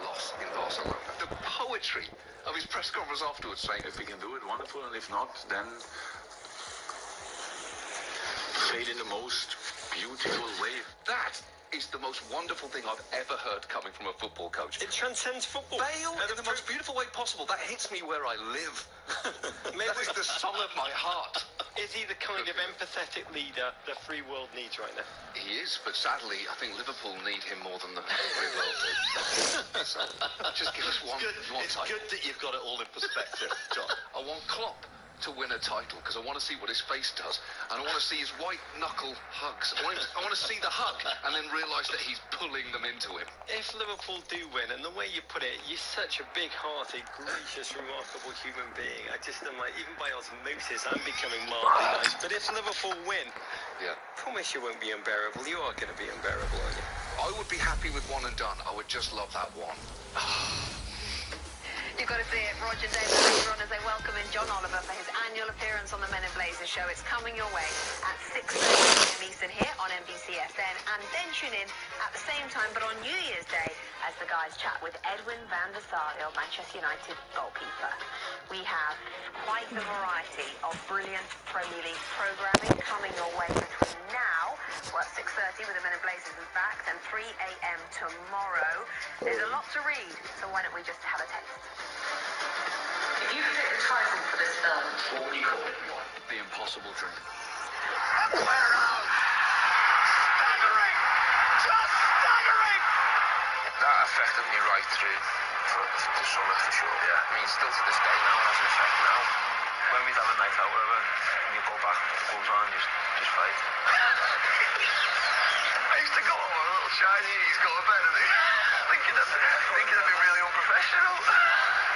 loss in Barcelona. The poetry of his press conference afterwards, saying, if we can do it, wonderful, and if not, then say it in the most beautiful way. That is the most wonderful thing I've ever heard coming from a football coach. It transcends football. Bale, in the most beautiful way possible. That hits me where I live. That is the song of my heart. Is he the kind of empathetic leader the free world needs right now? He is, but sadly, I think Liverpool need him more than the free world do. So, just give us one title. It's good that you've got it all in perspective, John. I want Klopp to win a title because I want to see what his face does, and I want to see his white knuckle hugs. I want to see the hug and then realise that he's pulling them into him. If Liverpool do win, and the way you put it, you're such a big-hearted, gracious, remarkable human being. I just am like, even by osmosis, I'm becoming mildly nice. But if Liverpool win, promise you won't be unbearable. You are going to be unbearable, aren't you? I would be happy with one and done. I would just love that one. You've got to see it. Roger Davis later on as they welcome in John Oliver for his annual appearance on the Men in Blazers show. It's coming your way at 6:30 p.m. Eastern here on NBCSN, and then tune in at the same time, but on New Year's Day, as the guys chat with Edwin van der Sar, Manchester United goalkeeper. We have quite the variety of brilliant Premier League programming coming your way between now, at 6:30 with the Men in Blazers is back, and 3 a.m. tomorrow. There's a lot to read, so why don't we just have a taste? If you could pick a title for this film, what would you call it? The Impossible Dream. Staggering! Just staggering! That affected me right through the summer for sure. Yeah. I mean, still to this day now, it has an effect now. When we'd have a night out, whatever, and you go back, goes on, just fight. I used to go on a little shiny, he's got a better than me. Thinking I'd be really unprofessional.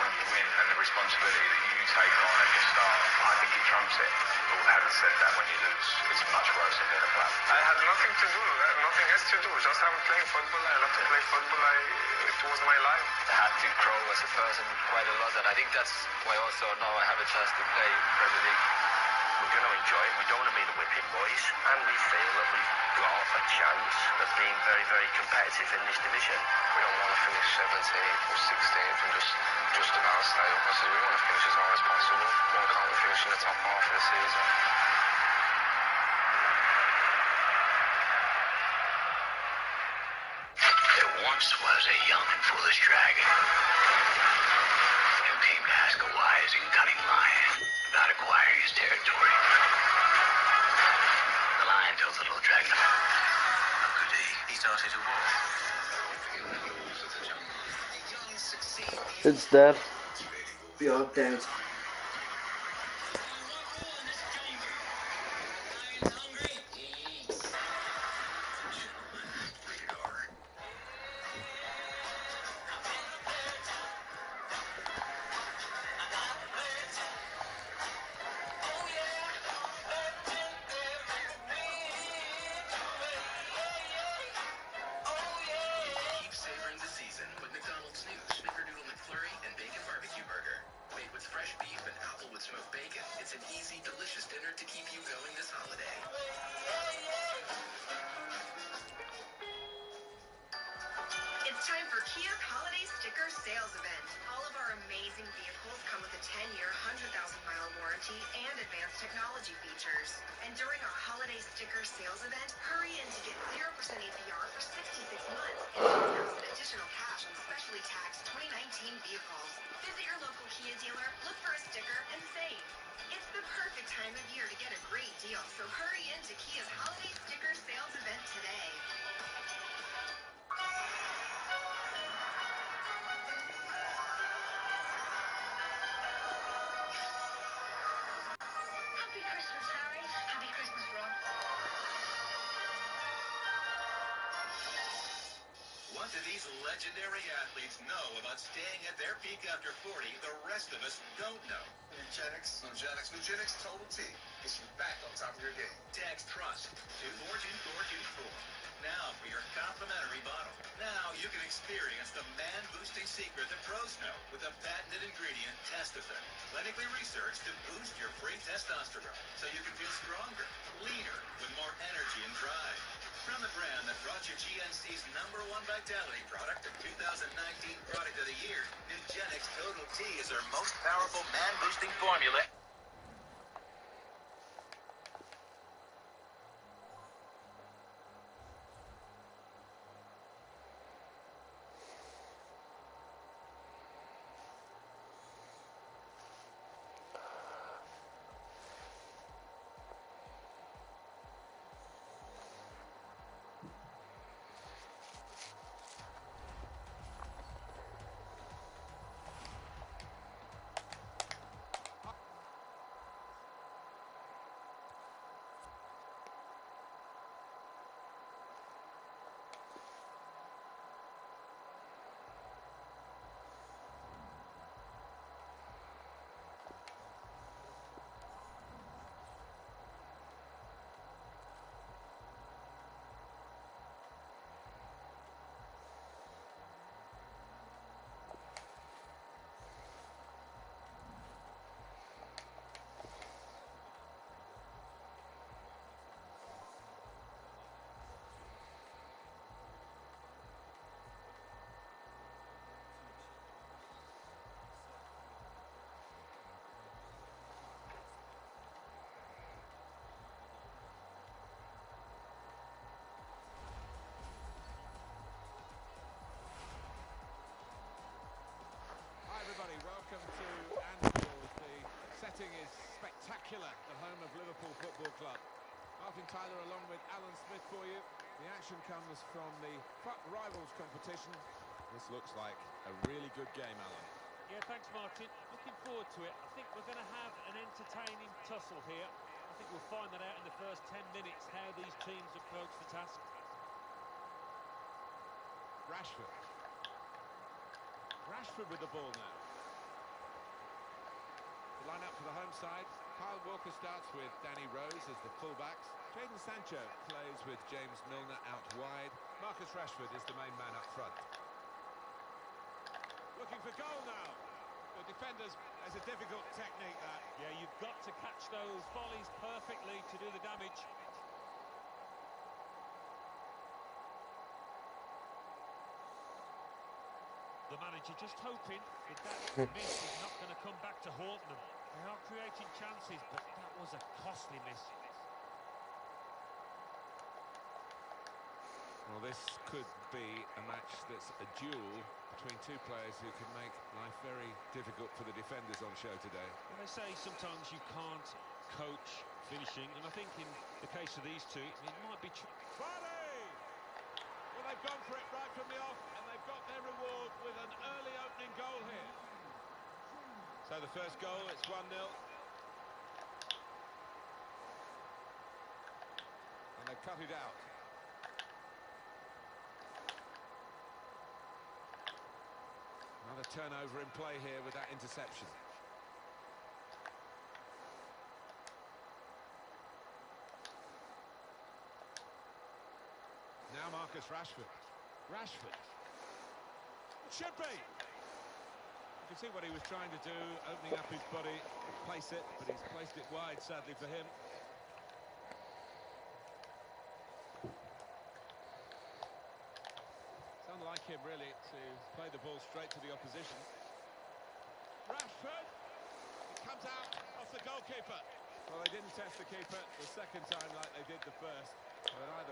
When you win and the responsibility that you take on at your start, I think it trumps it. But having said that, when you lose, it's much worse than being a player. I had nothing to do, nothing else to do. Just I'm playing football. I love to play football. It was my life. I had to grow as a person quite a lot, and I think that's why also now I have a chance to play Premier League. We're going to enjoy it. We don't want to be the whipping boys, and we feel that we've got a chance of being very, very competitive in this division. We don't want to finish 17th or 16th and just about stay up. I said we want to finish as high as possible. Why can't we finish in the top half of the season? there once was a young and foolish dragon who came to ask a wise and cunning lion about acquiring his territory. The lion tells the little dragon, how could he started a war. It's dead. Yeah, dead. Keep savoring the season with McDonald's new Snickerdoodle McFlurry and Bacon Barbecue Burger. Made with fresh beef an easy, delicious dinner to keep you going this holiday. It's time for Kia's Holiday Sticker Sales Event. All of our amazing vehicles come with a 10-year, 100,000-mile warranty and advanced technology features. And during our Holiday Sticker Sales Event, hurry in to get 0% APR for 66 months and 10,000 additional cash on specially taxed 2019 vehicles. Visit your local Kia dealer, look for a sticker, and save. It's the perfect time of year to get a great deal, so hurry in to Kia's Holiday Sticker Sales Event today. Happy Christmas, Harry. Happy Christmas, Ron. What do these legendary athletes know about staying at their peak after 40 the rest of us don't know? Nugenix Total T. Gets you back on top of your game. Text TRUST to 42424. Now for your complimentary bottle. Now you can experience the man-boosting secret the pros know with a patented ingredient, Testofen, clinically researched to boost your free testosterone so you can feel stronger, leaner, with more energy and drive. From the brand that brought you GNC's #1 vitality product and 2019 Product of the Year, Nugenix Total T is our most powerful man-boosting formula. Hi everybody, welcome to Anfield. The setting is spectacular, the home of Liverpool Football Club. Martin Tyler along with Alan Smith for you. The action comes from the FUT Rivals competition. This looks like a really good game, Alan. Yeah, thanks, Martin. Looking forward to it. I think we're going to have an entertaining tussle here. I think we'll find that out in the first 10 minutes, how these teams approach the task. Rashford. Rashford with the ball now. The line-up for the home side. Kyle Walker starts with Danny Rose as the fullbacks. Jadon Sancho plays with James Milner out wide. Marcus Rashford is the main man up front. Looking for goal now. The defenders, there's a difficult technique that. Yeah, you've got to catch those volleys perfectly to do the damage. The manager just hoping that miss is not going to come back to haunt them. They are creating chances, but that was a costly miss. Well, this could be a match that's a duel between two players who can make life very difficult for the defenders on show today. Well, they say sometimes you can't coach finishing, and I think in the case of these two, it might be true. Well, they've gone for it right from the off, and they've got their reward with an early opening goal here. So the first goal, it's 1-0. And they've cut it out. Another turnover in play here with that interception. Now Marcus Rashford. Rashford. It should be. You can see what he was trying to do, opening up his body. place it, but he's placed it wide, sadly for him. It's unlike him, really, to play the ball straight to the opposition. Rashford! It comes out off the goalkeeper. Well, they didn't test the keeper the second time like they did the first. But either